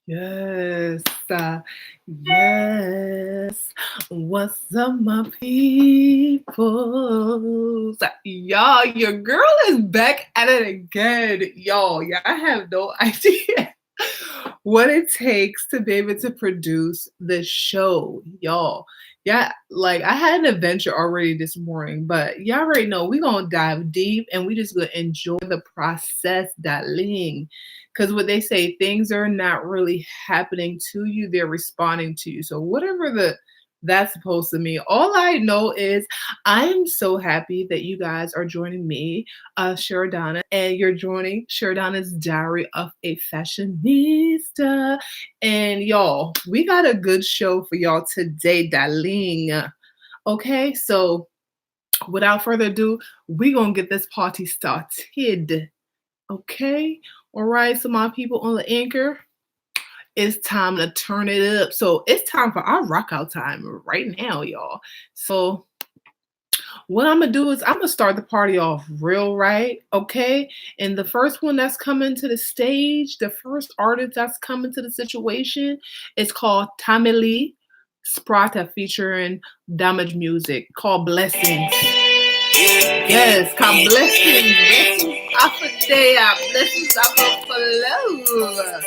Yes, yes. What's up, my people? Y'all, your girl is back at it again. Y'all have no idea what it takes to be able to produce the show, y'all. Yeah, like I had an adventure already this morning, but y'all already know we gonna dive deep and we just gonna enjoy the process, darling. Because what they say, things are not really happening to you, they're responding to you. So whatever that's supposed to mean. All I know is I am so happy that you guys are joining me, Sheridonna, and you're joining Sheridonna's Diary of a Fashionista. And y'all, we got a good show for y'all today, darling. Okay, so without further ado, we're gonna get this party started. Okay, all right, so my people on the anchor, it's time to turn it up. So it's time for our rock out time right now, y'all. So what I'm gonna do is I'm gonna start the party off real right, okay? And the first one that's coming to the stage, the first artist that's coming to the situation is called Tamili Sprata featuring Damage Music called Blessings. Yes, called Blessings. Blessings off a day out. Blessings off a flow.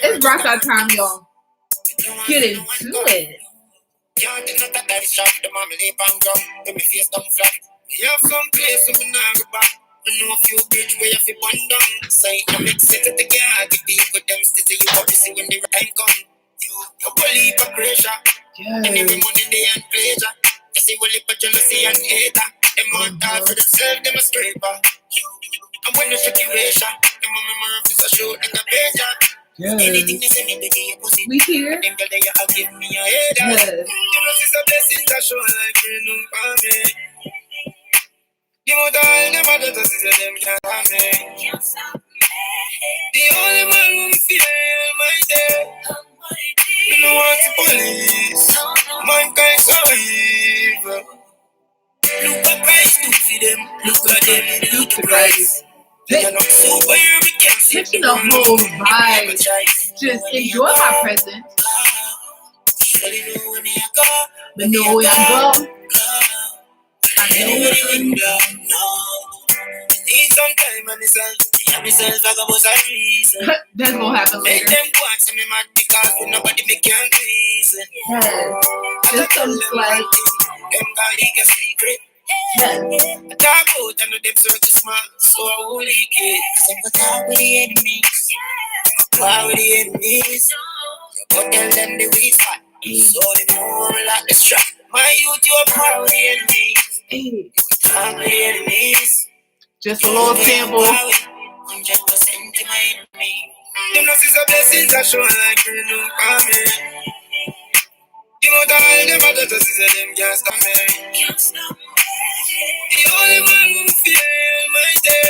It's rock out time, y'all. Get into it. Can't do not that shot, the mommy lip and go. When me face down flat. You have some place where me nah go back. I know a few bridge where you feel one down. So it no make sense to take your heart. The people them still say you up to see when the time come. You believe for pressure. And every money they and pleasure. You see will for jealousy and hater. Them want die for themselves, them a scraper. And when you shake your ratio, them on my mouth is a show like a pager. Anything they say me to be a pussy. We here. Them girl they a give me a head. Yes. You know it's a blessing that show like you know for me. You know the all them other does is them can't have me. The only man who me fear Almighty. You know what's the police. Mankind so evil. Look what Christ do for them. Look at them. Look at Christ. Take the whole vibe. Just enjoy my presence. But know where I go. I know where I'm going. Need some time on myself, I got a reason. That's gonna happen later. Make them watch me mad because nobody make you reason. Yes. Just some like them got a secret. yes. I talk about and them search smart, so I will leak it. Them go talk with the enemies. War with the enemies. But tell them the weak spot. So they know like the strap. My youth, you are part of the enemies. Talk with the enemies. Just a little sample. 100% to my enemy. Them know it's a blessing that show like you know for me. You know that all them other just is them can't stop me. The only one who fear Almighty.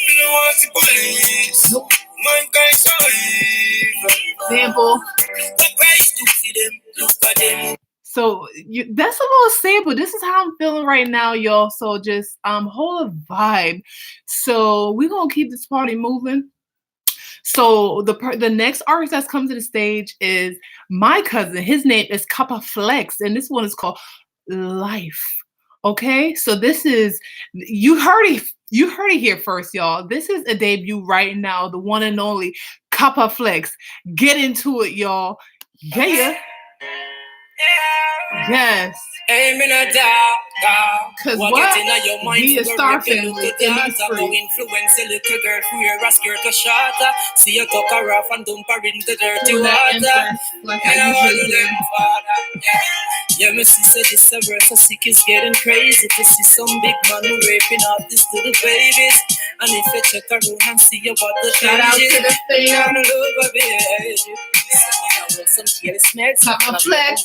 You know what's the police. Nope. Mankind so evil. Sample. Look what Christ do for them. Look at them. So that's a little sample. This is how I'm feeling right now, y'all. So just hold a vibe. So we're gonna keep this party moving. So the next artist that's come to the stage is my cousin. His name is Kappa Flex, and this one is called Life. Okay, so this is you heard it here first, y'all. This is a debut right now, the one and only Kappa Flex. Get into it, y'all. Yeah. Yes. Aim in a doubt. Cause what? Be a star family in these streets. Influence a little girl who wear a skirt or shorter. See you tuck her off and dump her into dirty water. Like I usually do. Yeah, my sister, this a verse, so sick is getting crazy to see some big man who raping off these little babies. And if you check around and see about the Shout out to the fam. Some careless meds. Kappa Flex.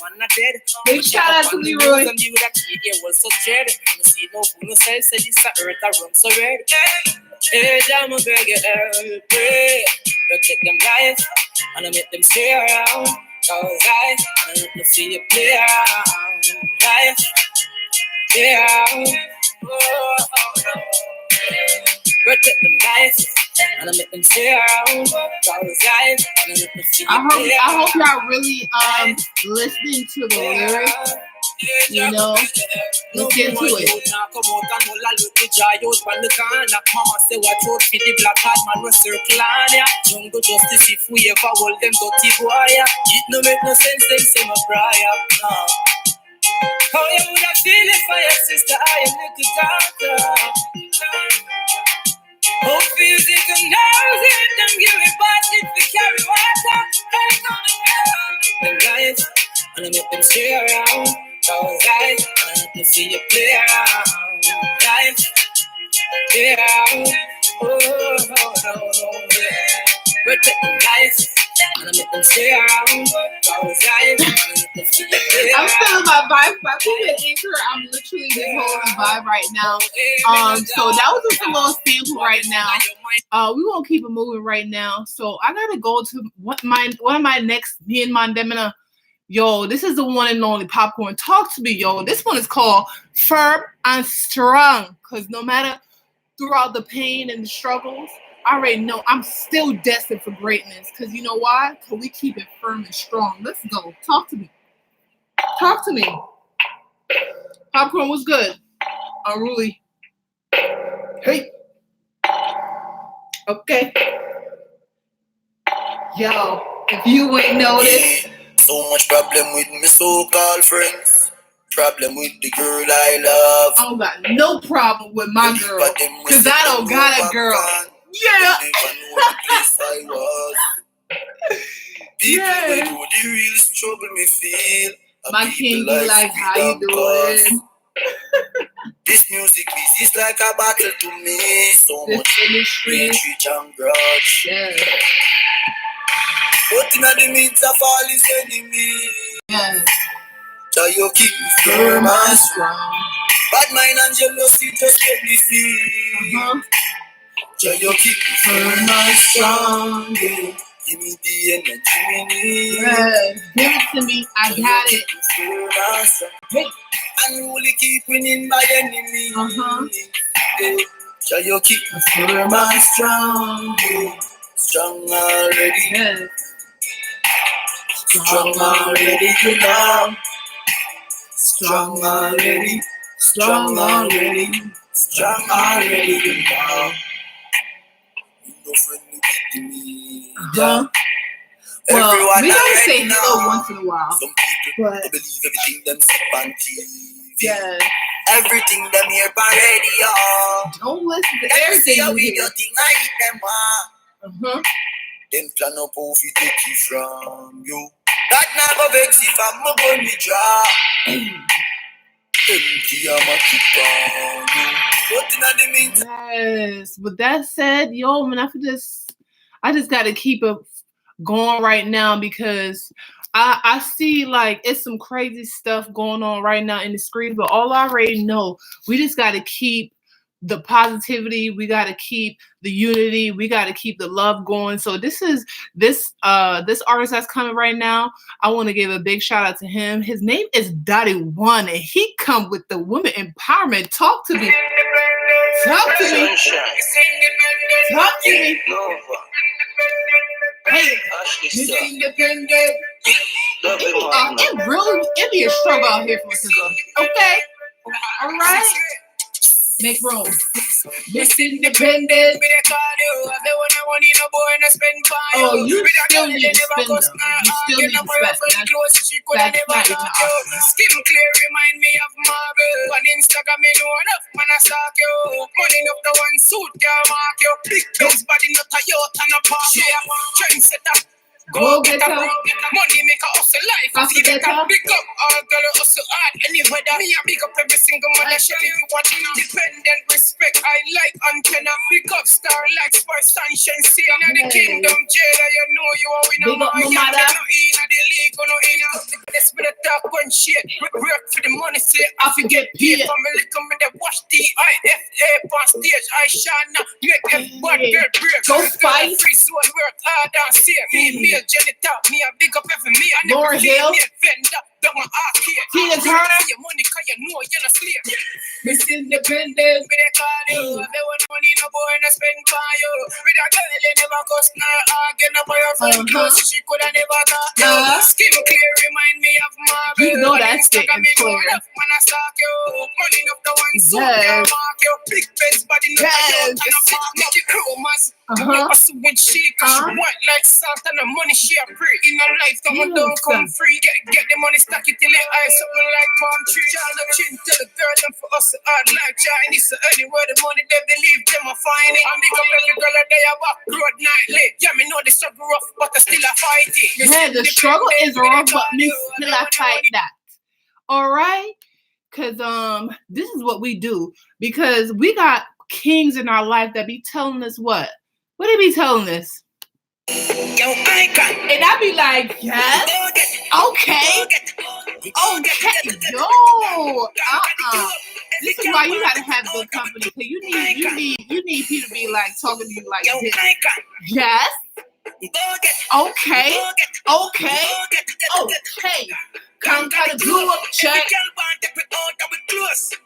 Big shout out to Leroy. Was so dread. See no who no say this earth I run so red. Hey, I'm a beg you, pray. Protect them life and I make them stay around. Cause life, I don't know see you play around. Life, yeah. Protect them life and I make them stay around. I hope y'all really listening to the lyrics. You know, let's get to it. Mama say what road for the black card man we circle on ya. Jungle justice if we ever hold them dirty boy ya. It no make no sense them say my prior. How you woulda feel if I had sister I am little daughter. Hope music and music them give me bad if we carry water. Them life and I make them stay around. Cause I want to see you play around. Life, play around. Oh, yeah. Protect them life and I make them stay around. Cause I want to see you play around. I'm feeling my vibe. By moving Anchor, I'm literally just holding vibe right now. So that was just a little sample right now. We won't keep it moving right now. So I gotta go to one of my next me and my Demina. Yo, this is the one and only Popcorn. Talk to me, yo. This one is called Firm and Strong. Because no matter throughout the pain and the struggles, I already know I'm still destined for greatness. Because you know why? Because we keep it firm and strong. Let's go. Talk to me. Talk to me. Popcorn was good. Unruly. Hey. Okay. Yo, if you ain't noticed. So much problem with my so-called friends. Problem with the girl I love. I don't got no problem with my girl. Cause I don't got a girl. Yeah. I was. People will do the real struggle me feel. My king be like, how you doing? This music is like a battle to me. So this much industry and grudge. Yeah. But in the midst of all his enemies, Yeah. so you keep me firm and strong. Bad mind and jealousy just get me feel. So you keep me firm and strong. Yeah. Give me the energy we need. Yeah. Give it to me. I got it. Hey. And only keep winning by enemy. Yeah. So you keep me firm and strong. Yeah. Strong already. Yeah. Strong already, you know. Strong already. Strong already. Strong already, you know. You know, friendly with me. Well, everyone we gotta say now. hello once in a while. Some people But believe everything them see on TV. yeah. Everything them hear on radio. Don't listen to everything you hear. Your thing I eat them want. Then plan up how we take it from you. That never vex if I'm a gun me draw. Empty I'm a keep on you. What in the meantime? Yes. With that said, yo, man, I just gotta keep it going right now because I see like it's some crazy stuff going on right now in the streets, but all I already know, we just gotta keep the positivity, we got to keep the unity, we got to keep the love going. So this artist that's coming right now, I want to give a big shout out to him. His name is Dottie One, and he come with the women empowerment. Talk to me. Talk to me. Talk to me. Hey, Mr. Independent. It be a struggle out here for us. Okay. All right. Make room. Miss Independent. Oh, you still need to spend them. You still need to spend. That's not even awesome. Skin clear remind me of marble. On Instagram, me know enough man I stalk you. Money enough the one suit can mark you. Big clothes body not a yacht and a park. Trendsetter. Go get up. Money make a hustle life. Get up. Big up all girl hustle hard. Anyway, me a big up every single mother. Shelly watching independent respect. I like antenna. Big up star like Spice Sunshine. See in the kingdom jail. You know you are winner. Big up no matter. No in the league. No in the best with the talk one shit. Work for the money. Say I forget paid. Family come with the watch the IFA on stage. I shall not make everybody get break. Go Spice. Free zone work hard and safe. Janitor, me a big up every me and Lauren Hill. Vendor, my arcade. Tina Turner. Your money, cause you know you're not slave. Miss Independent. With a card, you. If they want money, no boy, no spend for you. With a girl, you never cuss, nor argue, no buy your phone close. She coulda never got you. Skin clear, remind me of Marvel. You know that skin is clear. Man, I stalk you. Money enough the one suit, you mark you. Big Benz, body no and a park, make it chromas. With she, cause she white like salt and the money she a free. In her life, someone don't come free. Get the money, stack it till it eyes, something like palm tree. Child of chin, tell the girl them for us to hard like Chinese. So anywhere the money they believe them a find it. And big up every girl that they are back road nightly. Yeah, me know the struggle rough, but I still a fight it. Yeah, the struggle is rough, but me still I fight that. All right, cause this is what we do, because we got kings in our life that be telling us what they be telling us. Yo, icon. And I be like, yes, okay, yo, This is why you gotta have good company, because you need people to be like talking to you like this. Yes. Okay. Come gotta do up check.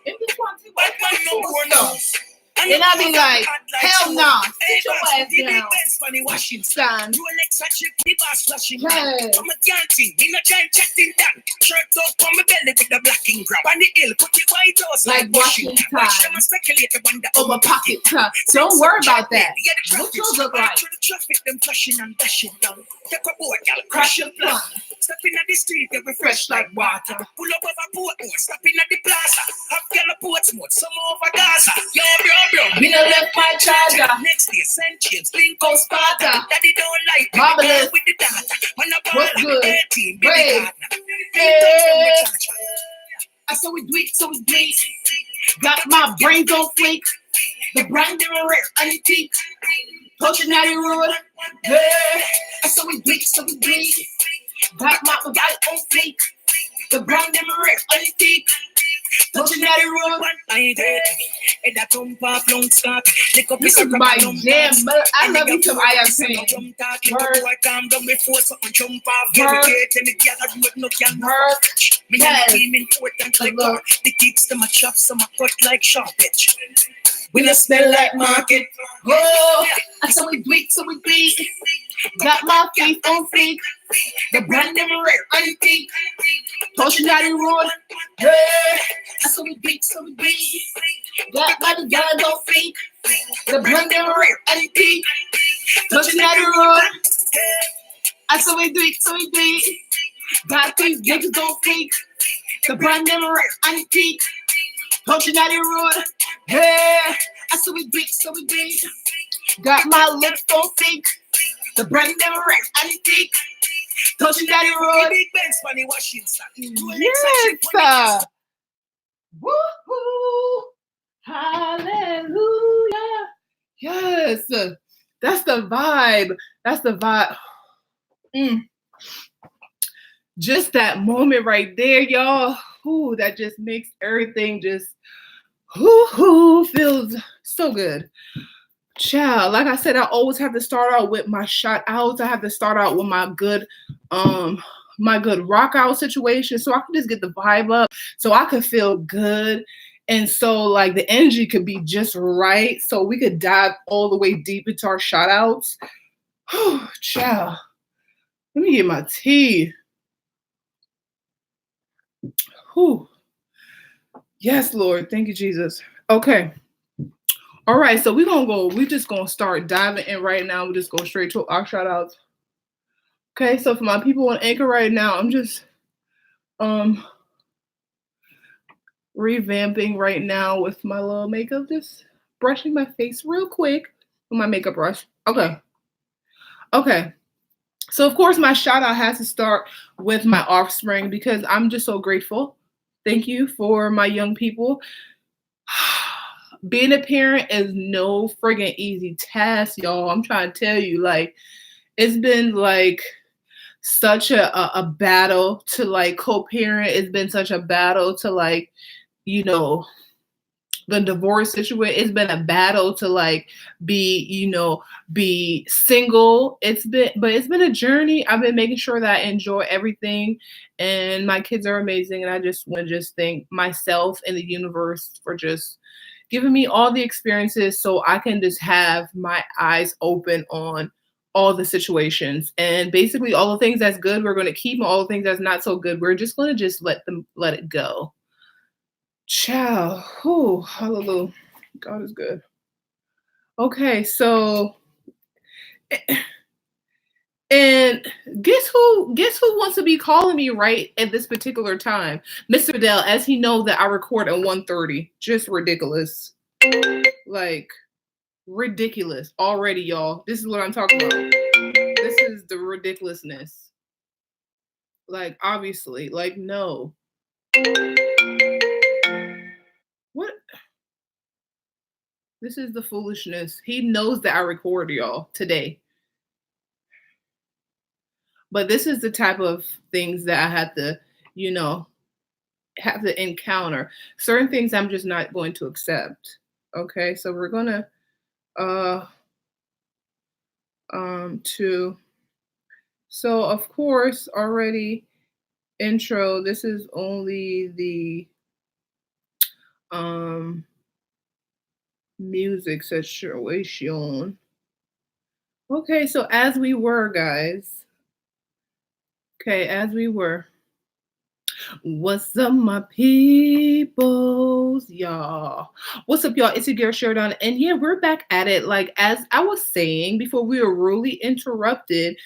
If this one thing, why can't no? And I be like, hell no, nah. Sit your ass down. Stand. Hey. I'm a dancing, in a giant chatting down. Shirt off on my belly with the blacking grab. On the hill, put the white house like Washington. Watch them speculate about the over pocket. Don't worry about that. What you look like? The traffic, them flashing and dashing down. Take a boat, y'all crash your plan. Stepping at the street, they refresh like water. Pull up over boat, stepping at the plaza. Have y'all a Portsmouth, some over Gaza. Yo, bro. Me no left my charger. Next day, St. James, Lincoln, Sparta. Daddy don't like me. Marvelous. With the data. What's good? Great. So we bleed. Got my brains on fleek. The brand in rare, antique. Pushing out the road. Yeah. So we bleed. Got my body on fleek. The brand in rare, antique. Pushing out the road. This is my jam, but I love you some IFC. The kicks them a chop, some a cut like sharp bitch. We not smell like market. Oh, so we bleed. Got my feet on fleek. The brand name rare, antique. Pushing out the road. Yeah. So we bleed. Got my guns on fleek. The brand name rare, antique. Pushing out the road. So we bleed. Got these niggas on fleek. The brand name rare, antique. Pushing out the road. Yeah. So we bleed. Got my lips on fleek. The brand name rare, antique. Touching down the road. Big Benz, funny Washington. Yes. Woo-hoo. Hallelujah. Yes. That's the vibe. Just that moment right there, y'all. Ooh, that just makes everything just feels so good. Child, like I said, I always have to start out with my shout outs. I have to start out with my good rock out situation, so I can just get the vibe up, so I could feel good, and so like the energy could be just right, so we could dive all the way deep into our shout outs. Child, let me get my tea. Whew. Yes, Lord, thank you, Jesus. Okay. All right, so we're just gonna start diving in right now. We'll just go straight to our shout outs. Okay, so for my people on Anchor right now, I'm just revamping right now with my little makeup, just brushing my face real quick with my makeup brush. Okay. So of course my shout out has to start with my offspring, because I'm just so grateful. Thank you for my young people. Being a parent is no friggin' easy task, y'all. I'm trying to tell you, like, it's been like such a battle to like co-parent. It's been such a battle to like, the divorce situation. It's been a battle to like be, be single. It's been a journey. I've been making sure that I enjoy everything, and my kids are amazing. And I just want to just thank myself and the universe for just giving me all the experiences so I can just have my eyes open on all the situations. And basically all the things that's good we're going to keep, and all the things that's not so good we're just going to just let it go. Ciao. Whew, hallelujah. God is good. Okay, so and guess who wants to be calling me right at this particular time? Mr. Dell, as he knows that I record at 1:30. Just ridiculous. Like ridiculous already, y'all. This is what I'm talking about. This is the ridiculousness. Like obviously, like no. What? This is the foolishness. He knows that I record y'all today. But this is the type of things that I had to, you know, have to encounter. Certain things I'm just not going to accept. Okay, so we're gonna uh to so of course already intro, this is only the um music situation. Okay, so as we were, guys. Okay, as we were. What's up, my peoples, y'all? What's up, y'all? It's your girl Sheridonna, and yeah, we're back at it. Like as I was saying before, we were really interrupted.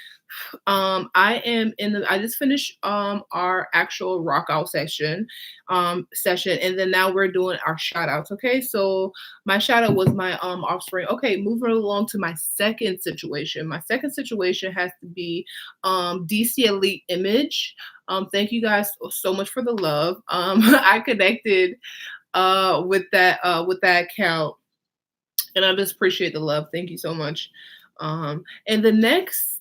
I just finished our actual rock out session, and then now we're doing our shout outs. Okay, so my shout out was my offspring. Okay, moving along to my second situation. My second situation has to be DC Elite Image. Thank you guys so much for the love. I connected with that account, and I just appreciate the love. Thank you so much. And the next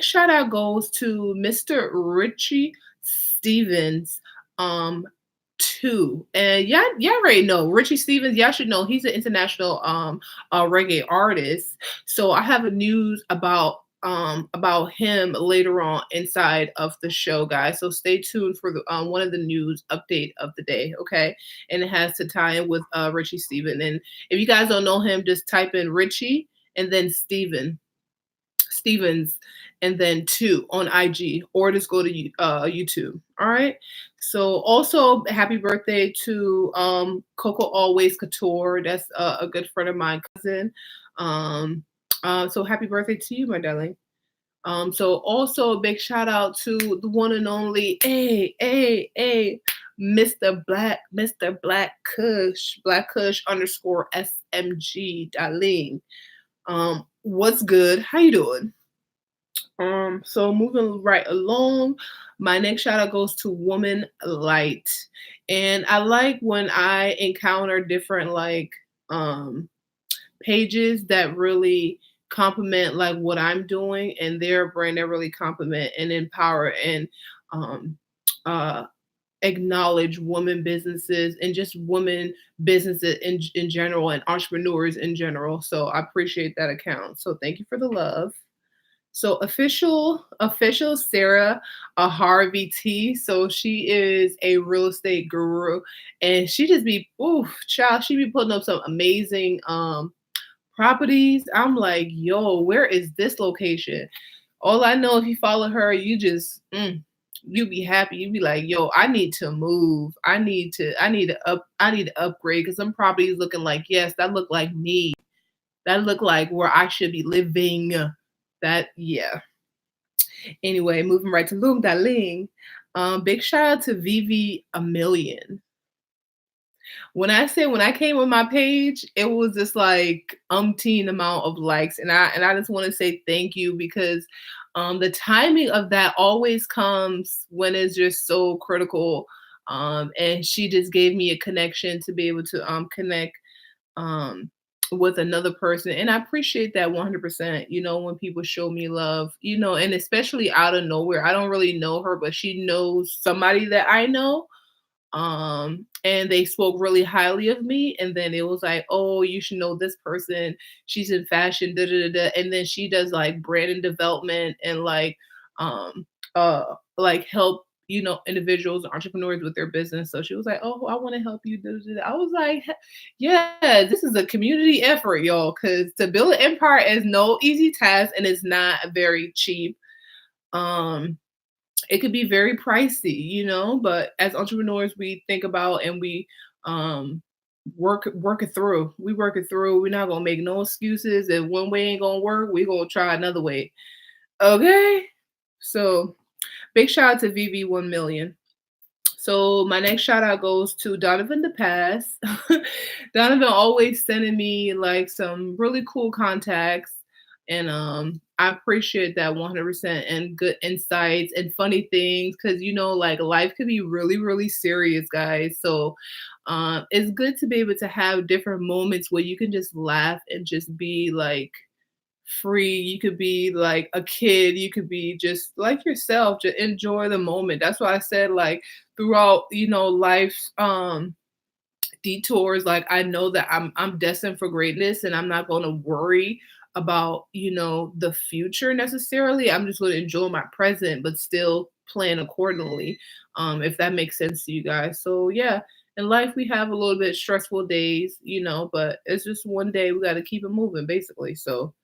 shout out goes to Mr. Richie Stevens. Too. And y'all already know Richie Stevens. Y'all should know he's an international reggae artist. So I have a news about him later on inside of the show, guys. So stay tuned for the one of the news update of the day, okay? And it has to tie in with Richie Stevens. And if you guys don't know him, just type in Richie and then Stevens and then 2 on IG, or just go to YouTube. All right. So also happy birthday to Coco Always Couture. That's a good friend of mine, cousin. So happy birthday to you, my darling. So also a big shout out to the one and only Mr. Black Kush _ SMG Darlene. What's good? How you doing? So moving right along, my next shout out goes to Woman Light. And I like when I encounter different pages that really compliment like what I'm doing, and their brand that really compliment and empower and uh acknowledge women businesses and just women businesses in general, and entrepreneurs in general. So I appreciate that account. So thank you for the love. So official Sarah Harvey T. So she is a real estate guru, and she just be child. She be putting up some amazing properties. I'm like, yo, where is this location? All I know, if you follow her, you just you be happy. You be like, yo, I need to move. I need to upgrade, because some properties looking like, yes, that look like me. That look like where I should be living. That, yeah. Anyway, moving right to Loom Darling. Big shout out to Vivi a million. When I came on my page, it was just like umpteen amount of likes, and I just want to say thank you, because the timing of that always comes when it's just so critical. And she just gave me a connection to be able to connect with another person, and I appreciate that 100%. When people show me love, and especially out of nowhere. I don't really know her, but she knows somebody that I know. And they spoke really highly of me. And then it was like, oh, you should know this person. She's in fashion, da da da da. And then she does like brand and development and um, like help, you know, individuals, entrepreneurs with their business. So she was like, oh, I want to help you. Da, da, da. I was like, yeah, this is a community effort, y'all, because to build an empire is no easy task and it's not very cheap. It could be very pricey, you know, but as entrepreneurs, we think about and we work it through. We work it through. We're not gonna make no excuses. If one way ain't gonna work, we're gonna try another way. Okay. So big shout out to VV 1 million. So my next shout out goes to Donovan the Pass. Donovan always sending me like some really cool contacts. And I appreciate that 100% and good insights and funny things because you know, like life could be really, really serious, guys. So it's good to be able to have different moments where you can just laugh and just be like free. You could be like a kid. You could be just like yourself. Just enjoy the moment. That's why I said like throughout, you know, life's detours, like I know that I'm destined for greatness and I'm not going to worry about, you know, the future necessarily. I'm just going to enjoy my present but still plan accordingly. If that makes sense to you guys. So yeah, in life we have a little bit stressful days, you know, but it's just one day we got to keep it moving basically. So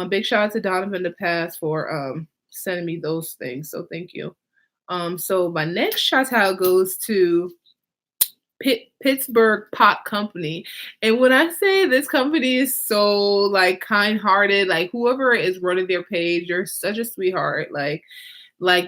big shout out to Donovan the Past for sending me those things. So thank you. So my next shout out goes to Pittsburgh Pot Company. And when I say this company is so like kind-hearted, like whoever is running their page, they're such a sweetheart. Like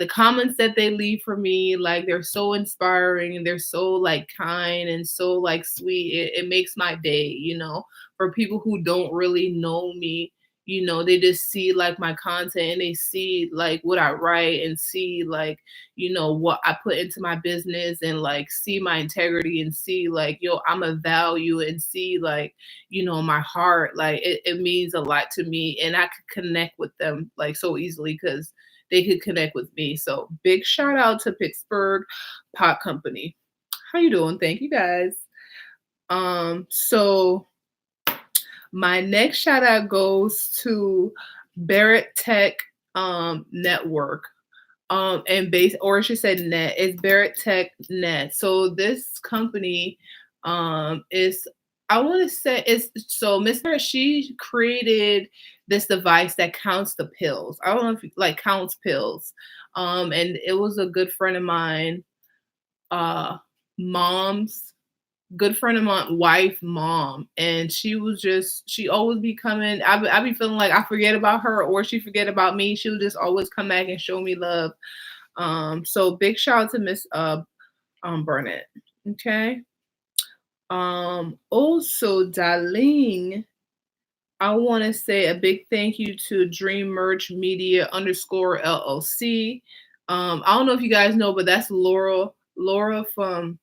the comments that they leave for me, like they're so inspiring and they're so like kind and so like sweet. It makes my day, you know, for people who don't really know me, you know, they just see like my content and they see like what I write and see like, you know, what I put into my business and like see my integrity and see like, yo, I'm a value and see like, you know, my heart, like it means a lot to me and I could connect with them like so easily because they could connect with me. So big shout out to Pittsburgh Pot Company. How you doing? Thank you guys. So my next shout out goes to Barrett Tech Network. And base, or she said net, it's Barrett Tech Net. So this company is, I want to say it's, so Miss Barrett, she created this device that counts the pills. I don't know if like counts pills. And it was a good friend of mine, mom's good friend of mine, wife, mom, and she was just, she always be coming. I be feeling like I forget about her or she forget about me. She would just always come back and show me love. So big shout out to Miss Burnett. Okay. Also, Darlene, I want to say a big thank you to Dream Merch Media _ LLC. I don't know if you guys know, but that's Laura from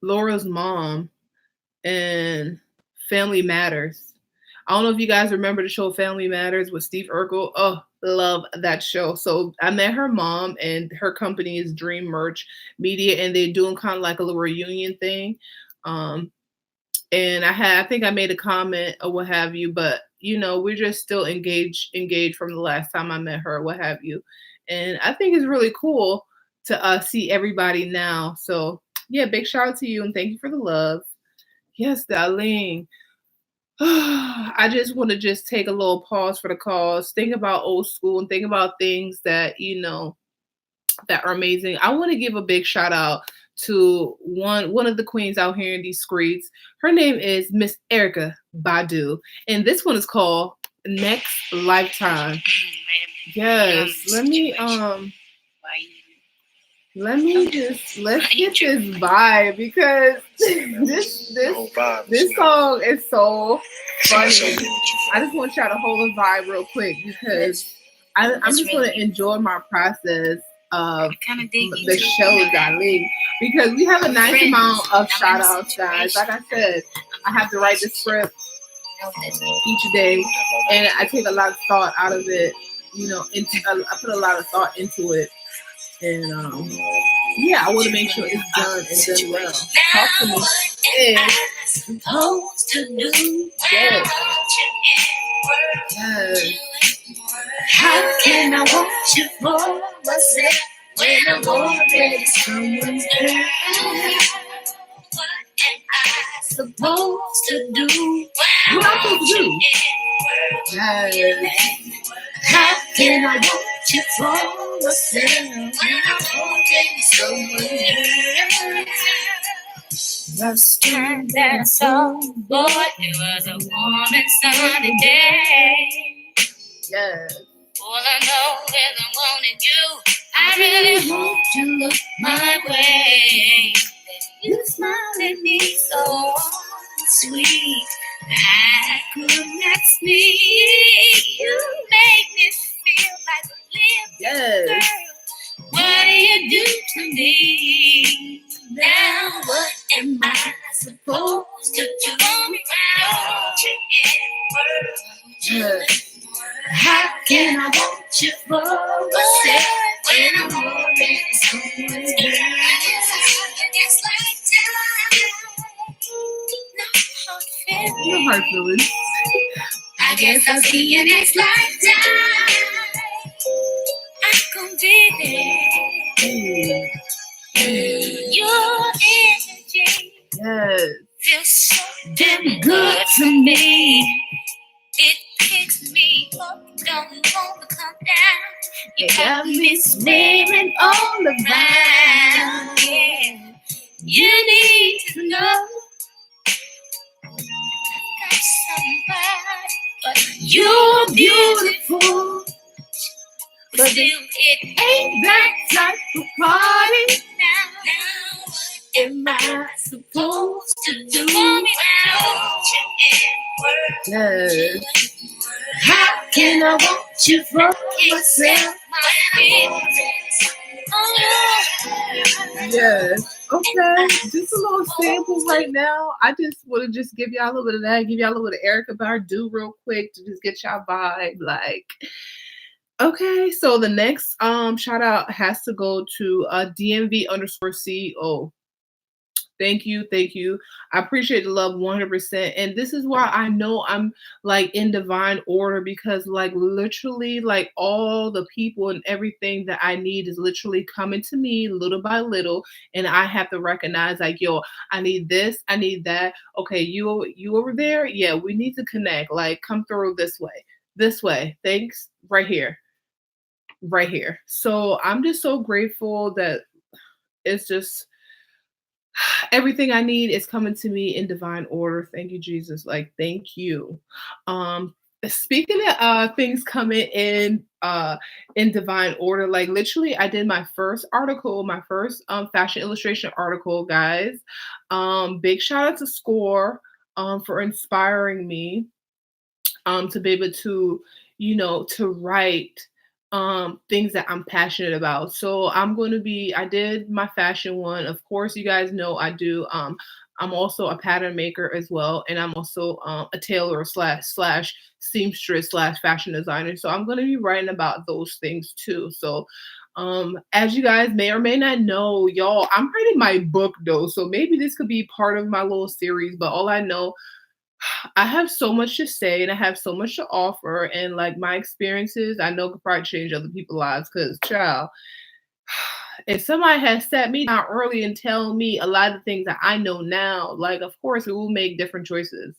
Laura's mom and Family Matters. I don't know if you guys remember the show Family Matters with Steve Urkel. Oh, love that show. So I met her mom and her company is Dream Merch Media and they're doing kind of like a little reunion thing. And I think I made a comment or what have you, but you know, we're just still engaged from the last time I met her, what have you. And I think it's really cool to see everybody now. So yeah, big shout out to you and thank you for the love. Yes, Darlene. I just want to just take a little pause for the cause, think about old school and think about things that, you know, that are amazing. I want to give a big shout out to one of the queens out here in these streets. Her name is Miss Erica Badu, and this one is called Next Lifetime. Yes, let's get this vibe because this song is so funny. I just want y'all to hold the vibe real quick because I'm just going to enjoy my process of the show, Darlene, because we have a nice amount of shout outs, guys. Like I said, I have to write the script each day and I take a lot of thought out of it, you know, I put a lot of thought into it. And Yeah, I want to make sure it's done and done well. Talk to me. Supposed to do. Yes. Yes. Yes. How can I want you for myself when I'm already someone's girl? What am I supposed to do? What I'm supposed to do? Yes. How can I want you for myself when I'm already someone's girl? Lost in that soul, boy, it was a warm and sunny day. Yes. All I know is I wanted you. I really hope you look my way. You smile at me so sweet. I could not speak. You make me feel like a little Yes. girl. What do you do to me? Now what am I supposed to do? Yes. How can I want you for myself when I'm already someone's girl? It's like time. No hard feelings. I guess I'll see you next lifetime. I'm gonna be there. Your energy Yes. feels so damn good to me. It picks me up, don't want to come down. You got me smearing all around. Yeah. You need to know I've got somebody, but you're beautiful. But still, it ain't that type of party. Now, am I supposed to do? Yes. How can I want you for myself? Yes. Okay. Just a little sample right now. I just want to just give y'all a little bit of that, give y'all a little bit of Erica Badu real quick to just get y'all vibe. Like, okay, so the next shout out has to go to DMV underscore CEO. Thank you, thank you. I appreciate the love 100%. And this is why I know I'm like in divine order because like literally like all the people and everything that I need is literally coming to me little by little, and I have to recognize like, yo, I need this, I need that. Okay, you over there? Yeah, we need to connect. Like come through this way. This way. Thanks. Right here. Right here. So I'm just so grateful that it's just everything I need is coming to me in divine order. Thank you, Jesus. Like, thank you. Speaking of things coming in divine order, like literally, I did my first article, my first fashion illustration article, guys. Big shout out to Score for inspiring me to be able to, to write things that I'm passionate about. So I did my fashion one. Of course, you guys know I do. I'm also a pattern maker as well, and I'm also a tailor slash seamstress slash fashion designer. So I'm going to be writing about those things too. So as you guys may or may not know, y'all, I'm writing my book though. So maybe this could be part of my little series, but all I know, I have so much to say and I have so much to offer. And like my experiences, I know could probably change other people's lives because, child, if somebody has sat me down early and tell me a lot of the things that I know now, like, of course, we will make different choices.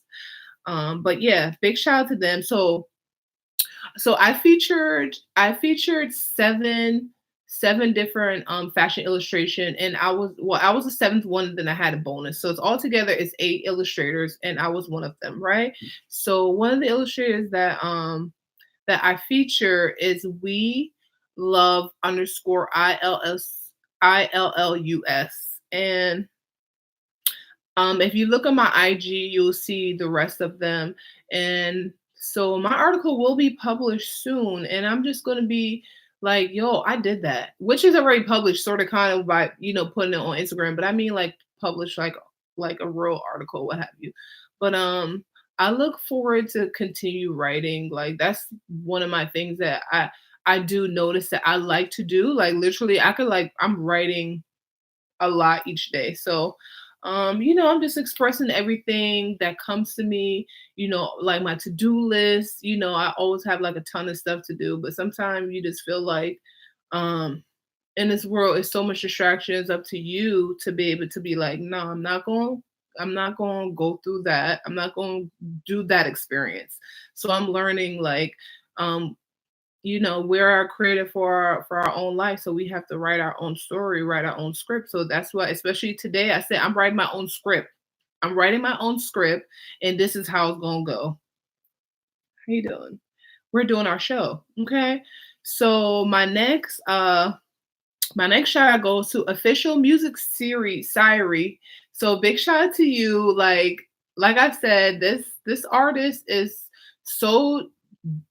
But yeah, big shout out to them. So I featured seven different fashion illustration, and I was the seventh one, then I had a bonus, so it's altogether it's 8 illustrators and I was one of them, right? So one of the illustrators that I feature is we love underscore ILLUS. And if you look at my IG, you'll see the rest of them. And so my article will be published soon. And I'm just going to be like, yo, I did that, which is already published, sort of kind of by, putting it on Instagram. But I mean, like, publish like a real article, what have you. But I look forward to continue writing. Like, that's one of my things that I do notice that I like to do. Like, literally, I could, like, I'm writing a lot each day. So I'm just expressing everything that comes to me, like my to-do list. I always have like a ton of stuff to do, but sometimes you just feel like um in this world it's so much distraction. It's up to you to be able to be like, no, I'm not going to go through that. I'm not going to do that experience. So I'm learning like um we're our creator for our own life, so we have to write our own story, write our own script. So that's why, especially today, I said I'm writing my own script. I'm writing my own script, and this is how it's gonna go. How you doing? We're doing our show, okay? So my next shout out goes to official music series Siri. So big shout out to you. Like I said, this artist is so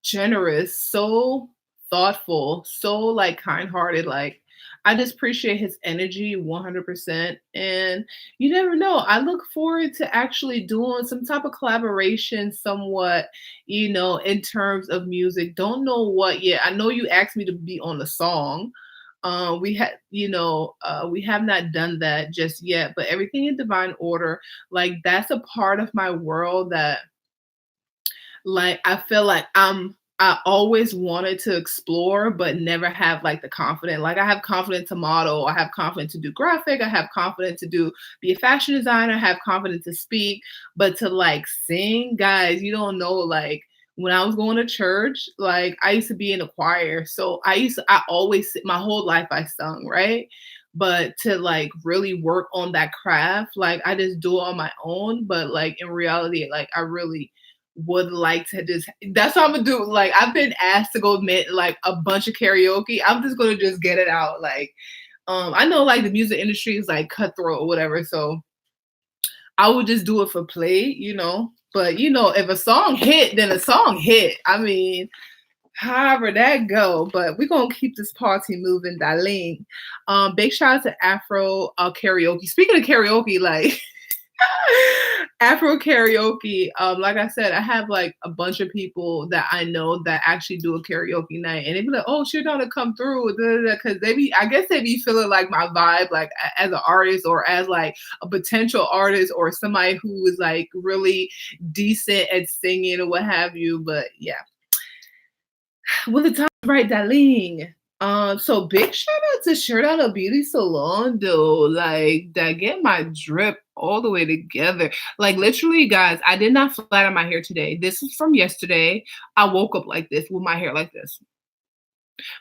generous, so thoughtful, so like kind-hearted. Like I just appreciate his energy 100%. And you never know. I look forward to actually doing some type of collaboration somewhat, in terms of music. Don't know what yet. I know you asked me to be on the song. We have not done that just yet, but everything in divine order. Like that's a part of my world that like I feel like I always wanted to explore but never have like the confidence. Like I have confidence to model, I have confidence to do graphic, I have confidence to do be a fashion designer, I have confidence to speak, but to like sing, guys, you don't know like when I was going to church, like I used to be in a choir. So I always my whole life I sung, right? But to like really work on that craft, like I just do it on my own. But like in reality, like I really would like to just that's what I'm gonna do. Like I've been asked to go like a bunch of karaoke. I'm just gonna just get it out. Like I know like the music industry is like cutthroat or whatever. So I would just do it for play. But if a song hit, then a song hit. I mean, however that go, but we're gonna keep this party moving, darling. Big shout out to Afro karaoke. Speaking of karaoke, like Afro karaoke. Like I said, I have like a bunch of people that I know that actually do a karaoke night, and they be like, "Oh, she's gonna come through," because I guess they be feeling like my vibe, like as an artist or as like a potential artist or somebody who is like really decent at singing or what have you. But yeah, when the time's right, darling. So big shout out to Shirt on a Beauty Salon though. Like that get my drip all the way together. Like literally, guys, I did not flatten my hair today. This is from yesterday. I woke up like this with my hair like this.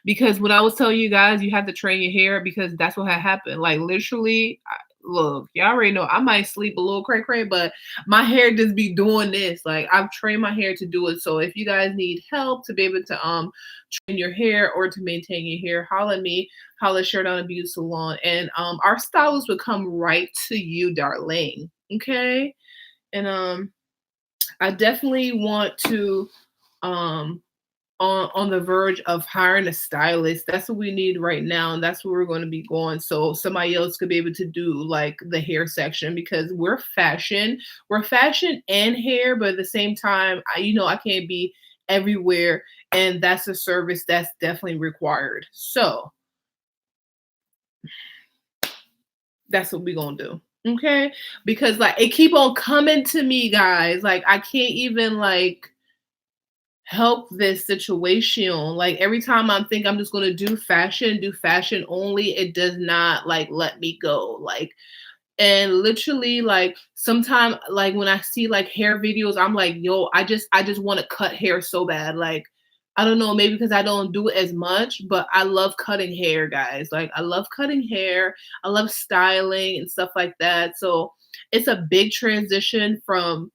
Because when I was telling you guys you have to train your hair because that's what had happened. Like literally, look, y'all already know I might sleep a little cray cray, but my hair just be doing this. Like I've trained my hair to do it. So if you guys need help to be able to train your hair or to maintain your hair, holla at me, holla Shirt on a Beauty Salon, and our stylist would come right to you, darling. Okay, and I definitely want to um on the verge of hiring a stylist. That's what we need right now, and that's where we're going to be going. So somebody else could be able to do like the hair section because we're fashion and hair, but at the same time, I can't be everywhere, and that's a service that's definitely required. So that's what we're gonna do. Okay, because like it keep on coming to me, guys. Like I can't even like help this situation. Like every time I think I'm just gonna do fashion only, it does not like let me go. Like and literally like sometimes like when I see like hair videos, I'm like, yo, I just want to cut hair so bad. Like I don't know, maybe because I don't do it as much, but I love cutting hair, guys. Like I love cutting hair, I love styling and stuff like that. So it's a big transition from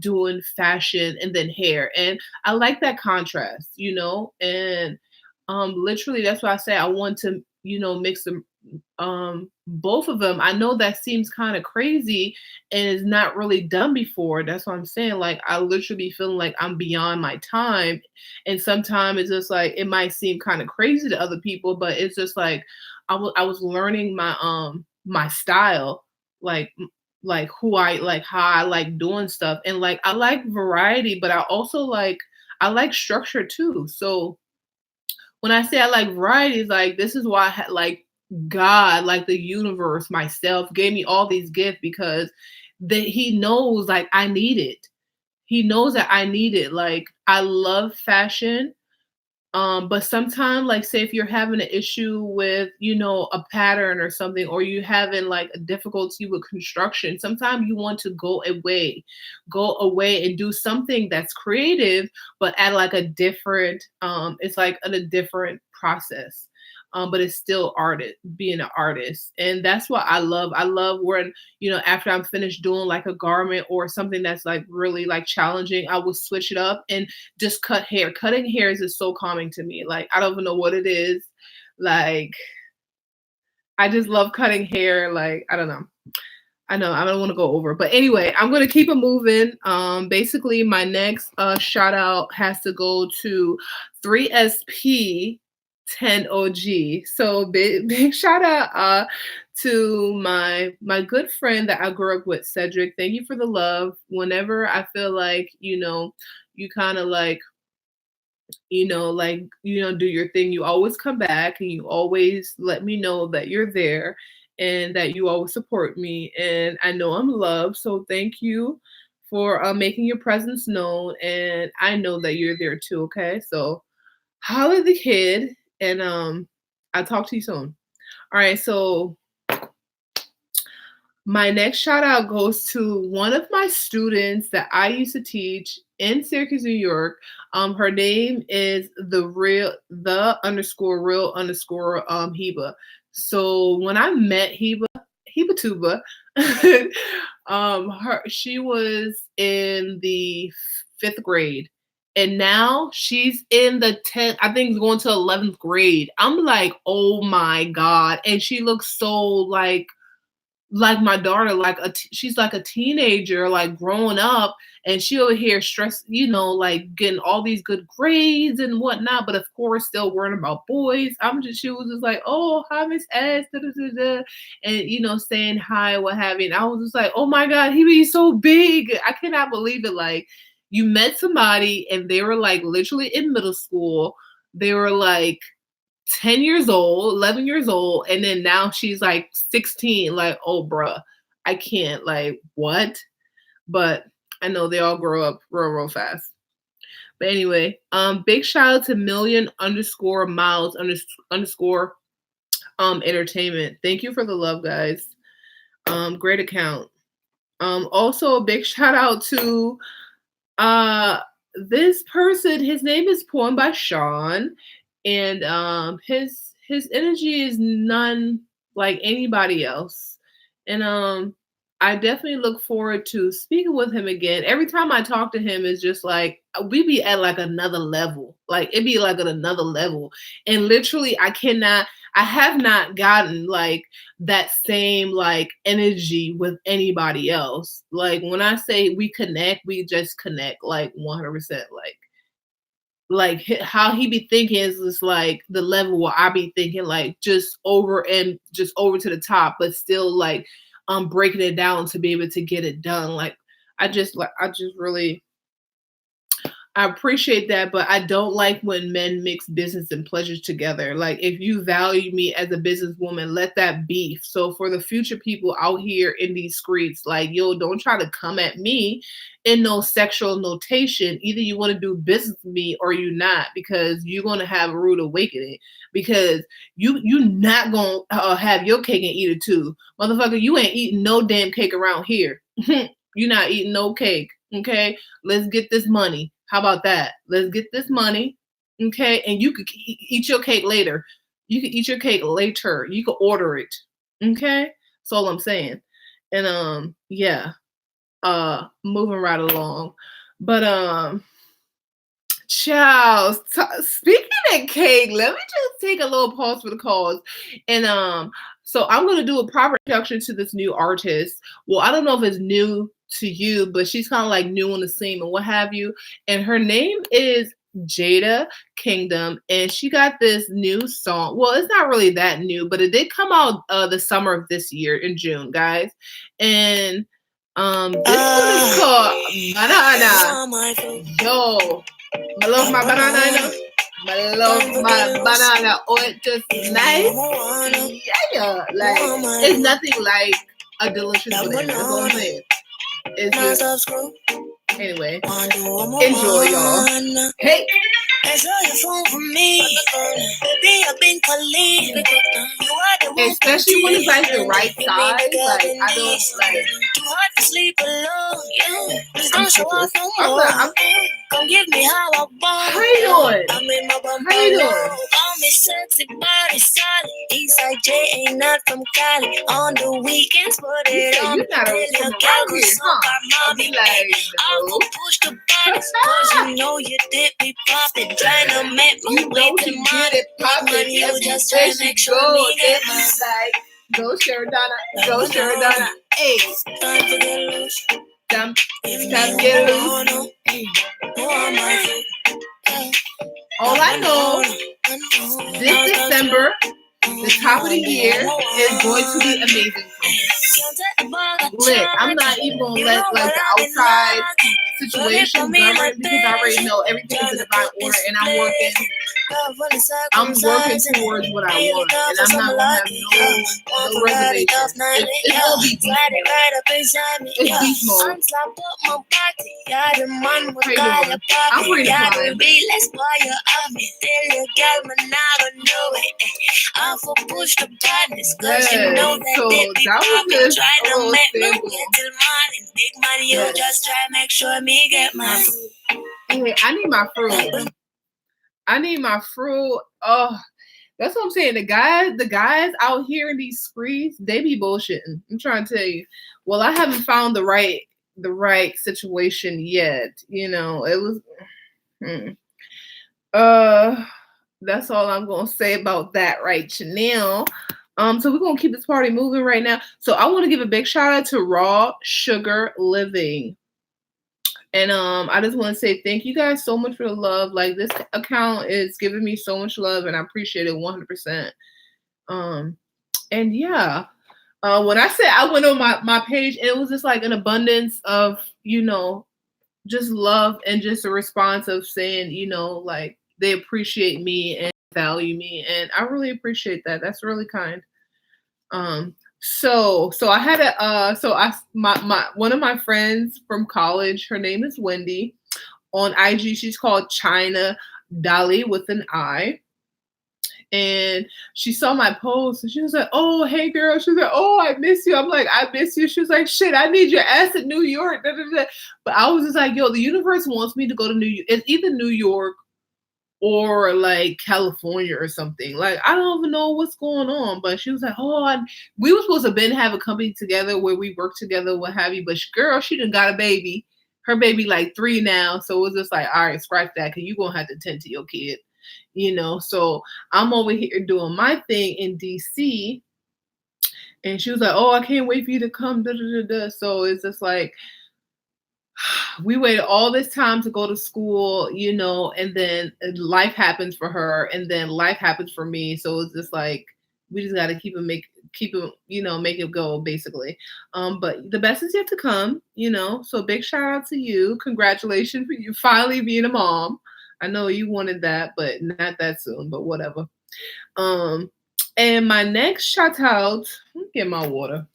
doing fashion and then hair, and I like that contrast, and literally that's why I say I want to mix them, both of them. I know that seems kind of crazy and is not really done before. That's what I'm saying. Like I literally be feeling like I'm beyond my time, and sometimes it's just like it might seem kind of crazy to other people, but it's just like I was learning my style, like like who I like, how I like doing stuff, and like I like variety, but I like structure too. So when I say I like variety, like this is why I like God, like the universe, myself, gave me all these gifts because he knows like I need it. He knows that I need it. Like I love fashion. But sometimes, like, say if you're having an issue with, a pattern or something, or you having like a difficulty with construction, sometimes you want to go away and do something that's creative, but at like a different, it's like a different process. But it's still being an artist. And that's what I love. I love when, after I'm finished doing like a garment or something that's like really like challenging, I will switch it up and just cut hair. Cutting hairs is so calming to me. Like, I don't even know what it is. Like, I just love cutting hair. Like, I don't know. I know I don't want to go over, but anyway, I'm gonna keep it moving. Basically, my next shout out has to go to 3SP 10 OG. So big shout out to my good friend that I grew up with, Cedric. Thank you for the love. Whenever I feel like you kind of like do your thing, you always come back and you always let me know that you're there and that you always support me, and I know I'm loved. So thank you for making your presence known, and I know that you're there too. Okay, so holla the kid, and I'll talk to you soon. All right, so my next shout out goes to one of my students that I used to teach in Syracuse, New York. Her name is the underscore real underscore Heba. So when I met Heba Tuba, she was in the 5th grade. And now she's in the 10th, I think going to 11th grade. I'm like, oh my God. And she looks so like my daughter, like she's like a teenager, like growing up, and she over here stressed, like getting all these good grades and whatnot, but of course still worrying about boys. She was just like, oh, hi, Miss S, da, da, da, da, and saying hi, what have you. And I was just like, oh my God, he be so big. I cannot believe it. Like, you met somebody and they were like literally in middle school. They were like 10 years old, 11 years old, and then now she's like 16. Like, oh, bruh, I can't, like, what? But I know they all grow up real fast. But anyway, big shout out to million underscore miles underscore entertainment. Thank you for the love, guys. Great account. Also a big shout out to this person. His name is Poem by Sean, and his energy is none like anybody else, and I definitely look forward to speaking with him again. Every time I talk to him, it's just like we be at like another level. Like it'd be like at another level, and literally I have not gotten like that same like energy with anybody else. Like when I say we connect, we just connect like 100%. Like how he be thinking is just like the level where I be thinking like just over to the top, but still like breaking it down to be able to get it done. Like I just really I appreciate that, but I don't like when men mix business and pleasures together. Like, if you value me as a businesswoman, let that be. So for the future people out here in these streets, like, yo, don't try to come at me in no sexual notation. Either you want to do business with me or you not, because you're going to have a rude awakening. Because you not going to have your cake and eat it too. Motherfucker, you ain't eating no damn cake around here. You're not eating no cake. Okay? Let's get this money. How about that? Let's get this money, okay? And you could eat your cake later. You can eat your cake later. You can order it, okay? That's all I'm saying. And yeah, moving right along. But child, speaking of cake, let me just take a little pause for the cause. And so I'm gonna do a proper introduction to this new artist. Well, I don't know if it's new to you, but she's kind of like new on the scene and what have you. And her name is Jada Kingdom, and she got this new song. Well, it's not really that new, but it did come out the summer of this year in June, guys. And this one is called Banana. Yo, I love my banana. I love my banana oil just nice. Yeah, like it's nothing like a delicious banana. That's what I'm saying. It's just anyway. Enjoy, y'all. Hey. Especially when it's like the right size, like I don't like. I'm come give me how I want. How you doing? How you doing? On me sexy body solid. Eastside J ain't not from Cali. On the weekends, put it on. You're not a I'll be like, no. Push the buttons, cause you know you did me poppin'. Trying to make me wait till money. Poppin', you just try to make sure me get my side. Go Sheridonna, go Sheridonna. Hey. Time to get loose. Time to get loose. Hey. All I know, this December, the top of the year is going to be amazing for me. Lit. I'm not even gonna let like the outside situation govern because I already know everything is in divine order and I'm working towards what I want and I'm not gonna have no reservations. It's gonna be beast mode. It's beast mode. I'm ready to fly. Yes, so that was just a little Hey, I need my fruit. I need my fruit. Oh, that's what I'm saying. The guys out here in these streets, they be bullshitting. I'm trying to tell you. Well, I haven't found the right situation yet. You know, it was. That's all I'm gonna say about that right now. So we're gonna keep this party moving right now. So I want to give a big shout out to Raw Sugar Living. And I just want to say thank you guys so much for the love. Like this account is giving me so much love and I appreciate it 100%. And yeah. When I said I went on my page, it was just like an abundance of, you know, just love and just a response of saying, you know, like they appreciate me and value me. And I really appreciate that. That's really kind. So I had my one of my friends from college, her name is Wendy. On IG, she's called China Dolly with an I. And she saw my post and she was like, oh, hey girl. She was like, oh, I miss you. I'm like, I miss you. She was like, shit, I need your ass in New York. Da, da, da. But I was just like, yo, the universe wants me to go to New York. It's either New York or like California or something. Like, I don't even know what's going on. But she was like, oh, we were supposed to have a company together where we work together, what have you. But girl, she done got a baby. Her baby like 3 now. So it was just like, all right, scratch that because you're going to have to tend to your kid. You know, so I'm over here doing my thing in DC. And she was like, oh, I can't wait for you to come. Da, da, da, da. So it's just like, we waited all this time to go to school, you know, and then life happens for her and then life happens for me. So it's just like, we just got to keep it, you know, make it go basically. But the best is yet to come, you know, so big shout out to you. Congratulations for you finally being a mom. I know you wanted that, but not that soon, but whatever. And my next shout out, let me get my water.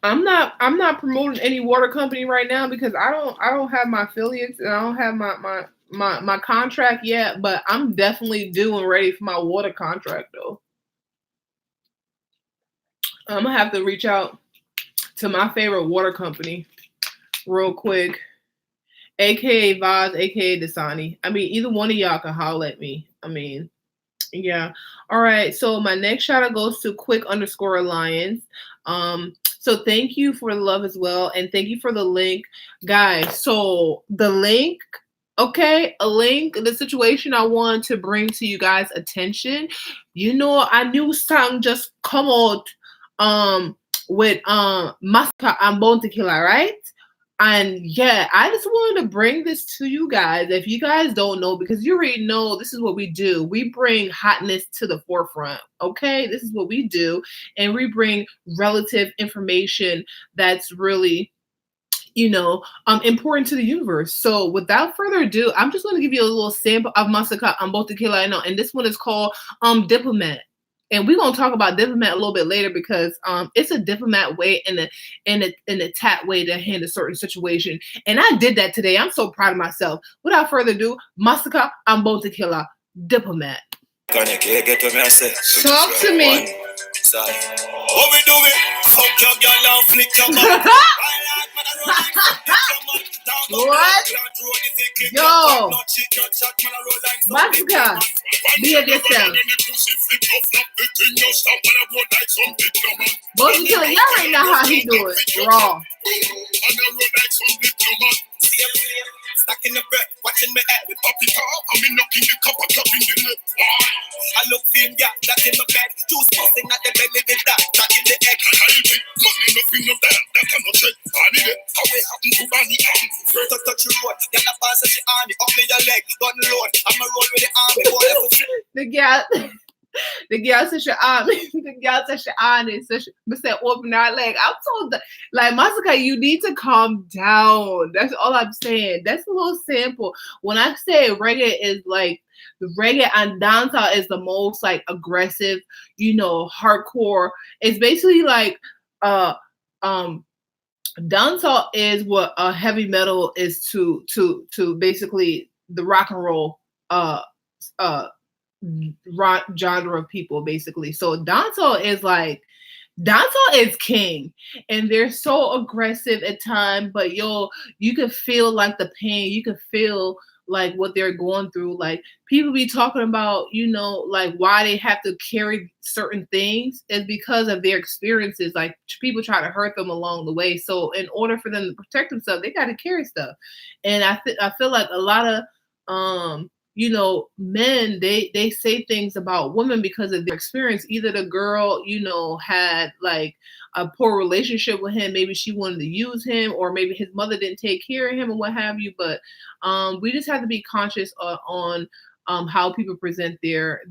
I'm not promoting any water company right now because I don't have my affiliates and I don't have my contract yet, but I'm definitely due and ready for my water contract though. I'm gonna have to reach out to my favorite water company real quick, aka Vaz, aka Dasani. I mean, either one of y'all can holler at me. I mean, yeah. All right. So my next shout out goes to Quick_Alliance. So thank you for the love as well, and thank you for the link, guys. So the link. Okay, a link, the situation I want to bring to you guys' attention. You know, I knew something just come out with Master and Bounty Killer, right? And yeah, I just wanted to bring this to you guys. If you guys don't know, because you already know this is what we do. We bring hotness to the forefront. Okay, this is what we do. And we bring relative information that's really important to the universe. So without further ado, I'm just going to give you a little sample of Masaka Ambotekila I know, and this one is called Diplomat. And we're gonna talk about diplomat a little bit later because it's a diplomat way and a tat way to handle a certain situation. And I did that today. I'm so proud of myself. Without further ado, Masaka Ambotekila Diplomat. Talk to me. What we doing? Fuck your girl and flick your man. What? Yo, Masaka, be a good self. Botekila, y'all already know how he do it. Raw. Stuck in the bed, watching me act with puppy car. I'm in knocking the cup, I'm in the lip. I look thin, yeah, that's in my bed. Juice posting at the bed, living that, back in the egg. Money, nothing of that, that cannot say. I need it, how it happened to Bonnie. First I touch the road, then I pass and she on me. Up me your leg, gun load, I'm a roll with the army. The girl said she the girl said she honest. So she said open her leg. I'm told that, like, Masaka, you need to calm down. That's all I'm saying. That's a little sample. When I say reggae is like the reggae and dancehall is the most like aggressive, hardcore. It's basically like dancehall is what heavy metal is to basically the rock and roll genre of people, basically. So dancehall is king, and they're so aggressive at times, but you can feel like the pain, you can feel like what they're going through. Like, people be talking about, like why they have to carry certain things is because of their experiences. Like, people try to hurt them along the way, so in order for them to protect themselves, they got to carry stuff. And I feel like a lot of men, they say things about women because of their experience. Either the girl, had like a poor relationship with him. Maybe she wanted to use him, or maybe his mother didn't take care of him and what have you. But we just have to be conscious on how people present their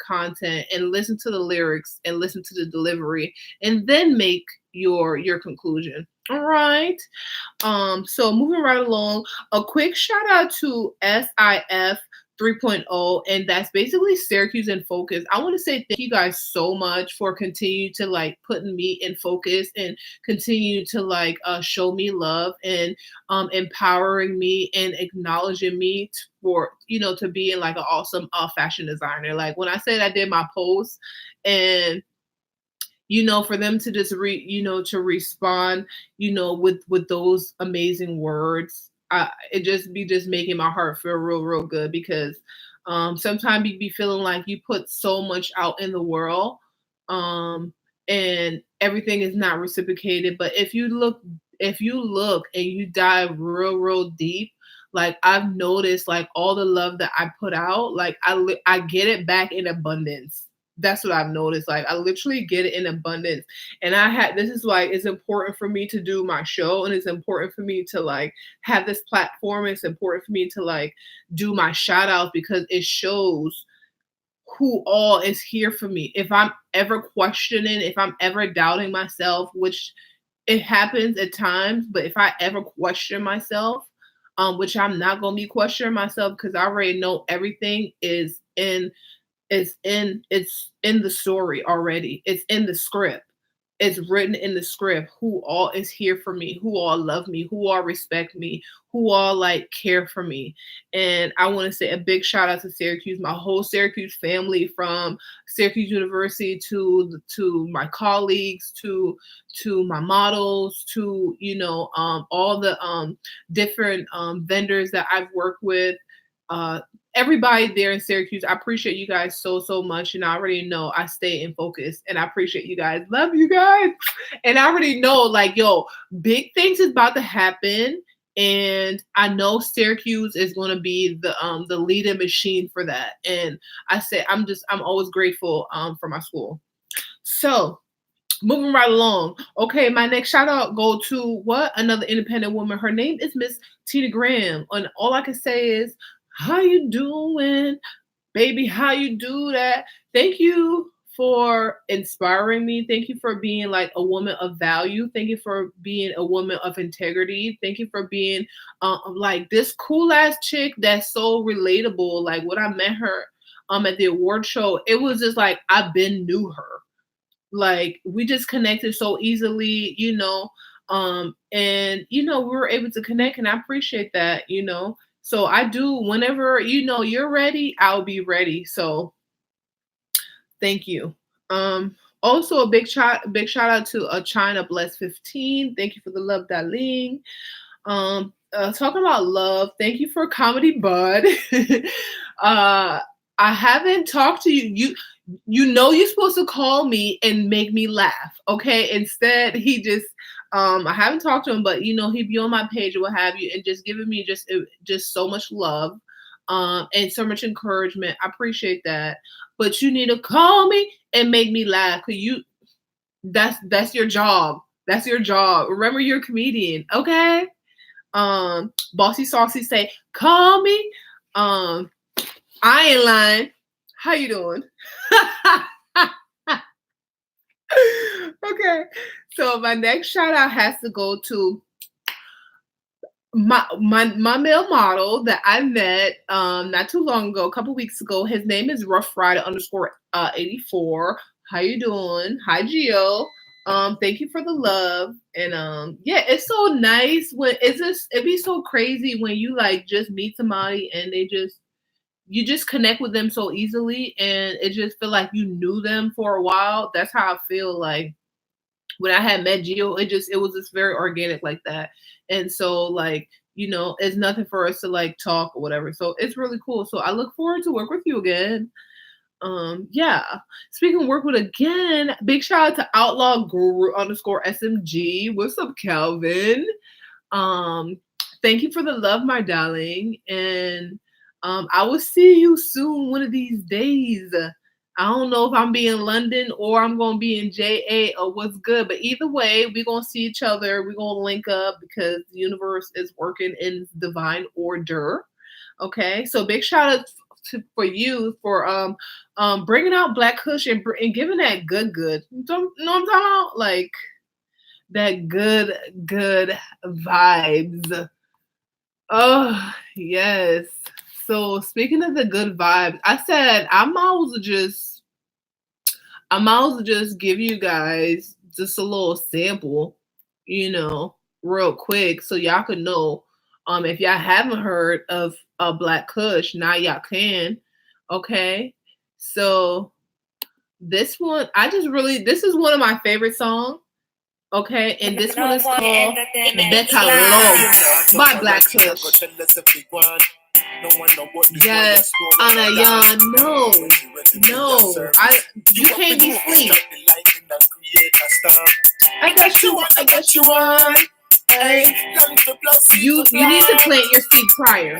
content, and listen to the lyrics and listen to the delivery, and then make your conclusion. All right. So moving right along, a quick shout out to SIF 3.0, and that's basically Syracuse in focus. I want to say thank you guys so much for continue to like putting me in focus and continue to like show me love and empowering me and acknowledging me for to being like an awesome fashion designer. Like, when I said I did my post, and for them to just to respond, with those amazing words, it just making my heart feel real, real good, because sometimes you be feeling like you put so much out in the world, and everything is not reciprocated. But if you look and you dive real, real deep, like, I've noticed, like, all the love that I put out, like, I get it back in abundance. That's what I've noticed. Like, I literally get it in abundance. And this is why it's important for me to do my show, and it's important for me to like have this platform. It's important for me to like do my shout outs, because it shows who all is here for me. If I'm ever questioning, if I'm ever doubting myself, which it happens at times, but if I ever question myself, which I'm not going to be questioning myself, because I already know everything is in the story already. It's in the script. It's written in the script who all is here for me, who all love me, who all respect me, who all like care for me. And I want to say a big shout out to Syracuse, my whole Syracuse family, from Syracuse University to my colleagues, to my models, to all the different vendors that I've worked with. Everybody there in Syracuse, I appreciate you guys so much. And I already know I stay in focus, and I appreciate you guys. Love you guys. And I already know, like, big things is about to happen. And I know Syracuse is going to be the leading machine for that. And I'm always grateful for my school. So moving right along. Okay, my next shout out go to another independent woman. Her name is Miss Tina Graham. And all I can say is, how you doing, baby? How you do that? Thank you for inspiring me. Thank you for being like a woman of value. Thank you for being a woman of integrity. Thank you for being like this cool ass chick that's so relatable. Like when I met her at the award show, it was just like I've been knew her. Like we just connected so easily, you know. And you know, we were able to connect, and I appreciate that, you know. So I do, whenever you know you're ready, I'll be ready. So thank you. Also a big shout out to China Bless 15. Thank you for the love, darling. Talking about love, thank you for Comedy Bud. I haven't talked to you. You know you're supposed to call me and make me laugh, okay? Instead, he just I haven't talked to him, but you know he'd be on my page or what have you, and just giving me just so much love, and so much encouragement. I appreciate that. But you need to call me and make me laugh, cause that's your job. That's your job. Remember, you're a comedian, okay? Bossy Saucy say, call me. I ain't lying. How you doing? Okay. So my next shout out has to go to my male model that I met not too long ago, a couple weeks ago. His name is Rough Rider _ 84. How you doing? Hi, Gio. Thank you for the love. And yeah, it's so nice when it'd be so crazy when you like just meet somebody and you just connect with them so easily, and it just feel like you knew them for a while. That's how I feel like when I had met Gio. It was just very organic like that. And so like, you know, it's nothing for us to like talk or whatever. So it's really cool. So I look forward to work with you again. Yeah. Speaking of work with again, big shout out to Outlaw Guru _ SMG. What's up, Calvin? Thank you for the love, my darling. And I will see you soon one of these days. I don't know if I'm be in London or I'm gonna be in JA or what's good, but either way, we're gonna see each other. We're gonna link up because the universe is working in divine order. Okay, so big shout out for you for bringing out Black Kush and giving that good. You know what I'm talking about? Like that good vibes. Oh yes. So speaking of the good vibes, I said I might as well just give you guys just a little sample, you know, real quick, so y'all could know. If y'all haven't heard of Black Kush, now y'all can. Okay, so this one, this is one of my favorite songs. Okay, and this one is called Better Love by Black Kush. Yes, Anayan, no, you can't be sweet. I guess you want. Hey, you need to plant your seed prior.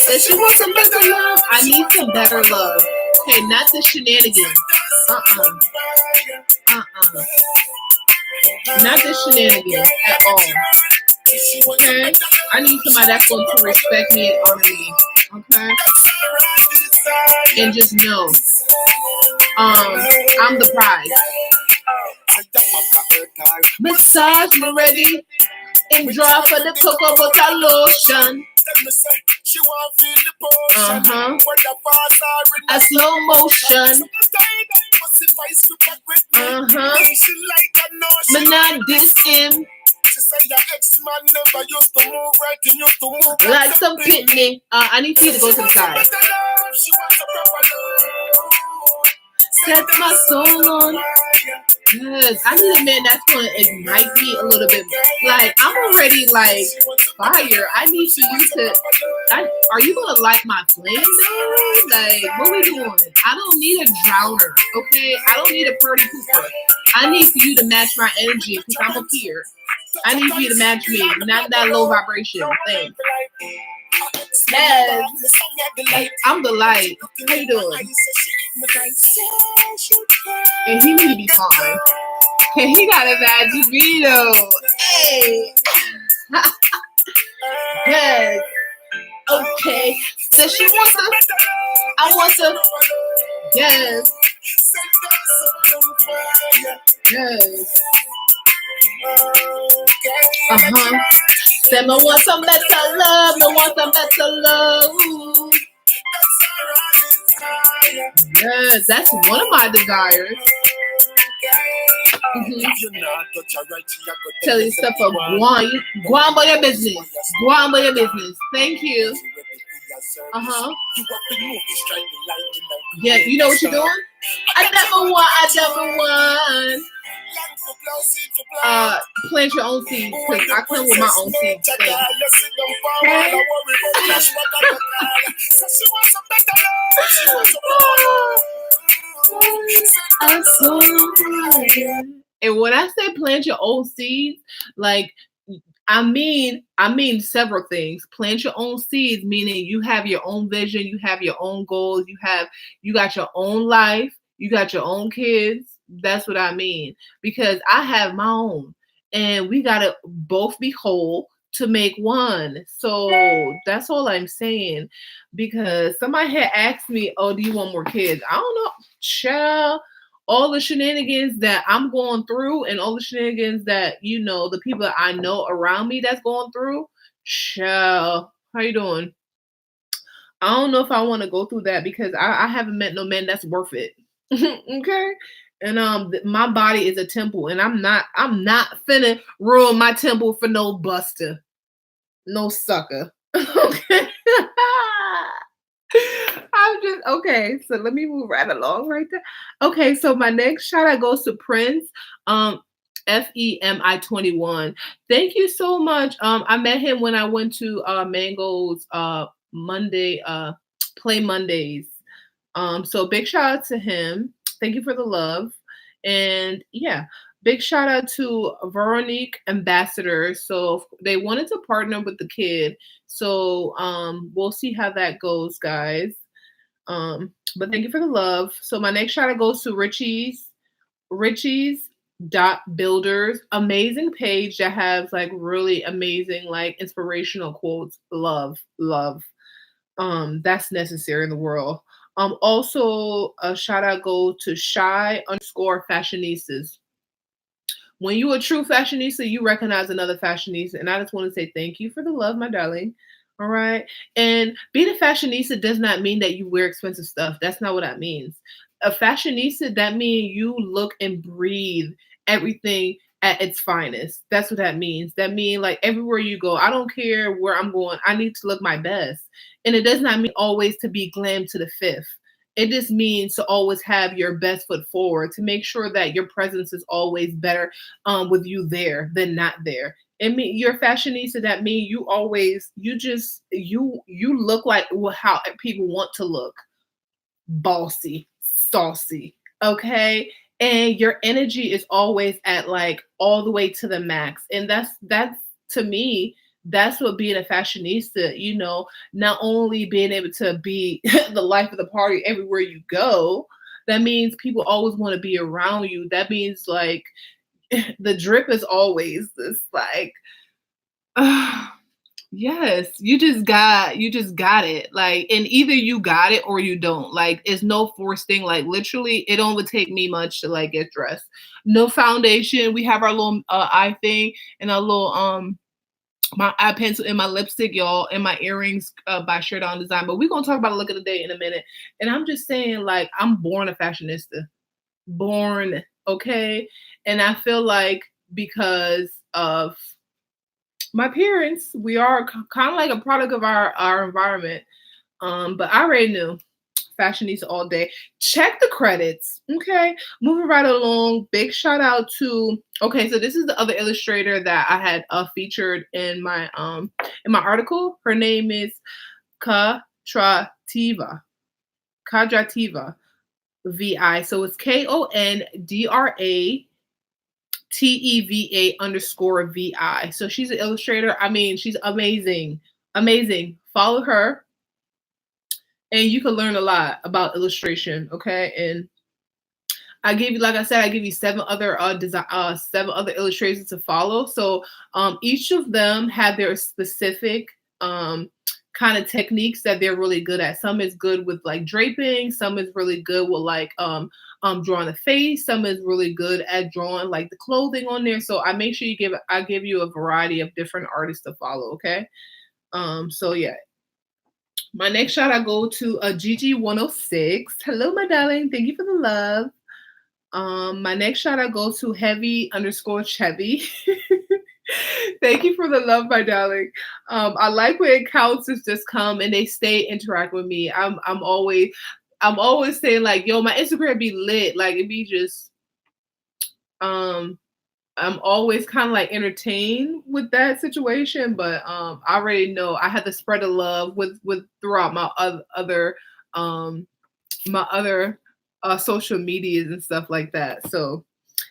If she wants some better love, I need some better love. Okay, not the shenanigans. Not the shenanigans at all. Okay? I need somebody that's going to respect me and honor me. Okay? And just know, I'm the prize. Massage me ready and draw for the cocoa butter lotion. A slow motion. But not this him. Like some pitney. I need you to go to the side. Set my soul on. Yes, I need a man that's gonna ignite me a little bit. Like I'm already like fire. I need for you to. Are you gonna light my flame though? Like what we doing? I don't need a drowner, okay? I don't need a party pooper. I need for you to match my energy because I'm up here. I need for you to match me, not that low vibration thing. Yes, I'm the light. How you doing? And he need to be fine. And he got a bad Vito. Hey. Yes. Okay. said she wants to. I want to. Yes. Yes. Said, no want some better love. No want some better love. Ooh. Yes, that's one of my desires. Tell you stuff of go on by your business. Go on by your business. Thank you. Yeah, you know what you're doing? I never won. Plant your own seeds, because I come with my own seeds. And when I say plant your own seeds, like I mean several things. Plant your own seeds, meaning you have your own vision, you have your own goals, you got your own life, you got your own kids. That's what I mean. Because I have my own, and we gotta both be whole to make one. So that's all I'm saying. Because somebody had asked me, oh, do you want more kids? I don't know, child. All the shenanigans that I'm going through, and all the shenanigans that, you know, the people that I know around me that's going through, child, how you doing? I don't know if I want to go through that, because I haven't met no man that's worth it. Okay? And my body is a temple, and I'm not finna ruin my temple for no buster. No sucker. Okay. I'm just okay. So let me move right along right there. Okay, so my next shout out goes to Prince. FEMI21. Thank you so much. I met him when I went to Mango's Monday Play Mondays. So big shout out to him. Thank you for the love. And yeah, big shout out to Veronique Ambassador. So they wanted to partner with the kid. So we'll see how that goes, guys. But thank you for the love. So my next shout out goes to Richie's Builders. Amazing page that has like really amazing, like inspirational quotes. Love. That's necessary in the world. Also a shout out go to shy_fashionistas. When you a true fashionista, you recognize another fashionista. And I just want to say thank you for the love, my darling. All right. And being a fashionista does not mean that you wear expensive stuff. That's not what that means. A fashionista, that means you look and breathe everything at its finest. That's what that means. That means like everywhere you go, I don't care where I'm going, I need to look my best. And it does not mean always to be glam to the fifth. It just means to always have your best foot forward, to make sure that your presence is always better with you there than not there. I mean, you're a fashionista. That means you always, you look like how people want to look. Bossy, saucy, okay? And your energy is always at like all the way to the max. And that's to me, that's what being a fashionista, you know, not only being able to be the life of the party everywhere you go, that means people always want to be around you. That means like the drip is always this like, yes, you just got it. Like, and either you got it or you don't. Like, it's no forced thing. Like, literally, it don't would take me much to like get dressed. No foundation. We have our little eye thing and a little my eye pencil and my lipstick, y'all, and my earrings by SHERIDONNA'S. But we're gonna talk about a look of the day in a minute. And I'm just saying, like, I'm born a fashionista. Born, okay? And I feel like because of my parents, we are kind of like a product of our environment. But I already knew fashionista all day. Check the credits. Okay. Moving right along. Big shout out to, okay, so this is the other illustrator that I had featured in my article. Her name is Kadrativa VI. So it's KONDRATEVA_VI. So she's an illustrator. I mean, she's amazing. Amazing. Follow her. And you can learn a lot about illustration. Okay. And I give you, like I said, I give you 7 other illustrators to follow. So each of them have their specific kind of techniques that they're really good at. Some is good with like draping, some is really good with like drawing a face, some is really good at drawing like the clothing on there. So I make sure I give you a variety of different artists to follow, okay? So yeah. My next shout out go to Gigi106. Hello, my darling. Thank you for the love. My next shout out goes to Heavy_Chevy. Thank you for the love, my darling. I like when accounts just come and they stay interact with me. I'm always saying like, yo, my Instagram be lit. Like it be just I'm always kind of like entertained with that situation, but I already know I had to spread the love with throughout my other social medias and stuff like that. So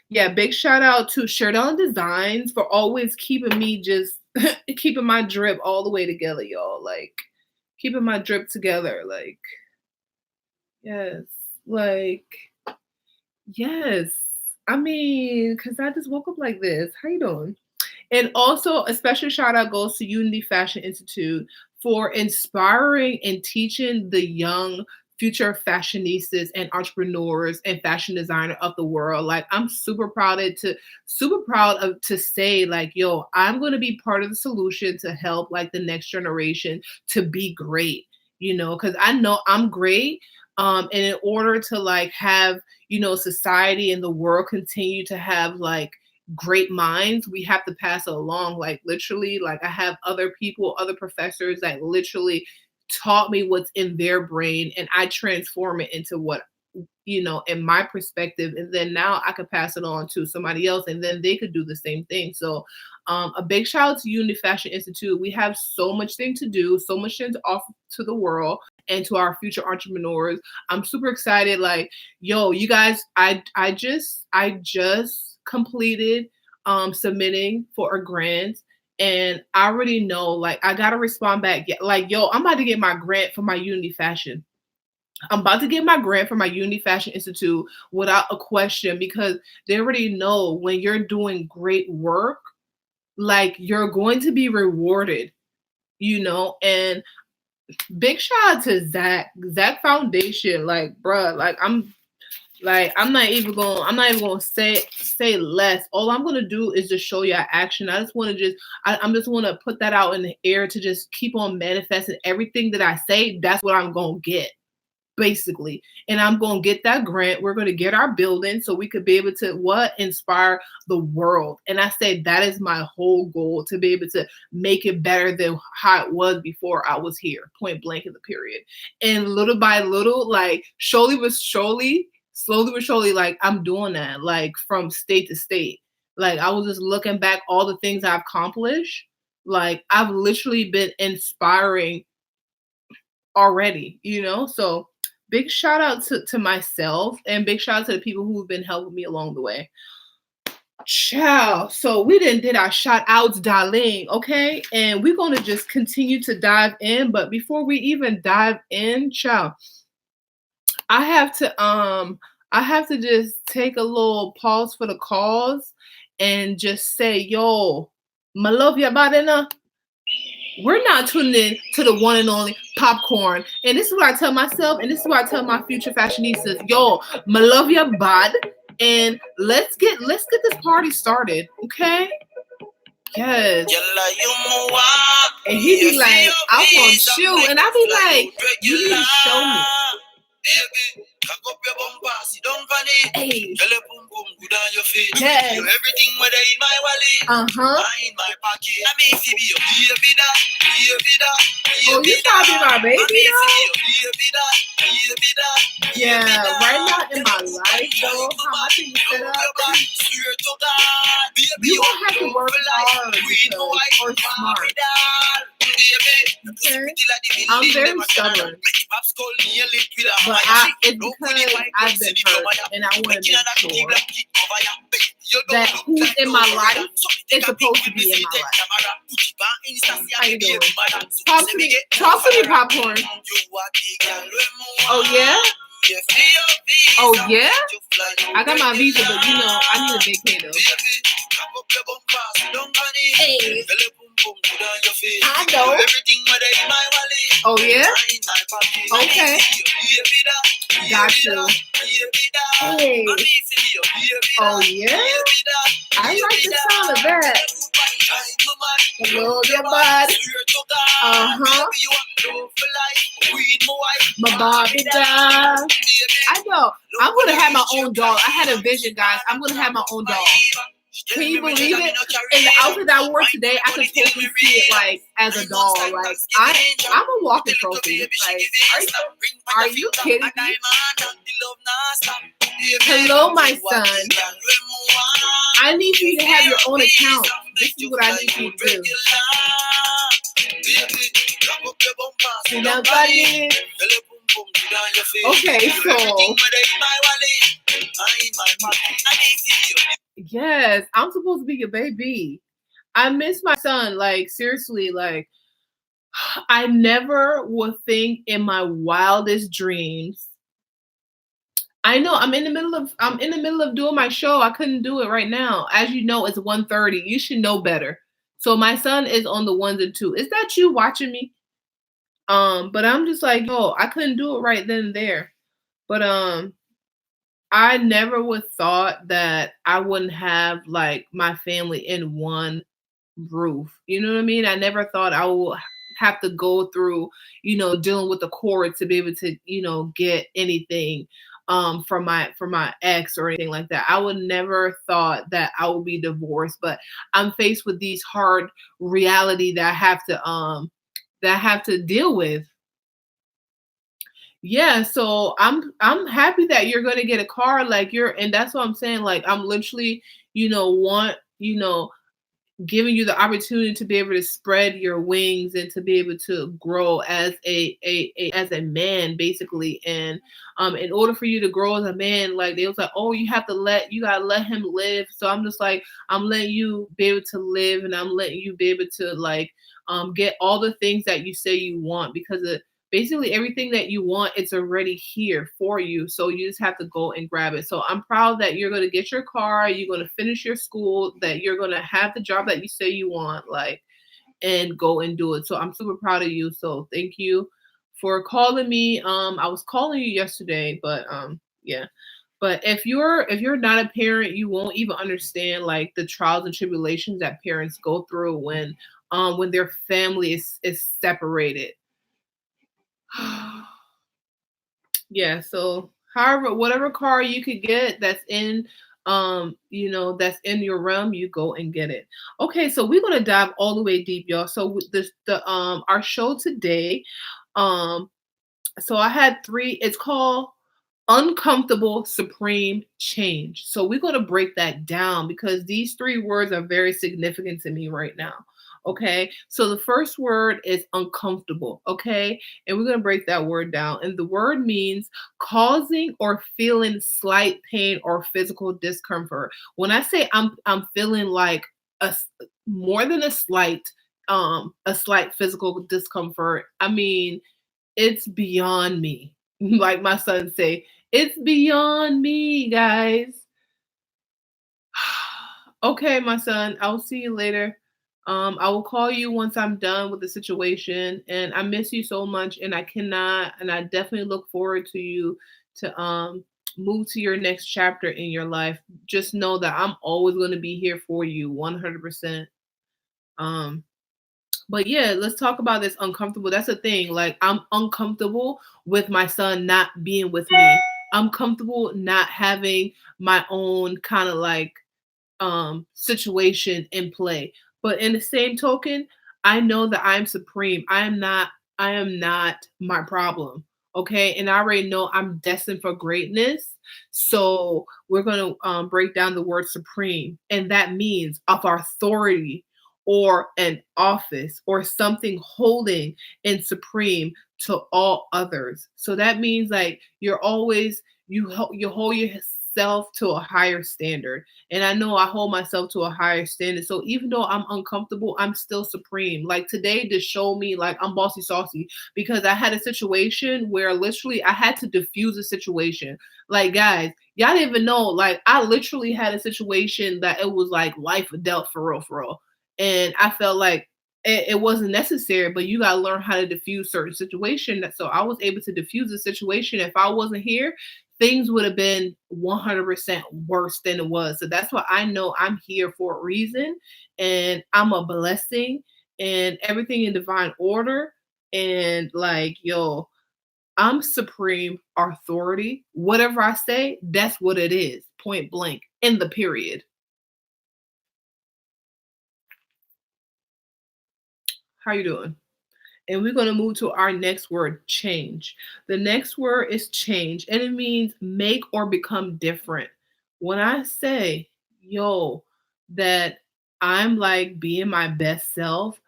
yeah, big shout out to SHERIDONN'S for always keeping me just keeping my drip all the way together, y'all. Like keeping my drip together. Like yes, like yes. I mean, cause I just woke up like this. How you doing? And also, a special shout out goes to Unity Fashion Institute for inspiring and teaching the young future fashionistas and entrepreneurs and fashion designer of the world. Like, I'm super proud of to say, like, yo, I'm going to be part of the solution to help like the next generation to be great. Because I know I'm great. And in order to like have society and the world continue to have like great minds, we have to pass it along. Like literally, like I have other professors that literally taught me what's in their brain and I transform it into what in my perspective, and then now I could pass it on to somebody else and then they could do the same thing. So a big shout out to Unity Fashion Institute. We have so much thing to do, so much thing to offer to the world and to our future entrepreneurs. I'm super excited. Like, yo, you guys, I just completed submitting for a grant, and I already know like I gotta respond back. Like, yo, I'm about to get my grant for my Unity Fashion. I'm about to get my grant for my Unity Fashion Institute without a question, because they already know when you're doing great work, like you're going to be rewarded, and big shout out to Zach Foundation. Like, bruh, like I'm not even gonna say less. All I'm gonna do is just show you action. I just want to I'm just want to put that out in the air to just keep on manifesting everything that I say. That's what I'm gonna get, basically. And I'm going to get that grant. We're going to get our building so we could be able to inspire the world. And I say that is my whole goal, to be able to make it better than how it was before I was here, point blank in the period. And little by little, like slowly but surely, like I'm doing that, like from state to state. Like I was just looking back all the things I've accomplished. Like I've literally been inspiring already, so big shout out to myself, and big shout out to the people who've been helping me along the way. Ciao. So we did our shout outs, darling. Okay. And we're going to just continue to dive in. But before we even dive in, ciao, I have to just take a little pause for the cause and just say, yo, my love your body now. We're not tuning in to the one and only Popcorn. And this is what I tell myself, and this is what I tell my future fashionistas. Yo, my love your bod. And let's get this party started, okay? Yes. And he be like, I want you. And I be like, you need to show me. Hey. Yes. Everything whether in my wallet, in my pocket. I mean, oh, you talking about baby now? Yeah, right now in my life though, how much you set up, you don't have to work hard or smart. Okay. I'm very stubborn, but it's because I've been hurt and I want to make sure that who's in my life is supposed to be in my life. How you doing? Talk to me, Popcorn. Oh yeah? Oh yeah? I got my visa, but I need a vacation though. Hey. I know. Oh yeah? Okay. Got you. Hey. Oh yeah? I like the sound of that. Love your body. Uh-huh. My Barbie doll. I know. I'm gonna have my own doll. I had a vision, guys. I'm gonna have my own doll. Can you believe it? In the outfit I wore today, I could totally see it like as a doll. Like I'm a walking trophy. Like, are you kidding me? Hello, my son. I need you to have your own account. This is what I need you to do. Okay, so yes, I'm supposed to be your baby. I miss my son. Like seriously, like I never would think in my wildest dreams. I know I'm in the middle of doing my show. I couldn't do it right now. As you know, it's 1:30. You should know better. So my son is on the 1s and 2s. Is that you watching me? But I'm just like, yo, I couldn't do it right then and there. But I never would thought that I wouldn't have like my family in one roof. You know what I mean? I never thought I would have to go through, dealing with the court to be able to, get anything from my ex or anything like that. I would never thought that I would be divorced, but I'm faced with these hard reality that I have to deal with. Yeah, so I'm happy that you're gonna get a car, like and that's what I'm saying. Like I'm literally, want, giving you the opportunity to be able to spread your wings and to be able to grow as as a man, basically. And in order for you to grow as a man, like they was like, oh, you gotta let him live. So I'm just like, I'm letting you be able to live, and I'm letting you be able to like get all the things that you say you want, because basically everything that you want, it's already here for you. So you just have to go and grab it. So I'm proud that you're going to get your car, you're going to finish your school, that you're going to have the job that you say you want, like, and go and do it. So I'm super proud of you. So thank you for calling me. I was calling you yesterday, but yeah. But if you're not a parent, you won't even understand like the trials and tribulations that parents go through when their family is separated. Yeah, so however, whatever car you could get that's in that's in your realm, you go and get it. Okay, so we're gonna dive all the way deep, y'all. So with this the our show today, um so I had three, it's called uncomfortable supreme change. So we're going to break that down because these three words are very significant to me right now. Okay. So the first word is uncomfortable. Okay. And we're going to break that word down. And the word means causing or feeling slight pain or physical discomfort. When I say I'm feeling like more than a slight physical discomfort, I mean, it's beyond me. Like my son say, it's beyond me, guys. Okay, my son, I'll see you later. I will call you once I'm done with the situation, and I miss you so much, and I definitely look forward to you to move to your next chapter in your life. Just know that I'm always going to be here for you 100%. But yeah, let's talk about this uncomfortable. That's the thing. Like I'm uncomfortable with my son not being with me. I'm comfortable not having my own kind of like situation in play. But in the same token, I know that I'm supreme. I am not my problem. Okay. And I already know I'm destined for greatness. So we're going to break down the word supreme. And that means of authority or an office or something holding in supreme to all others. So that means like you're always, you hold yourself to a higher standard. And I know I hold myself to a higher standard. So even though I'm uncomfortable, I'm still supreme. Like today to show me like I'm bossy saucy because I had a situation where literally I had to diffuse a situation. Like guys, y'all didn't even know, like I literally had a situation that it was like life or death for real. And I felt like it wasn't necessary, but you gotta learn how to diffuse certain situations. So I was able to diffuse the situation. If I wasn't here, things would have been 100% worse than it was. So that's why I know I'm here for a reason, and I'm a blessing, and everything in divine order. And like, yo, I'm supreme authority. Whatever I say, that's what it is. Point blank. In the period. How you doing? And we're going to move to our next word, change. The next word is change, and it means make or become different. When I say, yo, that I'm like being my best self,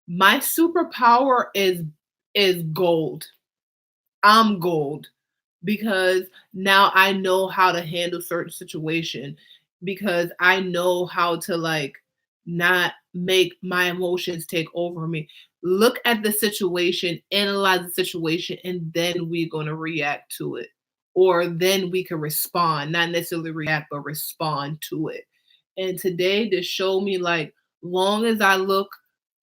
my superpower is gold. I'm gold because now I know how to handle certain situation, because I know how to like not make my emotions take over me. Look at the situation, analyze the situation, and then we're going to react to it. Or then we can respond, not necessarily react, but respond to it. And today to show me like, long as I look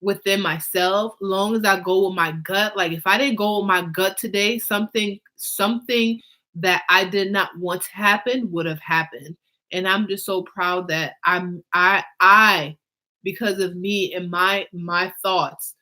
within myself, long as I go with my gut, like if I didn't go with my gut today, something that I did not want to happen would have happened. And I'm just so proud that I because of me and my thoughts,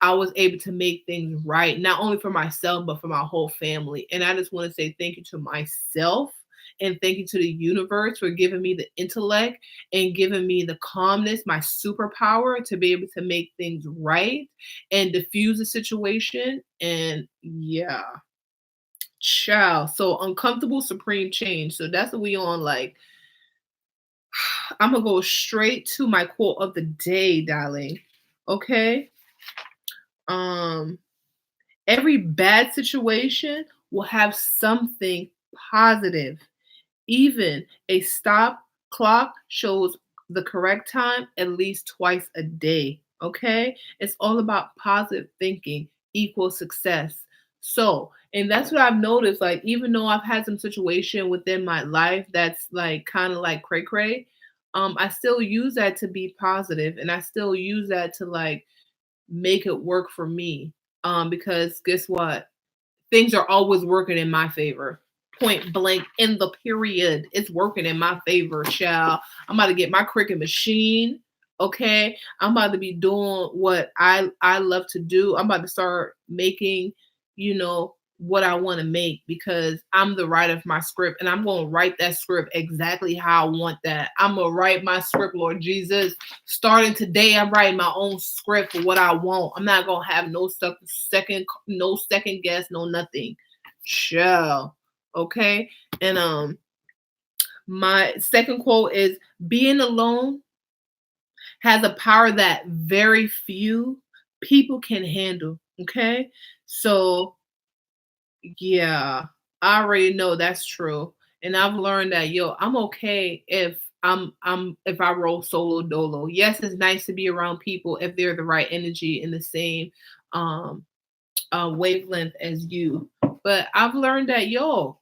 I was able to make things right, not only for myself, but for my whole family. And I just want to say thank you to myself and thank you to the universe for giving me the intellect and giving me the calmness, my superpower to be able to make things right and diffuse the situation. And yeah, ciao. So uncomfortable, supreme change. So that's what we on. Like, I'm gonna go straight to my quote of the day, darling. Okay. Um, every bad situation will have something positive. Even a stop clock shows the correct time at least twice a day. Okay. It's all about positive thinking equals success. So, and that's what I've noticed. Like, even though I've had some situation within my life that's like kind of like cray cray, I still use that to be positive, and I still use that to like make it work for me. Because guess what? Things are always working in my favor. Point blank in the period. It's working in my favor, child. I'm about to get my cricket machine. Okay. I'm about to be doing what I love to do. I'm about to start making, what I want to make, because I'm the writer of my script, and I'm going to write that script exactly how I want that. I'm going to write my script, Lord Jesus. Starting today, I'm writing my own script for what I want. I'm not going to have no second guess, no nothing. Chill. Okay. And my second quote is, being alone has a power that very few people can handle. Okay. So yeah, I already know that's true. And I've learned that, yo, I'm okay if I roll solo dolo. Yes, it's nice to be around people if they're the right energy in the same um wavelength as you. But I've learned that, yo,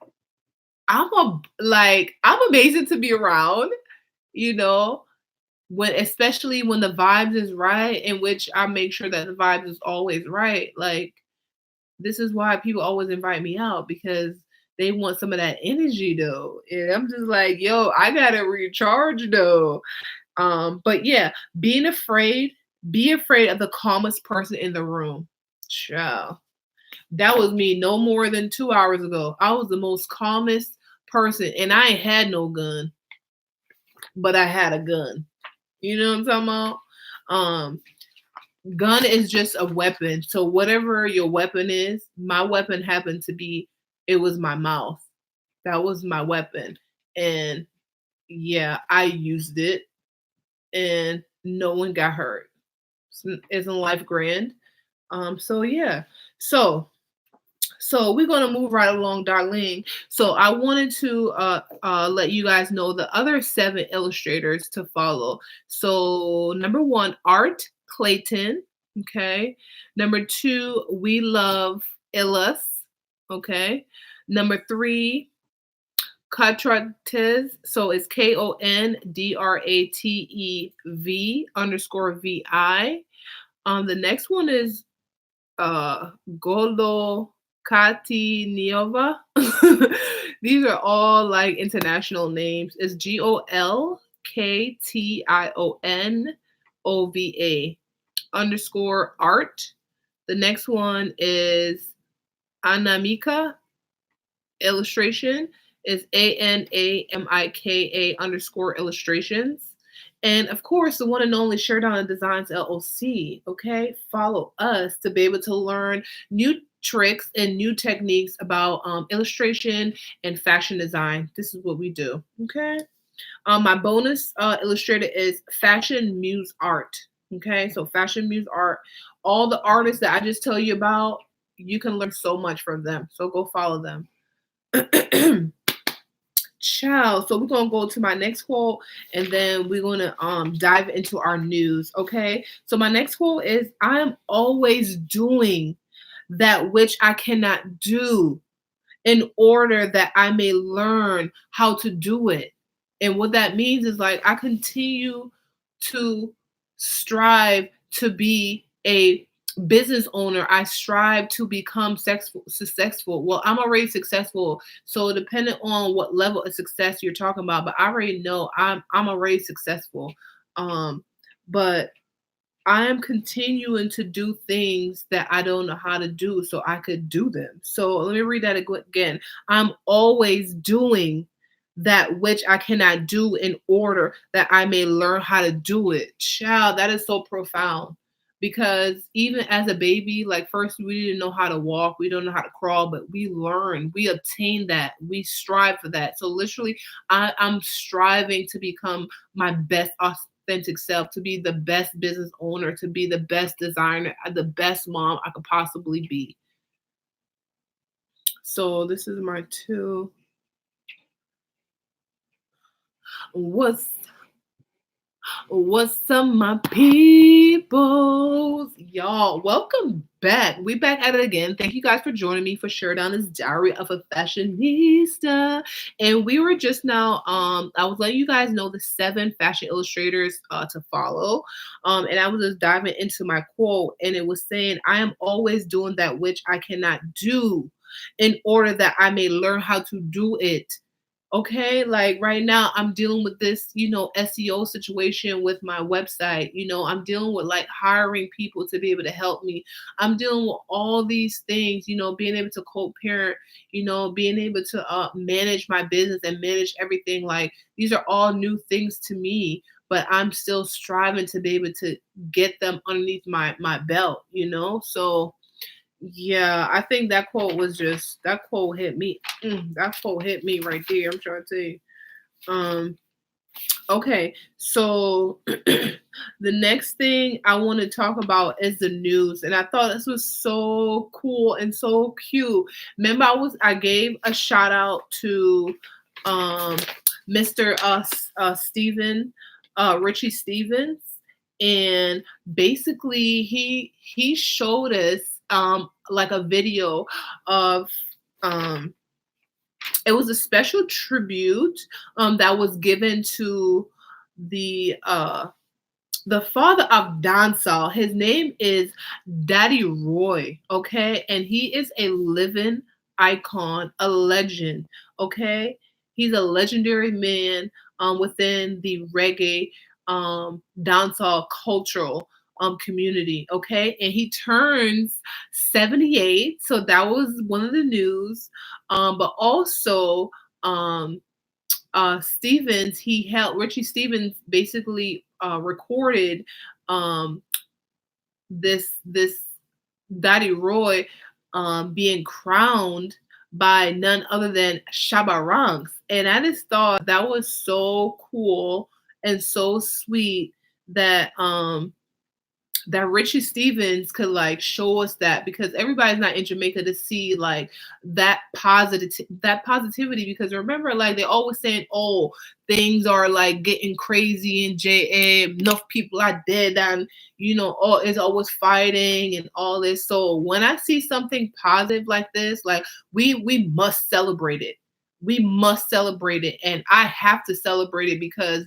I'm amazing to be around, you know, when especially when the vibes is right, in which I make sure that the vibes is always right. Like, this is why people always invite me out, because they want some of that energy though. And I'm just like, yo, I gotta recharge though. But yeah, be afraid of the calmest person in the room. Ciao. That was me no more than 2 hours ago. I was the most calmest person, and I ain't had no gun, but I had a gun. You know what I'm talking about? Um, gun is just a weapon. So whatever your weapon is, my weapon happened to be, it was my mouth. That was my weapon. And yeah, I used it, and no one got hurt. Isn't life grand? So yeah. So so we're gonna move right along, Darlene. So I wanted to let you guys know the other 7 illustrators to follow. So number 1, Art Clayton. Okay. Number 2, We Love Illis. Okay. Number 3, Kondratev. So it's KONDRATEV _VI. The next one is Golokatiniova. These are all like international names. It's GOLKTIONOVA _art. The next one is Anamika illustration is ANAMIKA _illustrations. And of course, the one and only Sheridonna Designs LLC. Okay, follow us to be able to learn new tricks and new techniques about illustration and fashion design. This is what we do. Okay. My bonus illustrator is Fashion Muse Art. Okay, so Fashion Muse Art. All the artists that I just tell you about, you can learn so much from them. So go follow them. Ciao. So we're gonna go to my next quote, and then we're gonna dive into our news. Okay. So my next quote is, "I am always doing that which I cannot do, in order that I may learn how to do it." And what that means is like I continue to strive to be a business owner. I strive to become successful. Well, I'm already successful. So depending on what level of success you're talking about, but I already know I'm already successful. But I am continuing to do things that I don't know how to do so I could do them. So let me read that again. I'm always doing that which I cannot do in order that I may learn how to do it. Child, that is so profound. Because even as a baby, like first we didn't know how to walk, we don't know how to crawl, but we learn, we obtain that, we strive for that. So literally, I'm striving to become my best authentic self, to be the best business owner, to be the best designer, the best mom I could possibly be. So this is my two. What's up, my peoples? Y'all, welcome back. We back at it again. Thank you guys for joining me for Sheridonna's Diary of a Fashionista. And we were just now, I was letting you guys know the 7 fashion illustrators to follow. And I was just diving into my quote, and it was saying, "I am always doing that which I cannot do, in order that I may learn how to do it." Okay, like right now I'm dealing with this, SEO situation with my website. I'm dealing with like hiring people to be able to help me. I'm dealing with all these things, being able to co-parent, being able to manage my business and manage everything. Like these are all new things to me, but I'm still striving to be able to get them underneath my belt, So yeah, I think that quote hit me. That quote hit me right there. I'm trying to tell you. Okay, so the next thing I want to talk about is the news, and I thought this was so cool and so cute. Remember, I gave a shout out to Mr. Steven, Richie Stevens, and basically he showed us like a video of it was a special tribute that was given to the father of dancehall. His name is Daddy Roy, okay? And he is a living icon, a legend, okay? He's a legendary man within the reggae dancehall cultural community, okay? And he turns 78, so that was one of the news. But also, Richie Stevens basically recorded this Daddy Roy being crowned by none other than Shabba Ranks. And I just thought that was so cool and so sweet that that Richie Stevens could like show us that, because everybody's not in Jamaica to see like that positivity. Because remember, like they always saying, "Oh, things are like getting crazy in JA. Enough people are dead, and all is always fighting and all this." So when I see something positive like this, like we must celebrate it. we must celebrate it. And I have to celebrate it because,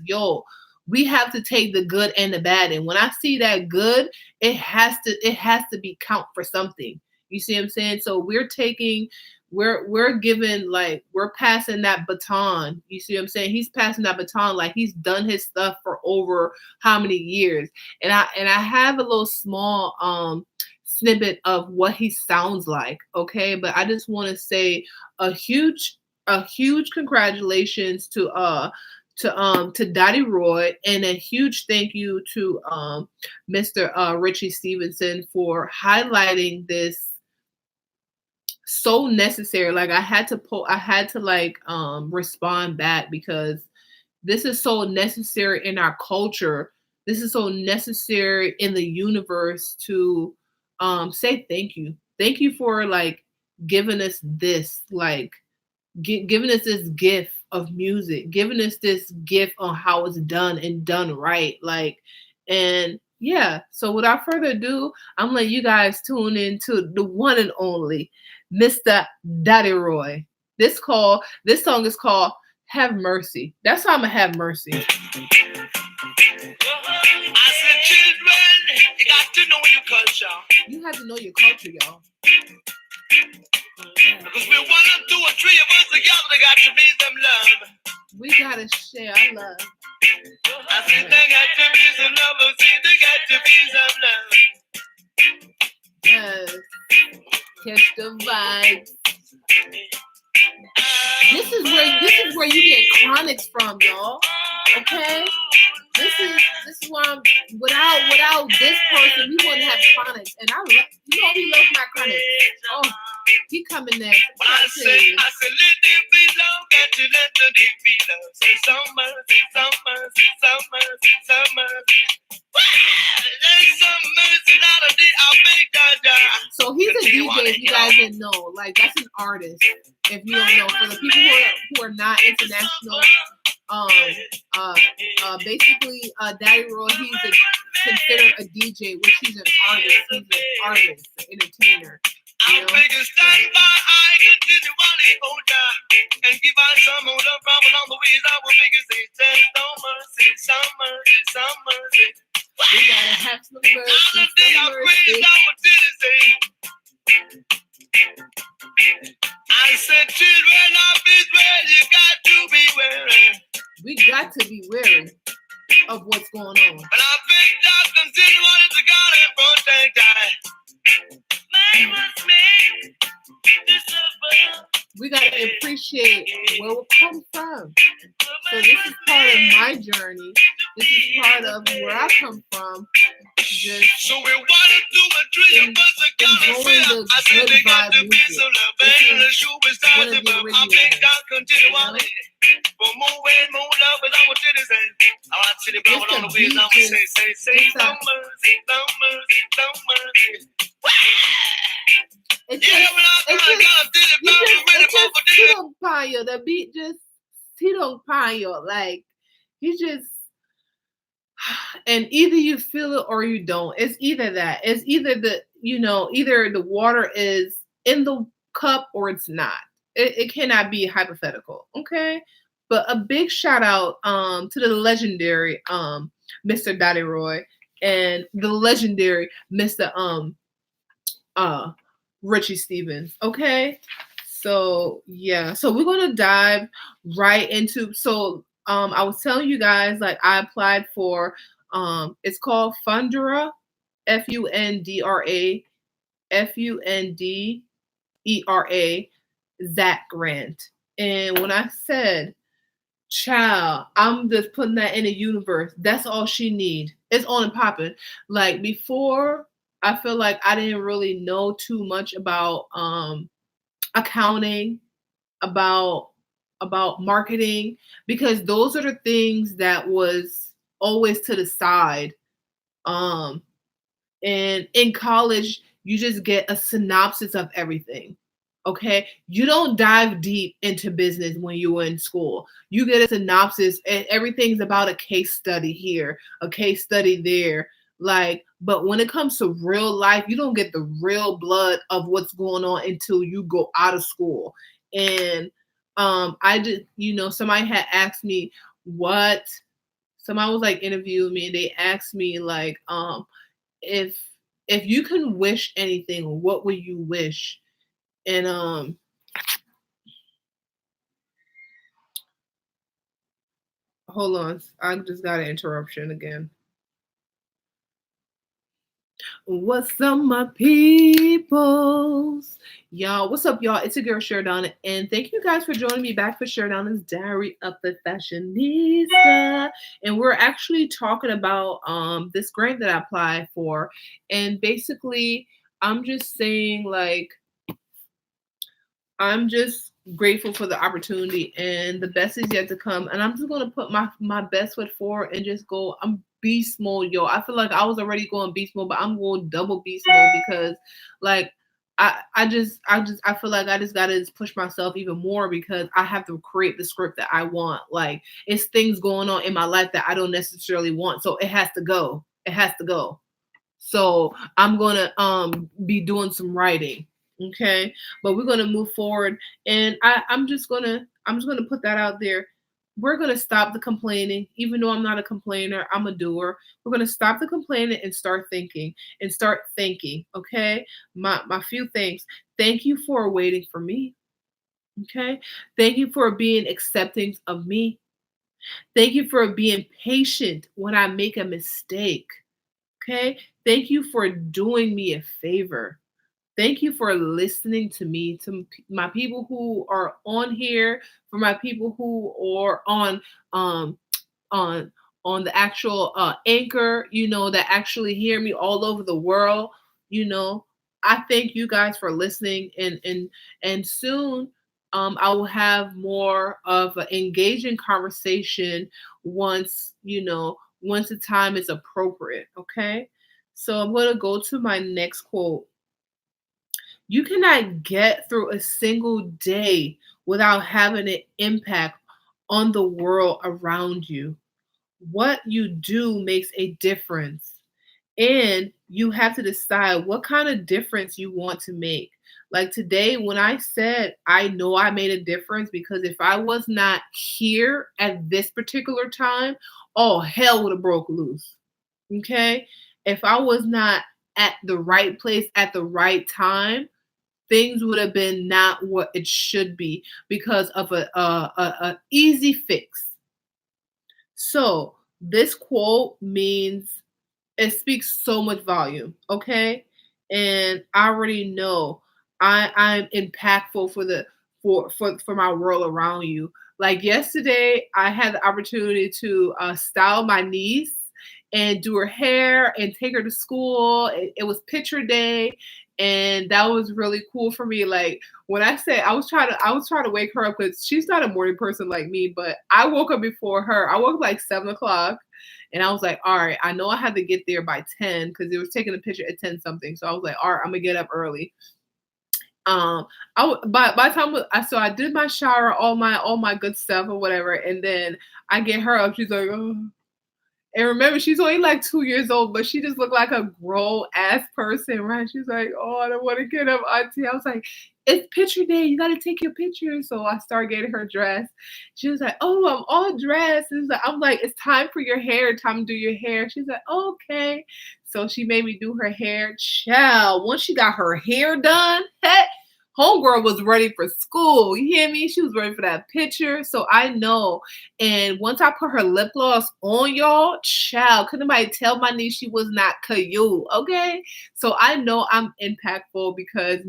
we have to take the good and the bad. And when I see that good, it has to be count for something. You see what I'm saying? So we're giving, like, we're passing that baton. You see what I'm saying? He's passing that baton, like he's done his stuff for over how many years. And I have a little small snippet of what he sounds like, okay? But I just want to say a huge congratulations to Dottie Roy, and a huge thank you to Mr. Richie Stevenson for highlighting this so necessary. Like, I had to respond back, because this is so necessary in our culture. This is so necessary in the universe to say thank you. Thank you for, like, giving us this, like, giving us this gift of music, giving us this gift on how it's done and done right. Like, and yeah, so without further ado, I'm letting you guys tune into the one and only Mr. Daddy Roy. This song is called Have Mercy. That's how I'm gonna have mercy. I said, children, you got to know your culture. You have to know your culture, y'all. Because we're 1 or 2 or 3 of us together, there got to be some love. We gotta share our love. I said, there got to be some love. I said, there got to be some love. Yes. Catch the vibe. This is where you get chronics from, y'all. Okay? This is why I'm, without this person, we wouldn't have chronics. And he loves my chronics. Oh, he coming next. I said, let it be love, got to let the deep be love. Say some mercy, some mercy, some mercy, some mercy. There's some mercy out of the So he's a DJ, if you guys didn't know. Like, that's an artist, if you don't know. For the people who are not international, basically, Daddy Roy, he's considered a DJ, which he's an artist. He's an artist, an entertainer. I'll make a stand by, I continue while they hold down. And give out some more love from along the ways I will make it say, some mercy, some mercy, some mercy. We gotta have some mercy, some mercy. I said, children of Israel, you got to be wary. We got to be wary of what's going on. But I think God continue on to God and protect us. Man was made to suffer. We gotta appreciate where we come from. So this is part of my journey. This is part of where I come from. Just so we want to do a dream, but the enjoying the good vibe music. This is one of the originals. Continue on it. For more and more love, but I want to say, I want to the blow on the wheels. I want to say, some mercy, some mercy, some mercy. It's just he don't pile. The beat just, he don't pile. Like, he just, and either you feel it or you don't. It's either that. It's either either the water is in the cup or it's not. It cannot be hypothetical. Okay. But a big shout out to the legendary Mr. Daddy Roy and the legendary Mr. Richie Stevens. Okay. So yeah. So we're gonna dive right into, I was telling you guys, like, I applied for it's called Fundera, Fundra, Fundera Zach grant. And when I said, child, I'm just putting that in the universe, that's all she need. It's on and popping. Like, before, I feel like I didn't really know too much about accounting, about marketing, because those are the things that was always to the side. And in college, you just get a synopsis of everything. Okay, you don't dive deep into business when you were in school. You get a synopsis, and everything's about a case study here, a case study there. Like, but when it comes to real life, you don't get the real blood of what's going on until you go out of school. And I did, somebody had asked me what somebody was like interviewing me and they asked me like, if you can wish anything, what would you wish? And hold on, I just got an interruption again. What's up, my peoples? Y'all, what's up, y'all? It's your girl, Sheridonna, and thank you guys for joining me back for Sheridonna's Diary of the Fashionista. And we're actually talking about this grant that I applied for. And basically, I'm just saying, like, I'm just grateful for the opportunity and the best is yet to come. And I'm just gonna put my best foot forward and just go. I'm beast mode, yo. I feel like I was already going beast mode, but I'm going double beast mode because like I feel like I just gotta push myself even more because I have to create the script that I want. Like it's things going on in my life that I don't necessarily want. So it has to go. It has to go. So I'm gonna be doing some writing. Okay. But we're gonna move forward. And I'm just gonna put that out there. We're gonna stop the complaining, even though I'm not a complainer, I'm a doer. We're gonna stop the complaining and start thinking and start thinking. Okay. My few things. Thank you for waiting for me. Okay. Thank you for being accepting of me. Thank you for being patient when I make a mistake. Okay. Thank you for doing me a favor. Thank you for listening to me, to my people who are on here, for my people who are um on on the actual anchor, that actually hear me all over the world. You know, I thank you guys for listening, and soon I will have more of an engaging conversation once the time is appropriate. Okay, so I'm gonna go to my next quote. You cannot get through a single day without having an impact on the world around you. What you do makes a difference. And you have to decide what kind of difference you want to make. Like today, when I said I know I made a difference because if I was not here at this particular time, oh, hell would have broke loose. Okay. If I was not at the right place at the right time, things would have been not what it should be because of a easy fix. So this quote means it speaks so much volume, okay? And I already know I'm impactful for my world around you. Like yesterday, I had the opportunity to style my niece and do her hair and take her to school. It was picture day, and that was really cool for me. Like when I say I was trying to wake her up because she's not a morning person like me, but I woke up before her. I woke up like 7 o'clock. And I was like, all right, I know I had to get there by 10 because they was taking a picture at 10 something. So I was like, all right, I'm gonna get up early. By the time I did my shower, all my good stuff or whatever, and then I get her up. She's like, oh. And remember, she's only like 2 years old, but she just looked like a grown ass person, right? She's like, oh, I don't want to get up, auntie. I was like, it's picture day. You got to take your picture. So I started getting her dressed. She was like, oh, I'm all dressed. I'm like, it's time for your hair. Time to do your hair. She's like, okay. So she made me do her hair. Child, once she got her hair done, hey, homegirl was ready for school. You hear me? She was ready for that picture. So I know. And once I put her lip gloss on, y'all, child, couldn't nobody tell my niece she was not cute. Okay. So I know I'm impactful because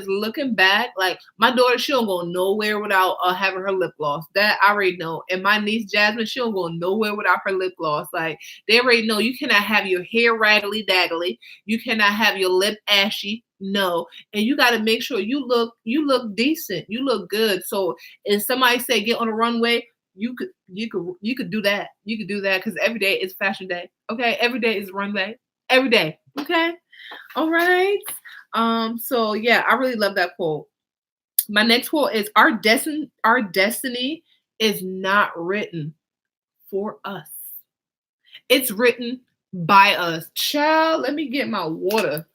looking back, like my daughter, she don't go nowhere without having her lip gloss. That I already know. And my niece Jasmine, she don't go nowhere without her lip gloss. Like they already know you cannot have your hair raggedy daggly. You cannot have your lip ashy. No. And you got to make sure you look decent. You look good. So if somebody say get on the runway, you could do that. You could do that because every day is fashion day. Okay. Every day is runway. Every day. Okay. All right. So yeah, I really love that quote. My next quote is our destiny is not written for us. It's written by us. Child, let me get my water.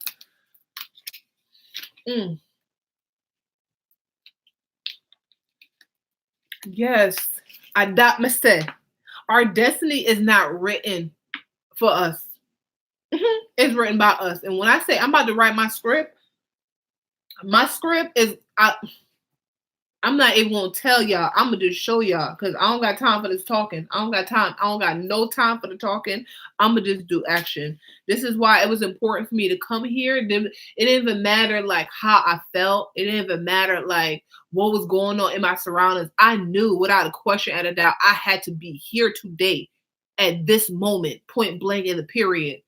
Yes. I that mistake. Our destiny is not written for us. It's written by us. And when I say I'm about to write my script is I'm not even gonna tell y'all. I'm gonna just show y'all because I don't got time for this talking. I don't got time. I don't got no time for the talking. I'm gonna just do action. This is why it was important for me to come here. It didn't even matter like how I felt. It didn't even matter like what was going on in my surroundings. I knew without a question and a doubt I had to be here today at this moment, point blank in the period.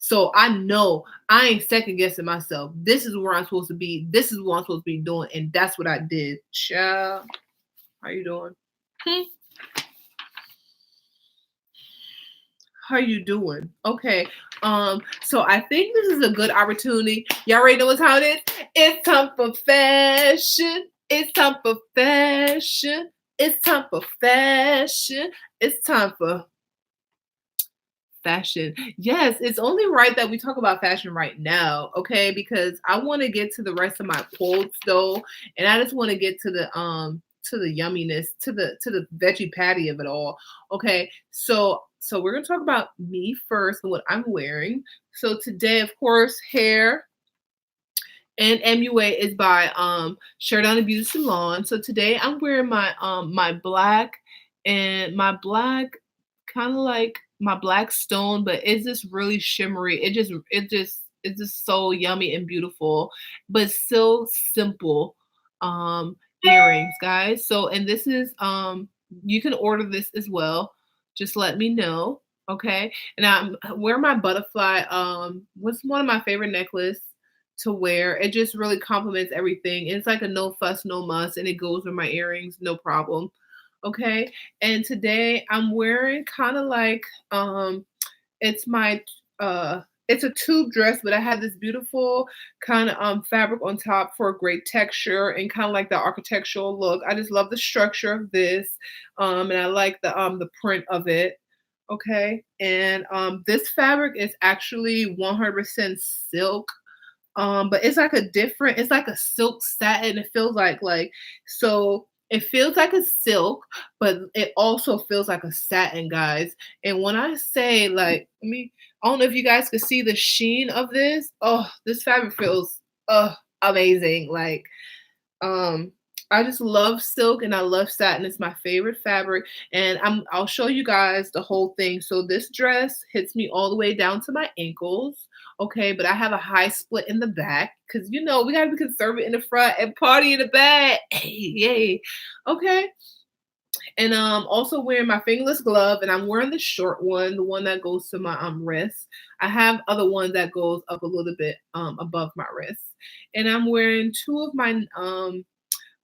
So I know I ain't second guessing myself. This is where I'm supposed to be. This is what I'm supposed to be doing, and that's what I did. Child, how you doing? How you doing? Okay. So I think this is a good opportunity. Y'all already know what time it is? It's time for fashion. It's time for fashion. It's time for fashion. It's time for fashion. Yes, it's only right that we talk about fashion right now, okay? Because I want to get to the rest of my quotes though, and I just want to get to the yumminess, to the veggie patty of it all. Okay, so we're gonna talk about me first and what I'm wearing. So today, of course, hair and MUA is by SHERIDONNA'S Beauty Salon. So today I'm wearing my black and my black kind of like my black stone, but it's just really shimmery. It's just so yummy and beautiful, but still simple earrings, guys. So and this is you can order this as well. Just let me know. Okay. And I'm wearing my butterfly, what's one of my favorite necklace to wear. It just really complements everything. It's like a no fuss, no muss, and it goes with my earrings, no problem. Okay. And today I'm wearing kind of like it's my it's a tube dress, but I have this beautiful kind of fabric on top for a great texture and kind of like the architectural look. I just love the structure of this. And I like the print of it. Okay. And this fabric is actually 100% silk, but it's like a different, it's like a silk satin. It feels like so it feels like a silk, but it also feels like a satin, guys. And when I say like, I don't know if you guys could see the sheen of this. Oh, this fabric feels amazing. Like um, I just love silk and I love satin. It's my favorite fabric. And I'll show you guys the whole thing. So this dress hits me all the way down to my ankles. Okay, but I have a high split in the back because you know we gotta be conservative in the front and party in the back. Hey, yay. Okay. And also wearing my fingerless glove, and I'm wearing the short one, the one that goes to my wrist. I have other ones that goes up a little bit above my wrist. And I'm wearing two of my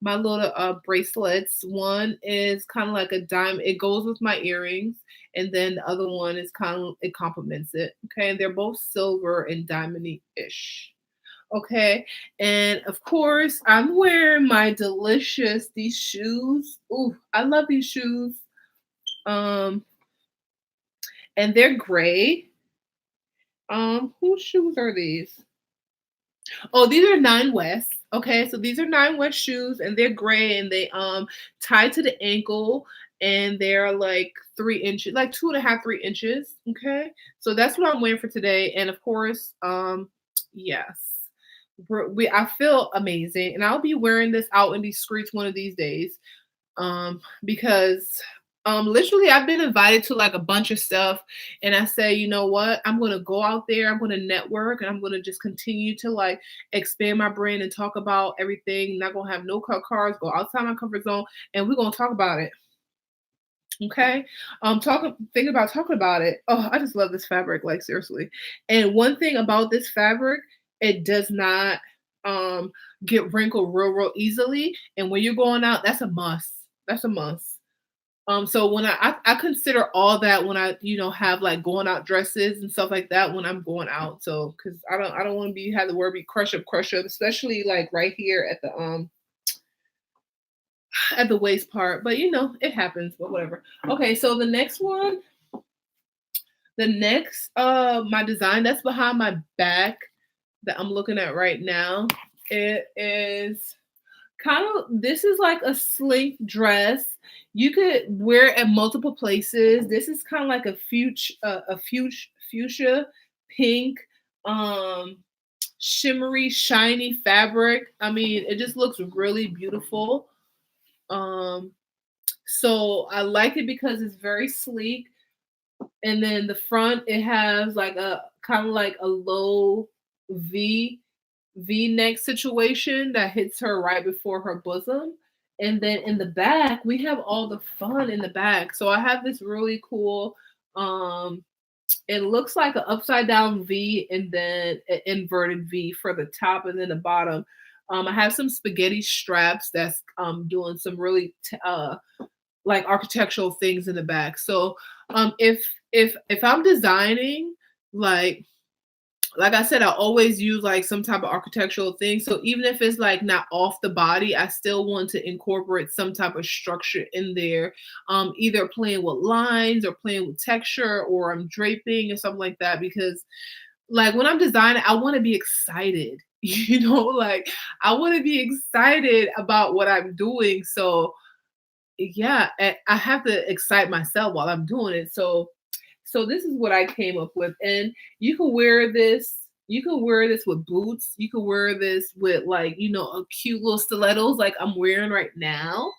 little bracelets. One is kind of like a diamond. It goes with my earrings, and then the other one is kind of it complements it. Okay, and they're both silver and diamondy-ish. Okay, and of course I'm wearing my delicious these shoes. Ooh, I love these shoes. Um, and they're gray. Whose shoes are these? Oh, these are Nine West. Okay, so these are Nine West shoes, and they're gray, and they tie to the ankle, and they're like 3 inches, like 2.5, 3 inches. Okay, so that's what I'm wearing for today, and of course, yes, I feel amazing, and I'll be wearing this out in these streets one of these days, because literally I've been invited to like a bunch of stuff, and I say, you know what, I'm gonna go out there, I'm gonna network, and I'm gonna just continue to like expand my brand and talk about everything. Not gonna have no cut cards, go outside my comfort zone, and we're gonna talk about it. Okay. Thinking about talking about it. Oh, I just love this fabric, like seriously. And one thing about this fabric, it does not get wrinkled real easily. And when you're going out, that's a must. That's a must. So when I consider all that when I have like going out dresses and stuff like that when I'm going out. So because I don't want to be have the word be crush up, especially like right here at the waist part. But it happens. But whatever. Okay, so the next my design that's behind my back that I'm looking at right now, it is kind of this is like a sleek dress. You could wear it at multiple places. This is kind of like a fuchsia pink, um, shimmery, shiny fabric. I mean, it just looks really beautiful. Um, so I like it because it's very sleek. And then the front, it has like a kind of like a low V V-neck situation that hits her right before her bosom. And then in the back, we have all the fun in the back. So I have this really cool, um, it looks like an upside down V and then an inverted V for the top and then the bottom. I have some spaghetti straps that's doing some really like architectural things in the back. So if I'm designing, like like I said, I always use like some type of architectural thing. So even if it's like not off the body, I still want to incorporate some type of structure in there. Either playing with lines or playing with texture or I'm draping or something like that. Because like when I'm designing, I want to be excited. Like I want to be excited about what I'm doing. So yeah, I have to excite myself while I'm doing it. So this is what I came up with. And you can wear this, you can wear this with boots. You can wear this with like, a cute little stilettos like I'm wearing right now.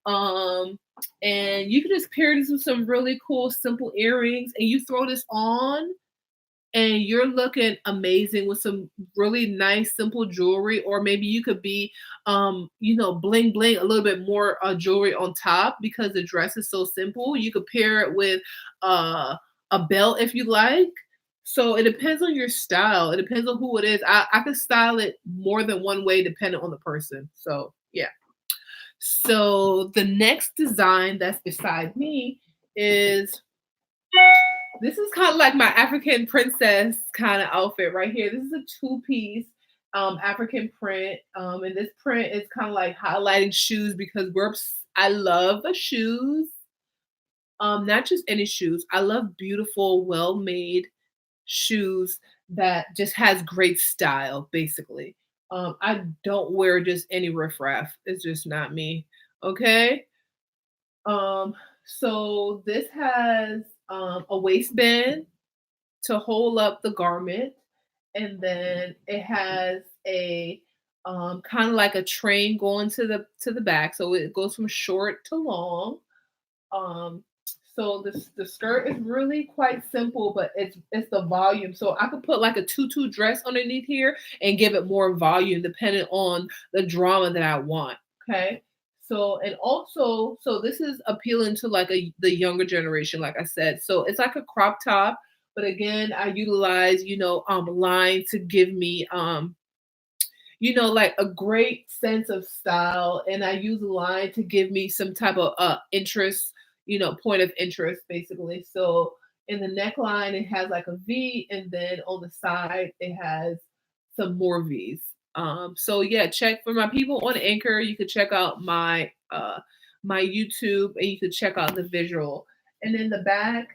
Um, and you can just pair this with some really cool simple earrings and you throw this on and you're looking amazing with some really nice simple jewelry, or maybe you could be bling bling a little bit more jewelry on top because the dress is so simple. You could pair it with a belt if you like. So it depends on your style. It depends on who it is. I could style it more than one way depending on the person. So yeah. So the next design that's beside me is, this is kind of like my African princess kind of outfit right here. This is a two-piece African print. And this print is kind of like highlighting shoes because I love the shoes. Not just any shoes. I love beautiful, well-made shoes that just has great style, basically. I don't wear just any riffraff. It's just not me. Okay. So this has a waistband to hold up the garment, and then it has a kind of like a train going to the back, so it goes from short to long. Um, so the skirt is really quite simple, but it's the volume. So I could put like a tutu dress underneath here and give it more volume depending on the drama that I want. Okay. So and also, so this is appealing to like the younger generation, like I said. So it's like a crop top, but again, I utilize line to give me like a great sense of style. And I use a line to give me some type of interest, point of interest, basically. So in the neckline, it has like a V, and then on the side, it has some more V's. So yeah, check for my people on Anchor. You could check out my YouTube, and you could check out the visual. And in the back,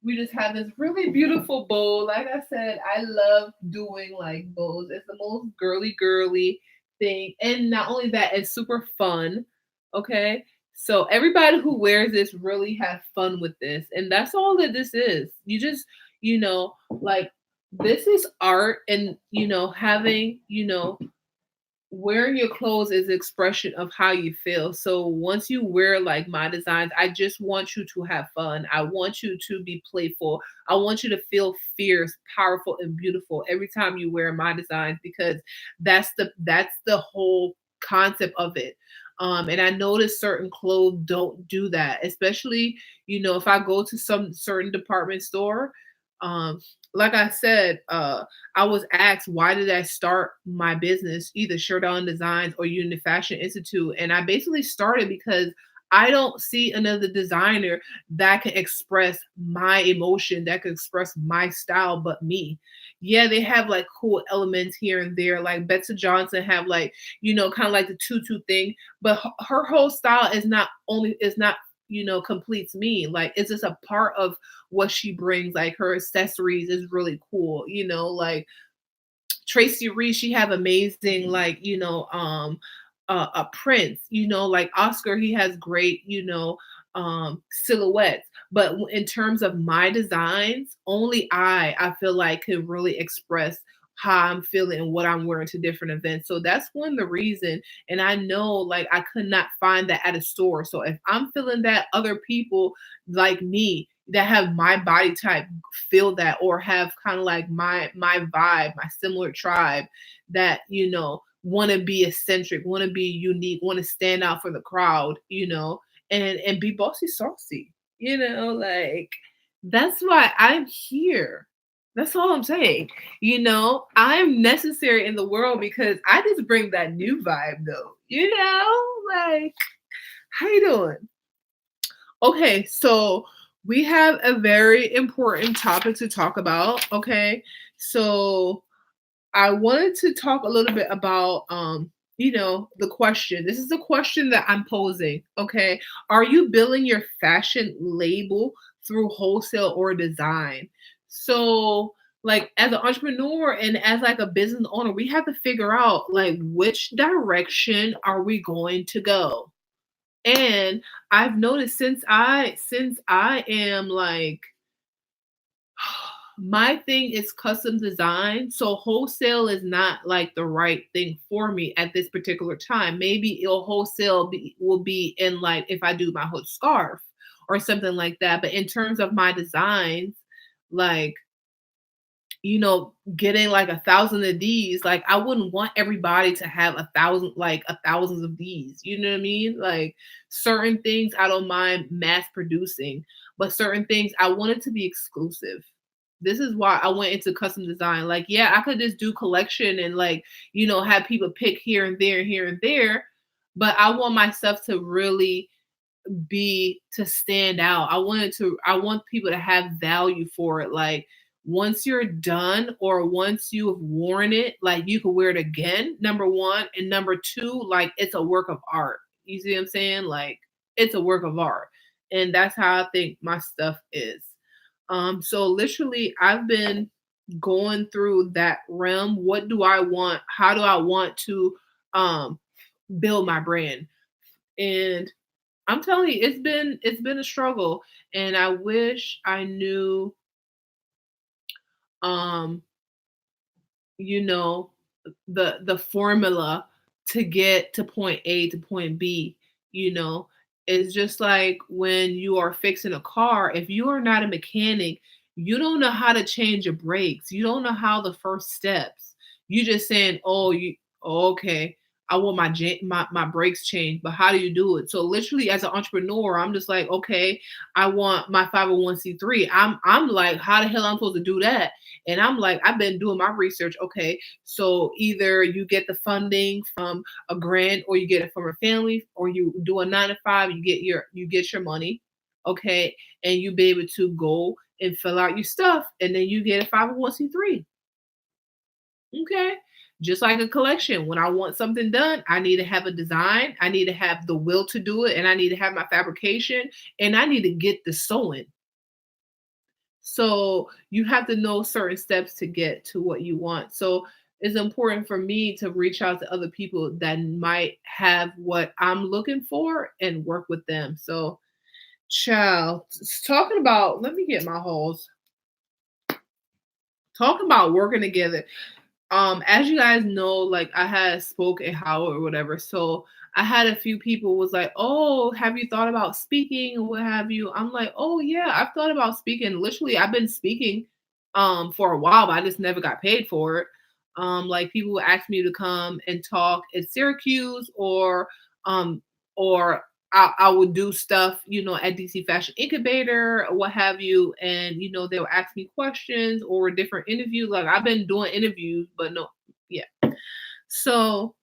we just have this really beautiful bow. Like I said, I love doing like bows. It's the most girly thing. And not only that, it's super fun. Okay. So everybody who wears this really have fun with this. And that's all that this is. You just, like this is art, and having, wearing your clothes is expression of how you feel. So once you wear like my designs, I just want you to have fun. I want you to be playful. I want you to feel fierce, powerful, and beautiful every time you wear my designs, because that's the whole concept of it. And I notice certain clothes don't do that, especially if I go to some certain department store. Um, like I said, I was asked why did I start my business, either Sheridan Designs or Unity Fashion Institute, and I basically started because I don't see another designer that can express my emotion, that can express my style, but me. Yeah, they have like cool elements here and there, like Betsy Johnson have like kind of like the tutu thing, but her whole style is not completes me. Like it's just a part of what she brings. Like her accessories is really cool. Like Tracy Reed, she have amazing like a Prince, like Oscar, he has great, silhouettes. But in terms of my designs, only I feel like can really express how I'm feeling and what I'm wearing to different events. So that's one of the reason. And I know like I could not find that at a store. So if I'm feeling that, other people like me that have my body type feel that, or have kind of like my vibe, my similar tribe, that want to be eccentric, want to be unique, want to stand out for the crowd, and be bossy saucy, like that's why I'm here. That's all I'm saying. I'm necessary in the world because I just bring that new vibe though, like how you doing? Okay, so we have a very important topic to talk about. Okay, so I wanted to talk a little bit about the question. This is a question that I'm posing, okay? Are you building your fashion label through wholesale or design? So, like as an entrepreneur and as like a business owner, we have to figure out like which direction are we going to go? And I've noticed since I am like my thing is custom design, so wholesale is not like the right thing for me at this particular time. Maybe it'll will be in like if I do my hood scarf or something like that. But in terms of my designs, like getting like 1,000 of these, like I wouldn't want everybody to have 1,000, like a thousands of these. You know what I mean? Like certain things I don't mind mass producing, but certain things I want it to be exclusive. This is why I went into custom design. Like, yeah, I could just do collection and like, have people pick here and there, but I want my stuff to really be to stand out. I want people to have value for it. Like once you're done or once you have worn it, like you can wear it again, number one. And number two, like it's a work of art. You see what I'm saying? Like it's a work of art. And that's how I think my stuff is. So literally I've been going through that realm. What do I want? How do I want to um build my brand? And I'm telling you, it's been a struggle, and I wish I knew, um, you know, the formula to get to point A to point B. You know, it's just like when you are fixing a car. If you are not a mechanic, you don't know how to change your brakes. You don't know how the first steps. You just saying, "Oh, okay. I want my brakes changed." But how do you do it? So literally, as an entrepreneur, I'm just like, okay, I want my 501c3. I'm like, how the hell I'm supposed to do that? And I'm like, I've been doing my research. Okay, so either you get the funding from a grant, or you get it from a family, or you do a 9 to 5. You get your money, okay, and you be able to go and fill out your stuff, and then you get a 501c3. Okay. Just like a collection. When I want something done, I need to have a design, I need to have the will to do it, and I need to have my fabrication, and I need to get the sewing. So you have to know certain steps to get to what you want. So it's important for me to reach out to other people that might have what I'm looking for and work with them. So, child, talking about, let me get my holes. Talking about working together. As you guys know, like I had spoke at Howard or whatever, so I had a few people was like, "Oh, have you thought about speaking or what have you?" I'm like, "Oh yeah, I've thought about speaking. Literally, I've been speaking for a while, but I just never got paid for it." Like people would ask me to come and talk at Syracuse, um or I would do stuff, at DC Fashion Incubator or what have you, and they would ask me questions or different interviews. Like I've been doing interviews, but no, yeah. So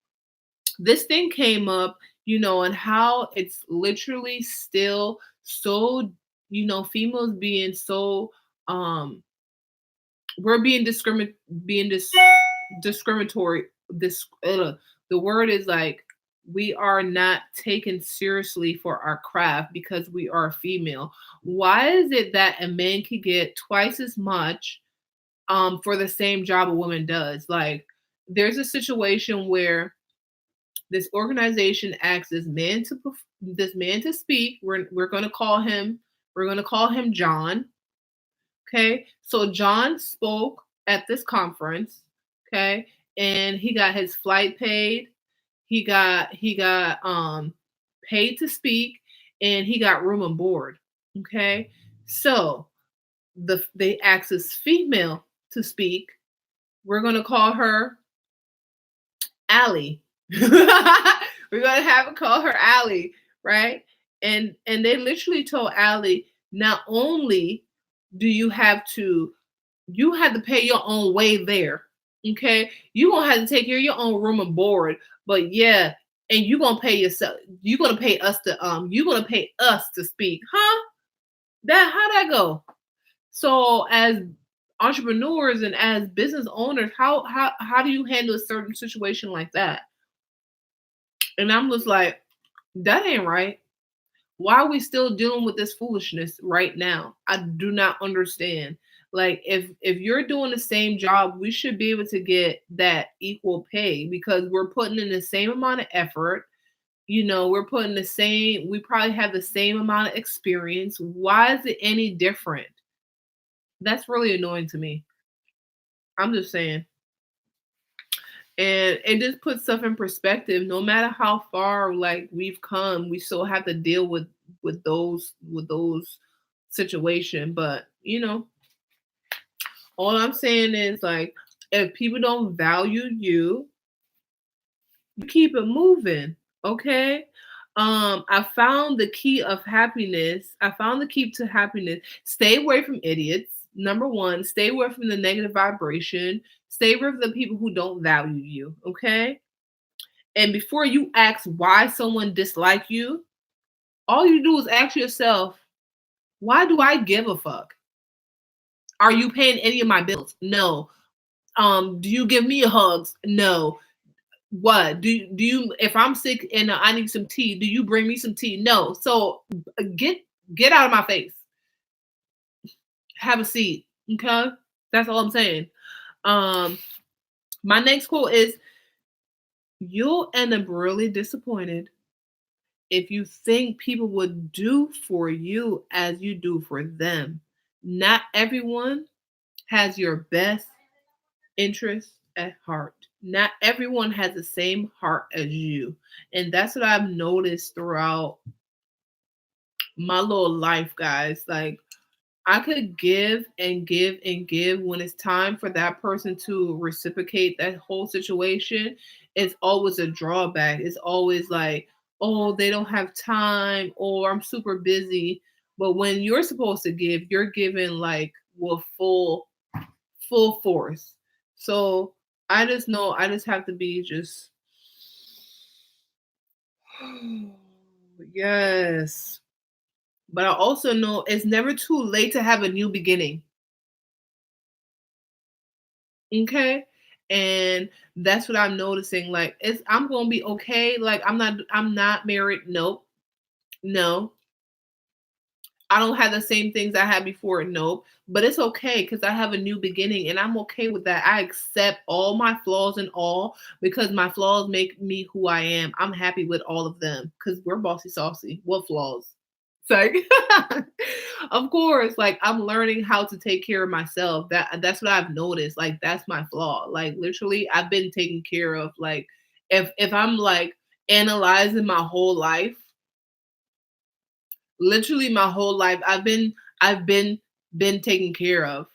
this thing came up, and how it's literally still so, females being so, we're being discriminatory. The word is like we are not taken seriously for our craft because we are female. Why is it that a man can get twice as much for the same job a woman does? Like there's a situation where This organization asks this man to speak. We're going to call him John. Okay, so John spoke at this conference. Okay, and he got his flight paid. He got paid to speak, and he got room and board. Okay, so they asked this female to speak. We're gonna call her Allie. We're gonna have to call her Allie, right? And they literally told Allie, not only do you have to pay your own way there. Okay, you gonna have to take care of your own room and board, but yeah, and you gonna pay yourself. You gonna pay us to speak, huh? How that go? So as entrepreneurs and as business owners, how do you handle a certain situation like that? And I'm just like, that ain't right. Why are we still dealing with this foolishness right now? I do not understand. Like if you're doing the same job, we should be able to get that equal pay because we're putting in the same amount of effort. We're putting we probably have the same amount of experience. Why is it any different? That's really annoying to me. I'm just saying. And it just puts stuff in perspective. No matter how far like we've come, we still have to deal with those situations. But all I'm saying is like if people don't value you, you keep it moving. Okay. I found the key of happiness. I found the key to happiness. Stay away from idiots. Number one, stay away from the negative vibration. Stay away from the people who don't value you. Okay. And before you ask why someone dislike you, all you do is ask yourself, why do I give a fuck? Are you paying any of my bills? No. Do you give me hugs? No. What do you if I'm sick and I need some tea, do you bring me some tea? No. So get out of my face. Have a seat. Okay? That's all I'm saying. My next quote is, you'll end up really disappointed if you think people would do for you as you do for them. Not everyone has your best interest at heart. Not everyone has the same heart as you. And that's what I've noticed throughout my little life, guys. Like, I could give and give and give. When it's time for that person to reciprocate that whole situation, it's always a drawback. It's always like, oh, they don't have time, or I'm super busy. But when you're supposed to give, you're giving like with full force. So I just know I just have to be just yes. But I also know it's never too late to have a new beginning. Okay? And that's what I'm noticing. Like I'm gonna be okay. Like I'm not married. Nope. No. I don't have the same things I had before. Nope. But it's okay because I have a new beginning and I'm okay with that. I accept all my flaws and all because my flaws make me who I am. I'm happy with all of them because we're bossy saucy. What flaws? It's like, of course, like I'm learning how to take care of myself. That's what I've noticed. Like that's my flaw. Like literally, I've been taken care of. Like if I'm like analyzing my whole life, literally my whole life I've been taken care of,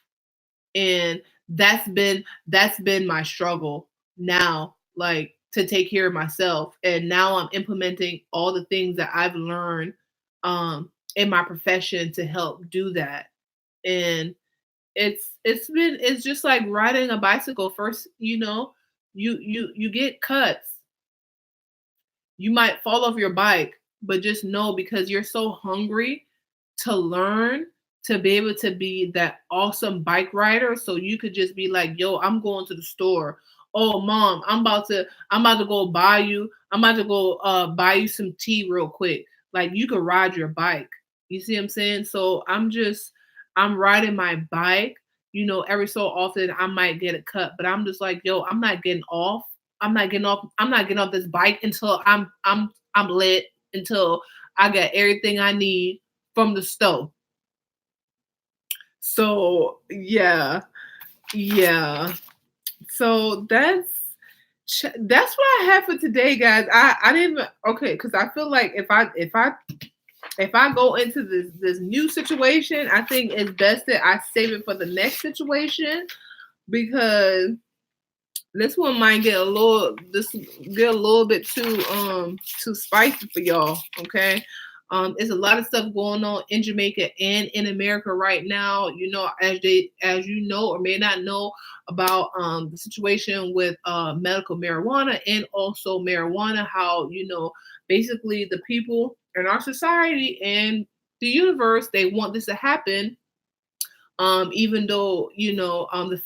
and that's been my struggle now, like to take care of myself. And now I'm implementing all the things that I've learned in my profession to help do that. And it's just like riding a bicycle. First, you get cuts, you might fall off your bike, but just know because you're so hungry to learn to be able to be that awesome bike rider. So you could just be like, yo, I'm going to the store. Oh mom, I'm about to go buy you some tea real quick. Like you could ride your bike. You see what I'm saying? So I'm riding my bike. Every so often I might get a cut, but I'm just like, yo, I'm not getting off I'm not getting off this bike until I'm lit, until I got everything I need from the stove. So yeah, yeah. So that's what I have for today, guys. I didn't even, okay, because I feel like if I go into this new situation, I think it's best that I save it for the next situation, because this one might get a little bit too spicy for y'all. Okay. There's a lot of stuff going on in Jamaica and in America right now. You know, as you know or may not know about the situation with medical marijuana and also marijuana, how, you know, basically the people in our society and the universe, they want this to happen, even though, you know, the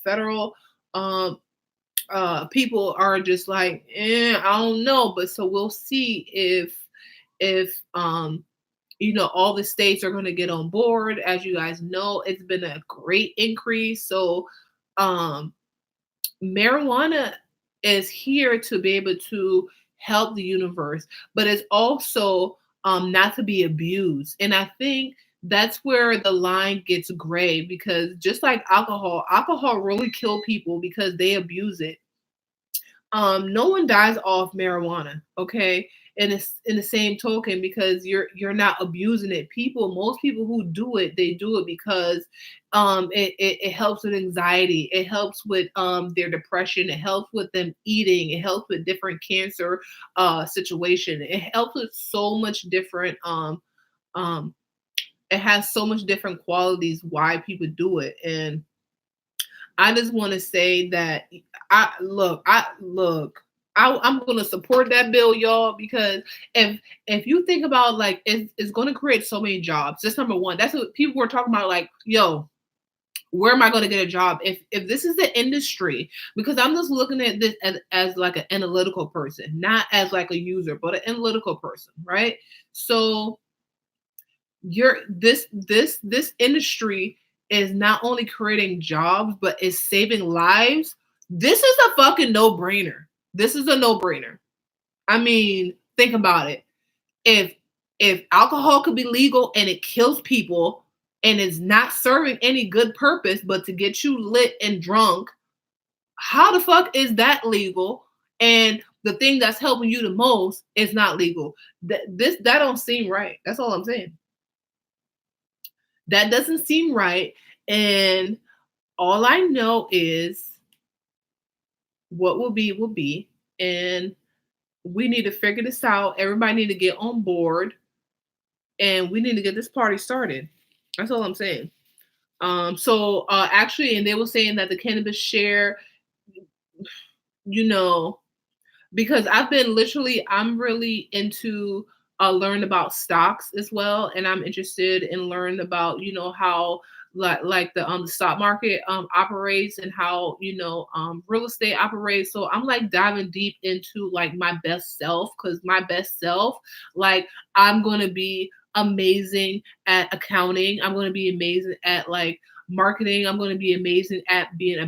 federal um people are just like, I don't know. But so we'll see if you know, all the states are going to get on board. As you guys know, it's been a great increase. So um marijuana is here to be able to help the universe, but it's also not to be abused. And I think that's where the line gets gray, because just like alcohol really kill people because they abuse it. No one dies off marijuana, okay? And it's in the same token, because you're not abusing it. Most people who do it, they do it because it helps with anxiety, it helps with their depression, it helps with them eating, it helps with different cancer situation, it helps with so much different um it has so much different qualities why people do it. And I just want to say that I'm gonna support that bill, y'all, because if you think about, like, it's gonna create so many jobs. That's number one. That's what people were talking about. Like, yo, where am I gonna get a job if this is the industry? Because I'm just looking at this as like an analytical person, not as like a user, but an analytical person, right? So this industry is not only creating jobs but is saving lives. This is a fucking no-brainer. This is a no-brainer. I mean, think about it. If alcohol could be legal and it kills people and it's not serving any good purpose but to get you lit and drunk, how the fuck is that legal? And the thing that's helping you the most is not legal. That don't seem right. That's all I'm saying. That doesn't seem right. And all I know is what will be. And we need to figure this out. Everybody need to get on board, and we need to get this party started. That's all I'm saying. So actually, and they were saying that the cannabis share, you know, because I'm really into learn about stocks as well, and I'm interested in learning about, you know, how like the stock market operates, and how, you know, real estate operates. So I'm like diving deep into like my best self, because my best self, like, I'm gonna be amazing at accounting, I'm gonna be amazing at like marketing, I'm going to be amazing at being a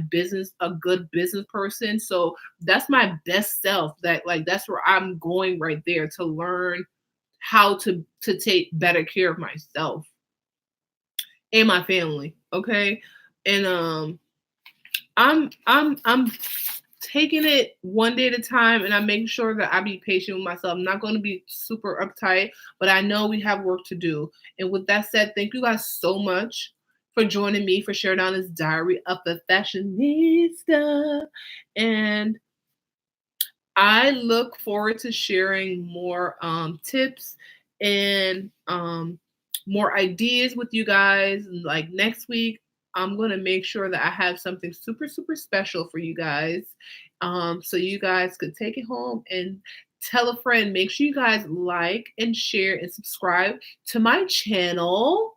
good business person. So that's my best self. That's where I'm going right there, to learn how to take better care of myself and my family. Okay. And I'm taking it one day at a time, and I'm making sure that I be patient with myself. I'm not going to be super uptight, but I know we have work to do. And with that said, thank you guys so much for joining me for SHERIDONNA'S Diary of a Fashionista. And I look forward to sharing more tips and more ideas with you guys. Like next week, I'm going to make sure that I have something super, super special for you guys. So you guys could take it home and tell a friend. Make sure you guys like and share and subscribe to my channel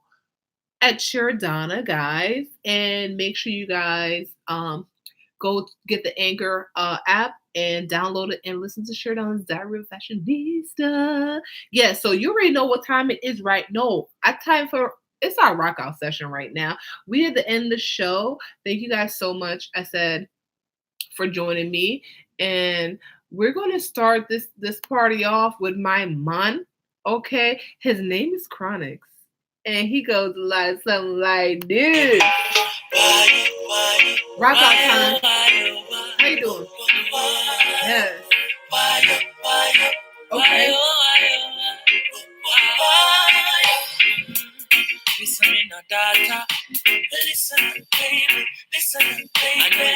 at Sheridonna, guys. And make sure you guys go get the Anchor app and download it and listen to Sheridonna's Diary of a Fashionista. Yeah, so you already know what time it is, right? No, it's our rock out session right now. We at the end of the show. Thank you guys so much. I said for joining me. And we're going to start this party off with my man. Okay, his name is Chronix, and he goes like something like this. Rock out time. How you doing? Yes. Okay. Listen, no data. Listen, baby. Listen, baby. I know you're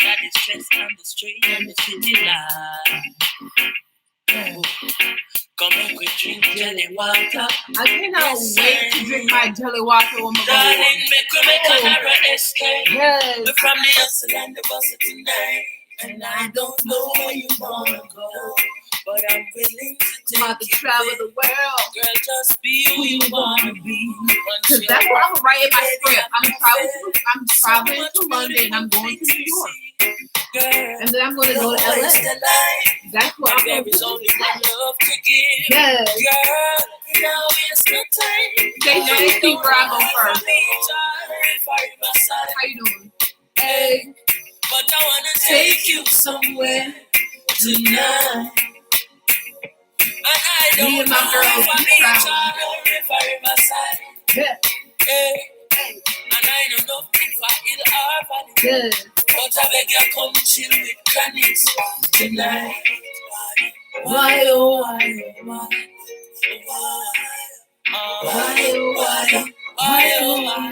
tired of the stress and the strain and the city life. Come and we drink jelly water. I cannot wait to drink my jelly water with my darling, make another escape. Yes. We're from the hustle and the bustle tonight. And I don't know where you wanna go, but I'm willing to take you travel the world. Girl, just be who you wanna be. Cause that's what I'm writing my script. I'm traveling to London. I'm going to New York. And then I'm going to go to LA. That's what I'm going to do. There's only one love to give. Yes. Girl, now it's the time. Stay where I go first. How you doing? Hey. But I wanna take you somewhere tonight. And I don't know if I'm Riverside. Yeah. Hey. And I don't know if it'll happen. Yes. But I beg you come chill with Chronix tonight. Why, oh, why, oh, why.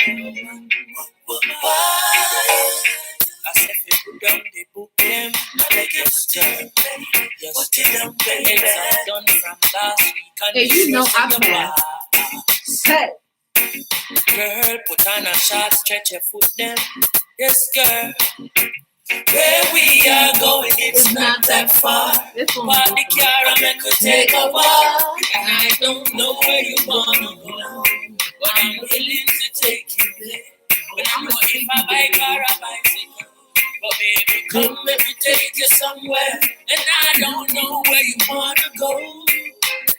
I said, people down the book them, I beg you stir. Yes, put it down, baby. I'm done from last week. Hey, you know I'm mad. Hey. Girl, put on a short, stretch your foot them. Yes, girl. Where we are going, it's not that far. Park the car and make us take a walk. And I don't know where you wanna go, but I'm willing to take you there. But I'm not if I buy car or bicycle. But baby, come let me take you somewhere. And I don't know where you wanna go.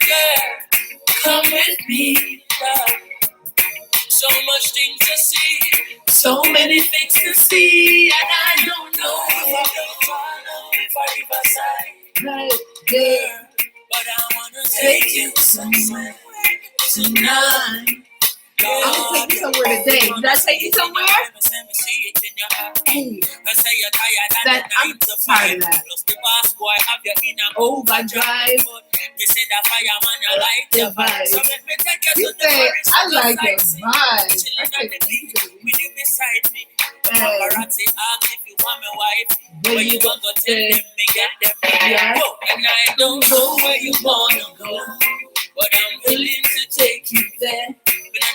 Girl, come with me, love. So much things to see, so many things to see, and I don't know if I Riverside, Right there. but I wanna take you somewhere tonight. I'm gonna take you somewhere today. Did I take you somewhere? Hey. That I'm tired of that. Overdrive. Me say the fireman, I like the vibe. So let me take you to the forest. I like the vibe. Chilling at the beach, will you beside me? Paparazzi ask if you want my wife. Where you gonna go tell them me get them ready? Yeah. And I don't know where you wanna go, but I'm willing to take you there.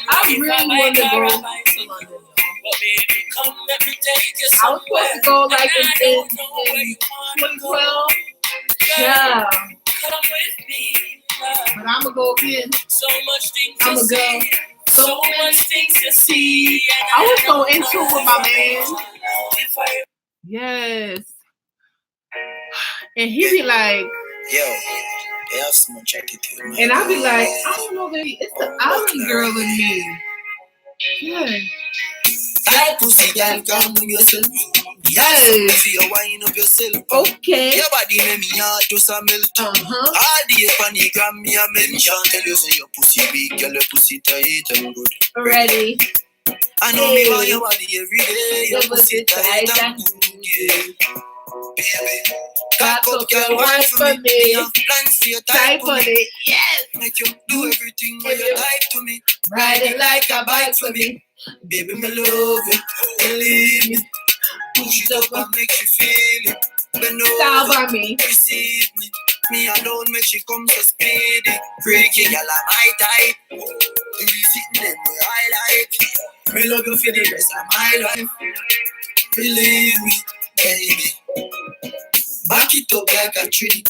I really want to go to London. But baby, come let me take you I was somewhere. supposed to go like in 2012. Yeah. Come with me, love. But I'm going to go again. So much things I'm to going to go. see. So much things to see. I was so into it with my man. Yes. And he be like, yo, have someone check it here, man. And I be like, I don't know, baby. It's the island girl in me. Yeah. That pussy girl, come with yourself. Yes. You wind up yourself. Okay. Your body make me heart just a melt. All the panigram me a mention. Tell you say your pussy big, girl, your pussy tight and good. Ready. I know me want your body every day. Your pussy tight and good, yeah. Baby, cock up your wine for me. Plan for your type on it. Yes. Make you do everything when you type to me. Ride it like a bike for me. Baby, me love it. Believe me. Push it up and make you feel it. Bend Style over, by me. receive me. Me alone make she come so speedy. Freaky girl, I'm my type. You be sitting there where I like. Me love you for the rest of my life. Believe me, baby. Back it up like a tree.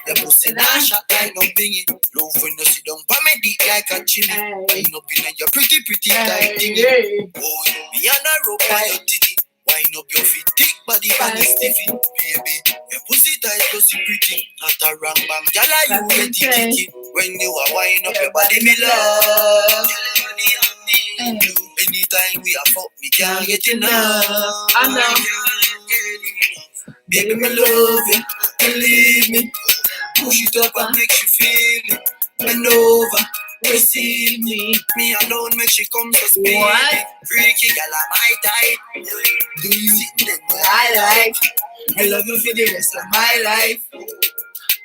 Your pussy not shot like no bingy. Love when you sit down for me deep like a chimney. Wind up in your pretty tight thingy. Oh, me and a rope by your titty. Wind up your feet, thick body body stiffy. Baby, your pussy tight, pussy pretty. Not a wrong bang, jala you get it. When you are wind up your body, me love. Anytime we are fuck, me can't get enough. I know. Baby, me love you, believe me. Push it up and make you feel it. Bend over, receive me. Me alone make she come to speed. What? Freaky girl, I'm my type. Do you see that I like? I love you for the rest of my life.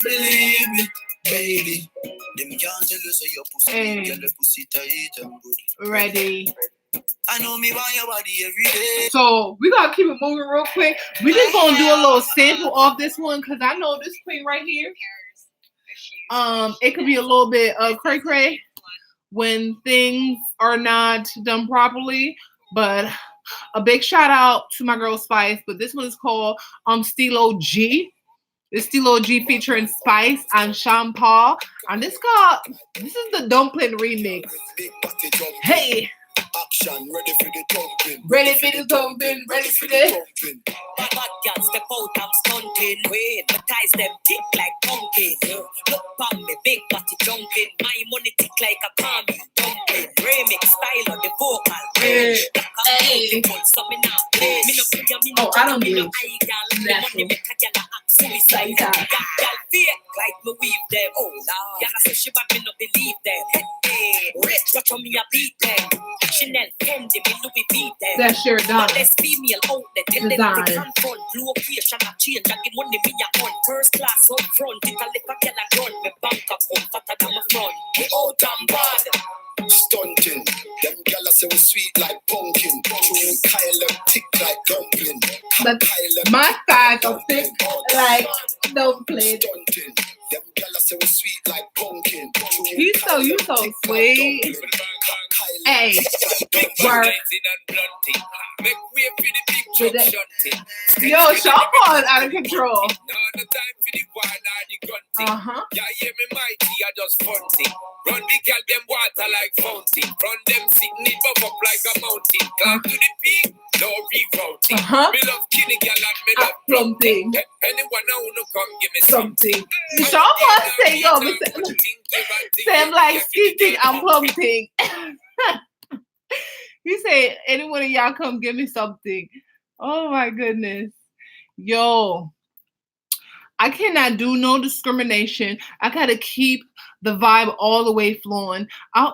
Believe me, baby. Them can't tell you so your pussy, girl, your pussy tight and good. Ready. I know me want your body every day. So we gotta keep it moving real quick. We just gonna do a little sample of this one because I know this queen right here. It could be a little bit cray cray when things are not done properly, but a big shout out to my girl Spice. But this one is called Stylo G. It's Stylo G featuring Spice and Sean Paul. And this is the Dumpling remix. Hey. Action, ready for the thumping. Ready for the thumping. Ready for the thumping. Bad girls step out, I'm stunting. Wait, my ties them tick like pumpkin. Look on me, big body jumping. My money tick like a palmy dumpling. Remix style on the vocal. Hey. Oh, I don't do money make a girl act suicide. Girl fake like me weave them. Oh, Lord. Girl say she bad, me no believe them. Hey, rich, watch on me a beat them. Chanel, Fendi, me Louis V them. That's SHERIDONNA'S. This female outlet, tell them to confront. Location a change, and the money me a on. First class up front, it a lick a girl a gun. Me bank account fatter than my front. Me out and bad. Stunting, them gala say we sweet like pumpkin. True Kyle tick like dumpling. But my thighs are thick like dumpling. Stunting, them gala say we sweet like pumpkin. You so sweet. Hey, work. With it. Yo, Sean Paul is out of control. Yeah, hear me mighty, I just funty. Run the girl, them water like fountain. Run them sitting it up like a mountain. Climb to the peak, no rerouting. Me love killing girl and me love Plumping. Anyone now who come give me something. Sean Paul say yo, Sam like skipping and plumping. He said, any one of y'all come give me something. Oh my goodness. Yo, I cannot do no discrimination. I gotta keep the vibe all the way flowing. I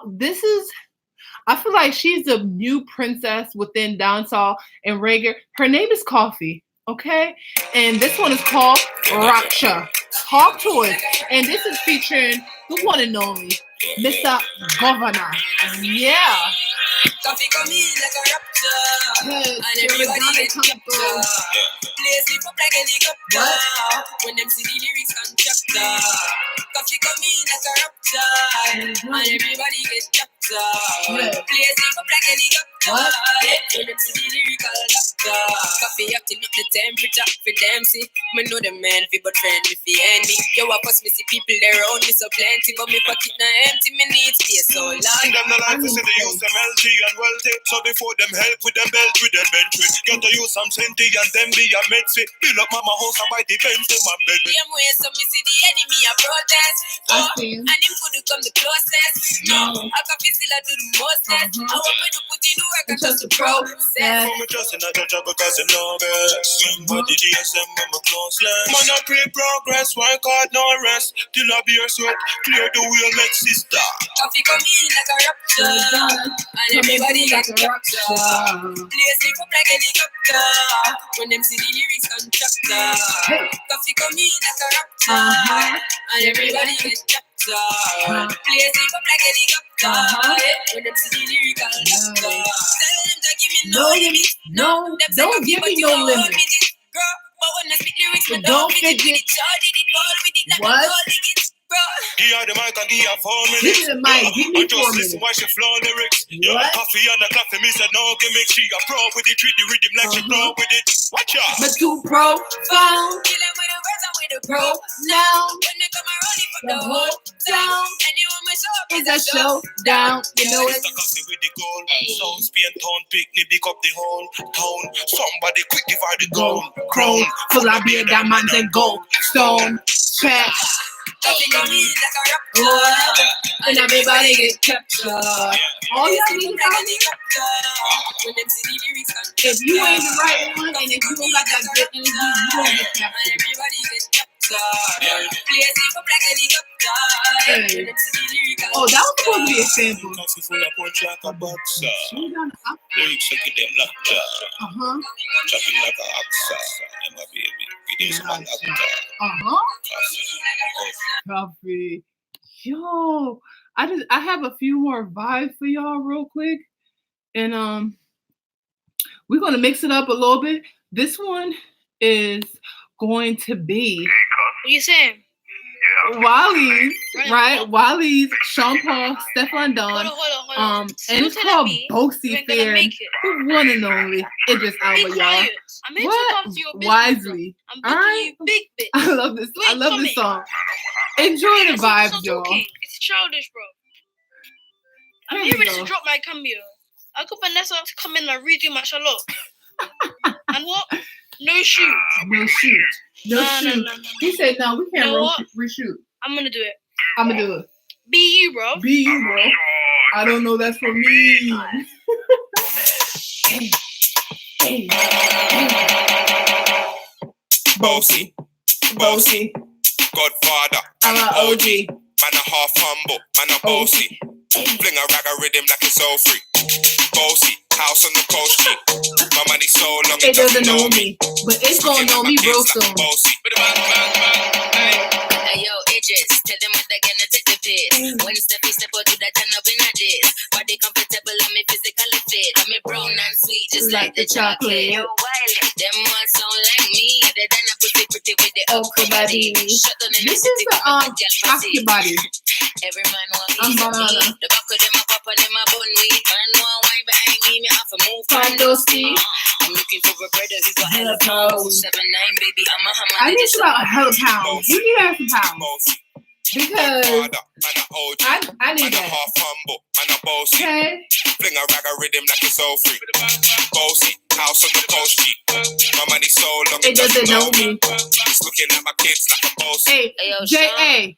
feel like she's the new princess within dancehall and reggae. Her name is Coffee, okay? And this one is called Raksha. Talk to it. And this is featuring the one and only Mr. Governor. Yeah. Coffee come in like a raptor, and everybody get captured. Play sleep up like a helicopter when them see the lyrics contractor. Coffee come in like a raptor, and everybody get captured. Play sleep up like a helicopter when them see the lyrical doctor. Coffee acting up the temperature for them see. Me know the man fi but friend me fi enemy. Yo, I pass me see people there around me so plenty, but me pocket na empty. Me need space so long. Them no like to see the use them healthy and wealthy. So before them help with them belt with them bench with. Get to use some senti and them be a medsi. Build up mama house and buy the fence them and bed. Same way so me see the enemy a protest. And him could come the closest. No, I can feel still I do the mostest. I want me to put in the work and just to process. For me just in a judge because you know best. Somebody DSM when my close less. Man I pray progress, work hard no rest. Till I be your sweat, clear the wheel like sister. Coffee come in like a rapture, and everybody get captured. Play sleep up like a helicopter when them see the lyrics contractor. Coffee come in like a rapture, and everybody get captured. Play sleep up like a helicopter when them see the lyrical doctor. Tell them to give me no limit. No, don't give me no limit. Girl, but when I speak lyrics, But don't fit forget. it. Charge it, ball with it, like What? a goal with it. Bro. Give her the mic and give her 4 minutes. Give me the mic, give me I 4 just listen minutes. while she flow lyrics. Yeah, What? coffee and the coffee, me said no gimmick. She a pro with it, treat the rhythm like she flow with it. Watch out. But too profound. Kill them with the words and with the pro. Now When they come around, it for the the whole whole town town. Anyone my show up is a showdown. You know it. Mr. Coffee with the goal. Sound Spain town picnic, pick up the whole town. Somebody quick divide the gold. Crown full of beer, diamonds and gold. Stone, track. And everybody get captured. All y'all need to if you ain't the right one, and if you don't got that good energy, you don't get captured. Hey. Oh, that was supposed to be a sample. Coffee. Yo, I have a few more vibes for y'all real quick. And we're gonna mix it up a little bit. This one is going to be what you saying? Wiley's, right? Wiley's, Sean Paul, Stefan Don. Hold on. And it's called Bossy Fair. The one and only Idris Alba, y'all. What? Wisely. All right. I love this. I love this song. Enjoy the vibes, y'all. It's childish, bro. I'm here to drop my cameo. I got Vanessa to come in and redo my Charlotte. And what? No shoot. No shoot. No shoot. No. He said, no, we can't reshoot. I'm going to do it. I'm going to do it. Be you, bro. Be you, bro. I don't know that's for me. Bossy. Godfather. I'm an OG. Man a half humble. Man a bossy. Fling a rag a rhythm like it's all free. Bossy. House on the coast street. My money so long it doesn't know me. But it's gonna know me real soon. Hey yo, Idris, tell them what they're gonna take the piss. When Steffi step out, do that turn up in a diss. Body comfortable, I'm physically fit. I'm brown and sweet, just like the chocolate. Yo, Wiley, them ones sound like me. Other than a pretty with the okra body. Shut down in the city with the Aki body. Every man want me to me. The back of them a pop and them a bun weed. Man want wine behind me have to move from those feet. I'm looking for a brother who's got hella pounds. 7'9", baby, I'm a hammer. I need about a hella pounds. You need some pounds. Because I need that. Okay. Fling a rag a rhythm like it's all free. Bossy, house on the coast street. My money so long it doesn't know me. It's looking at my kids like I'm bossy. Hey, J.A.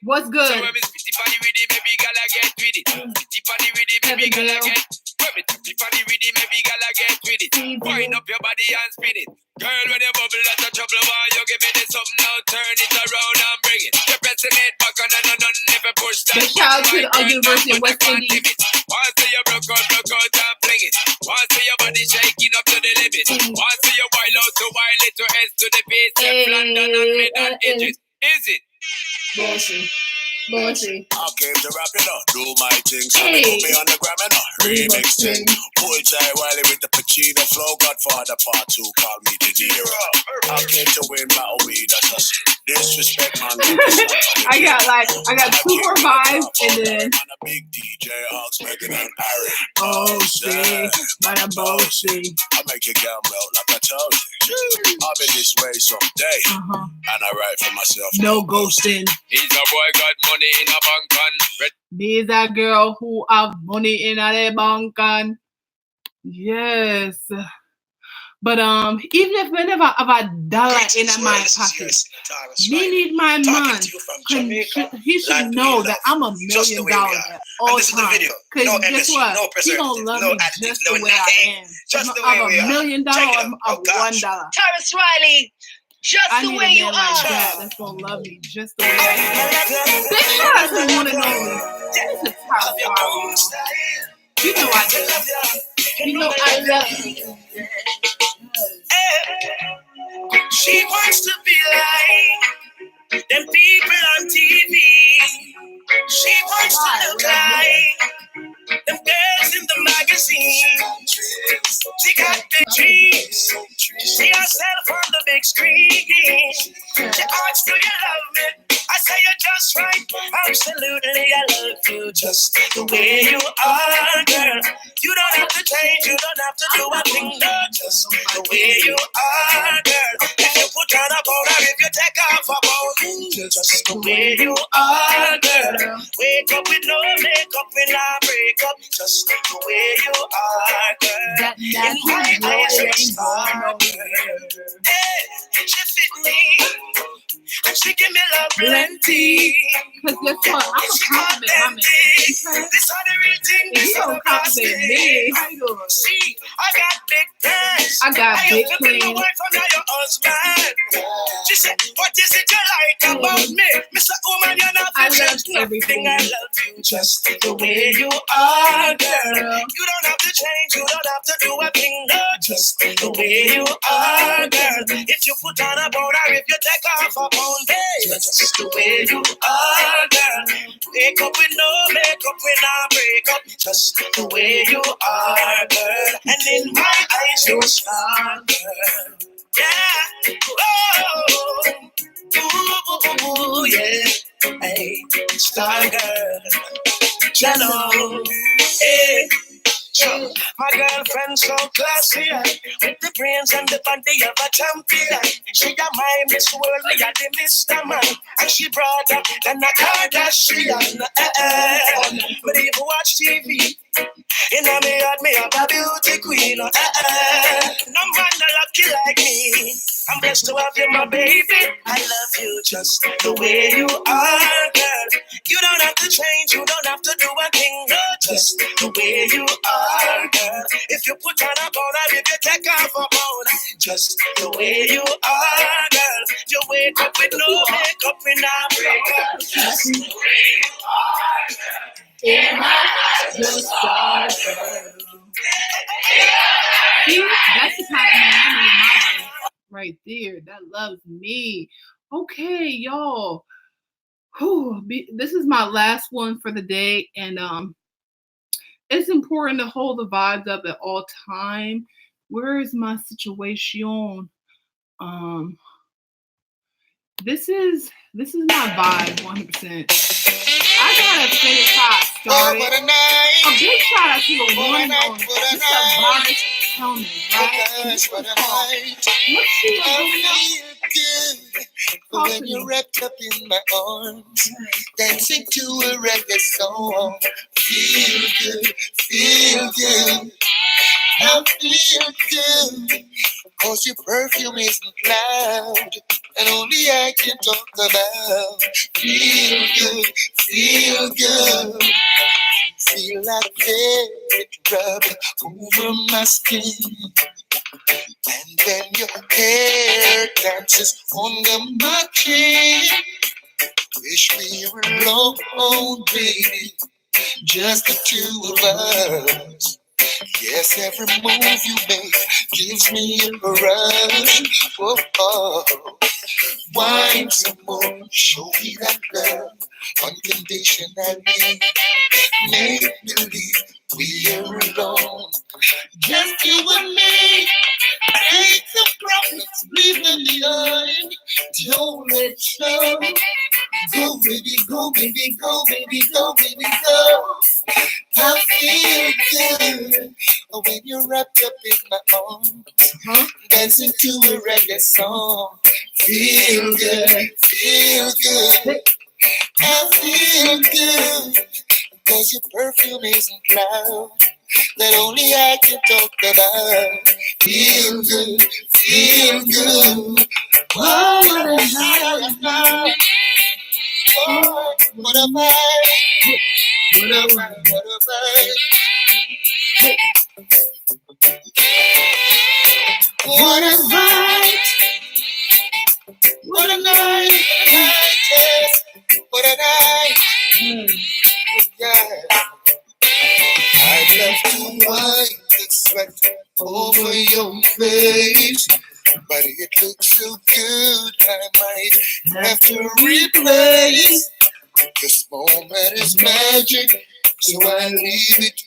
What's good? So when it's pretty body with it, maybe gala get with it. Pretty body with it, maybe gala get. When it's pretty body with it, maybe gala get with it. Wind up your body and spin it. Girl, when you bubble, that's a trouble. Why you give me this something now? Turn it around and bring it. You're pressing it back on and never push that. The shout to the University of West Indies. Once you broke out and fling it. Once your body shaking up to the limit. Once you wild out to wild it to S to the base. London and mid and edges. Is it? Bossy. I came to rap it up, do my thing. So they put me on the gram and remix thing. Boy, Jai Wiley with the Pacino flow. Godfather part 2, call me the Nero. I came to win battle weed, that's a sin. Disrespect, man. I got 2 more vibes and then. I'm a big DJ, Ox, Megan and Harry. Bossy, man, I'm bossy. I make your girl melt like I told you. I'll be this way someday. And I write for myself. No ghosting. He's a boy got money in a bank and these are girl who have money in a bank and yes. But even if whenever I have a dollar in my pocket, me need my man. He should know that I'm $1 million all the time. Because guess what? He don't love me just the way I am. I'm $1 million of $1. Taurus Riley. Just the way you are. Like that. That's gonna love me just the way I am. Big shout out to the one and only. This is Taurus Riley. You know I do. You know I love you. She wants to be like them people on TV. She wants to look like them girls in the magazine. She got big dreams. See herself on the big screen. She asks, do you love me? I say you're just right. Absolutely, I love you just the way you are, girl. You don't have to change, you don't have to do a thing, no, just the way you are, girl. If you put on a powder, if you take off a powder, just the way you are, girl. Wake up with no makeup, when I break up, just the way you are, girl. In my eyes, you're a star, girl. Hey, she fit me, and she give me love plenty. Because guess what? I'm a compliment my man. This are the real thing. If you don't compliment me, how you doing? See, I got big plans. I got big My plans. wife and now your husband. She said, what is it you like about me? Mr. Woman, you're not I love nothing. everything. I love you just the way you are, girl. You don't have to change, you don't have to do a thing, no, just the way you are, girl. If you put on a bone or if you take off a pound, hey, just the way you are, girl. Wake up with no makeup, we not break up, just the way you are, girl. And in my eyes, you're strong, girl. Yeah, oh, ooh, yeah, hey, star girl, jello, hey. My girlfriend so classy, with the brains and the body of a champion. She a my Miss World, me a the Mr. Man, and she broader than a Kardashian. But if you watch TV, in a me heart, me have a beauty queen. No man no lucky like me. I'm blessed to have you, my baby. I love you just the way you are, girl. You don't have to change, you don't have to do a thing, no, just the way you are, girl. If you put on a bone, or if you take off a bone, just the way you are, girl. You wake up with no makeup, we not break up. Just the way you are, girl. In my eyes, you're star girl. See, that's the kind of man I need in my life. Right there, that loves me. Okay, y'all. Whew, this is my last one for the day, and it's important to hold the vibes up at all time. Where is my situation? This is my vibe 100%. I gotta finish how I started. A big shout out to the one and only Mr. Boris Hellman, right? Let's see when you're wrapped up in my arms, dancing to a reggae song. Feel good, feel good. I feel good, cause your perfume isn't loud, and only I can talk about. Feel good, feel good. Feel like it rub over my skin, and then your hair dances under my chin. Wish we were alone, baby, just the two of us. Yes, every move you make gives me a rush. Whoa, oh. Wine some more, show me that love unconditionally. Make believe we are alone, just you and me. Take the prophets, leave them behind. Don't let it show. Go, baby, go, baby, go, baby, go, baby, go. I feel good when you're wrapped up in my arms, dancing to a reggae song. Feel good, feel good. I feel good, cause your perfume isn't loud, that only I can talk about. Feel good, feel good. Oh, what a night. Oh, what a vibe. What a vibe, what a vibe. What a vibe. What a night, yes. What a night, yeah. I'd love to wipe the sweat over your face, but it looks so good I might have to replace. This moment is magic, so I leave it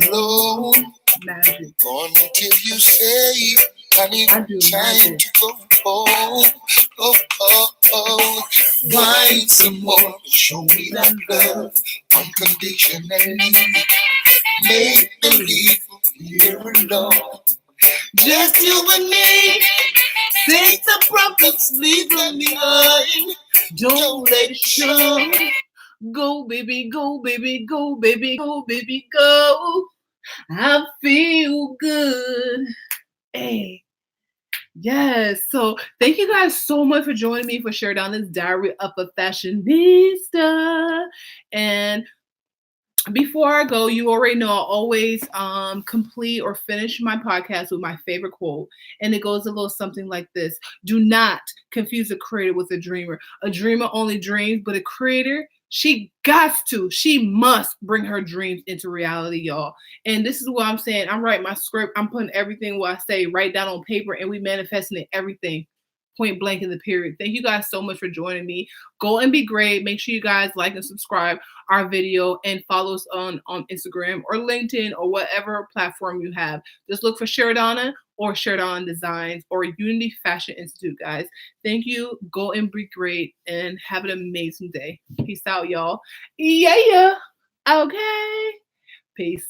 alone. magic. Until you say, honey, time to go home. Oh, oh, oh. Wine some more, show me that love unconditionally. Make believe we're alone, just you and me. Take the prophets, leave them behind. Don't let it show. Go, baby, go, baby, go, baby, go, baby, go. I feel good. Hey, Yes. So thank you guys so much for joining me for SHERIDONNA'S Diary of a Fashionista. And before I go, you already know I always complete or finish my podcast with my favorite quote. And it goes a little something like this. Do not confuse a creator with a dreamer. A dreamer only dreams, but a creator, she must bring her dreams into reality, y'all. And this is what I'm saying. I'm writing my script. I'm putting everything what I say right down on paper, and we manifesting it, everything. Point blank in the period. Thank you guys so much for joining me. Go and be great. Make sure you guys like and subscribe our video and follow us on Instagram or LinkedIn or whatever platform you have. Just look for Sheridonna or Sheridonna Designs or Unity Fashion Institute, guys. Thank you. Go and be great and have an amazing day. Peace out, y'all. Yeah. Okay. Peace.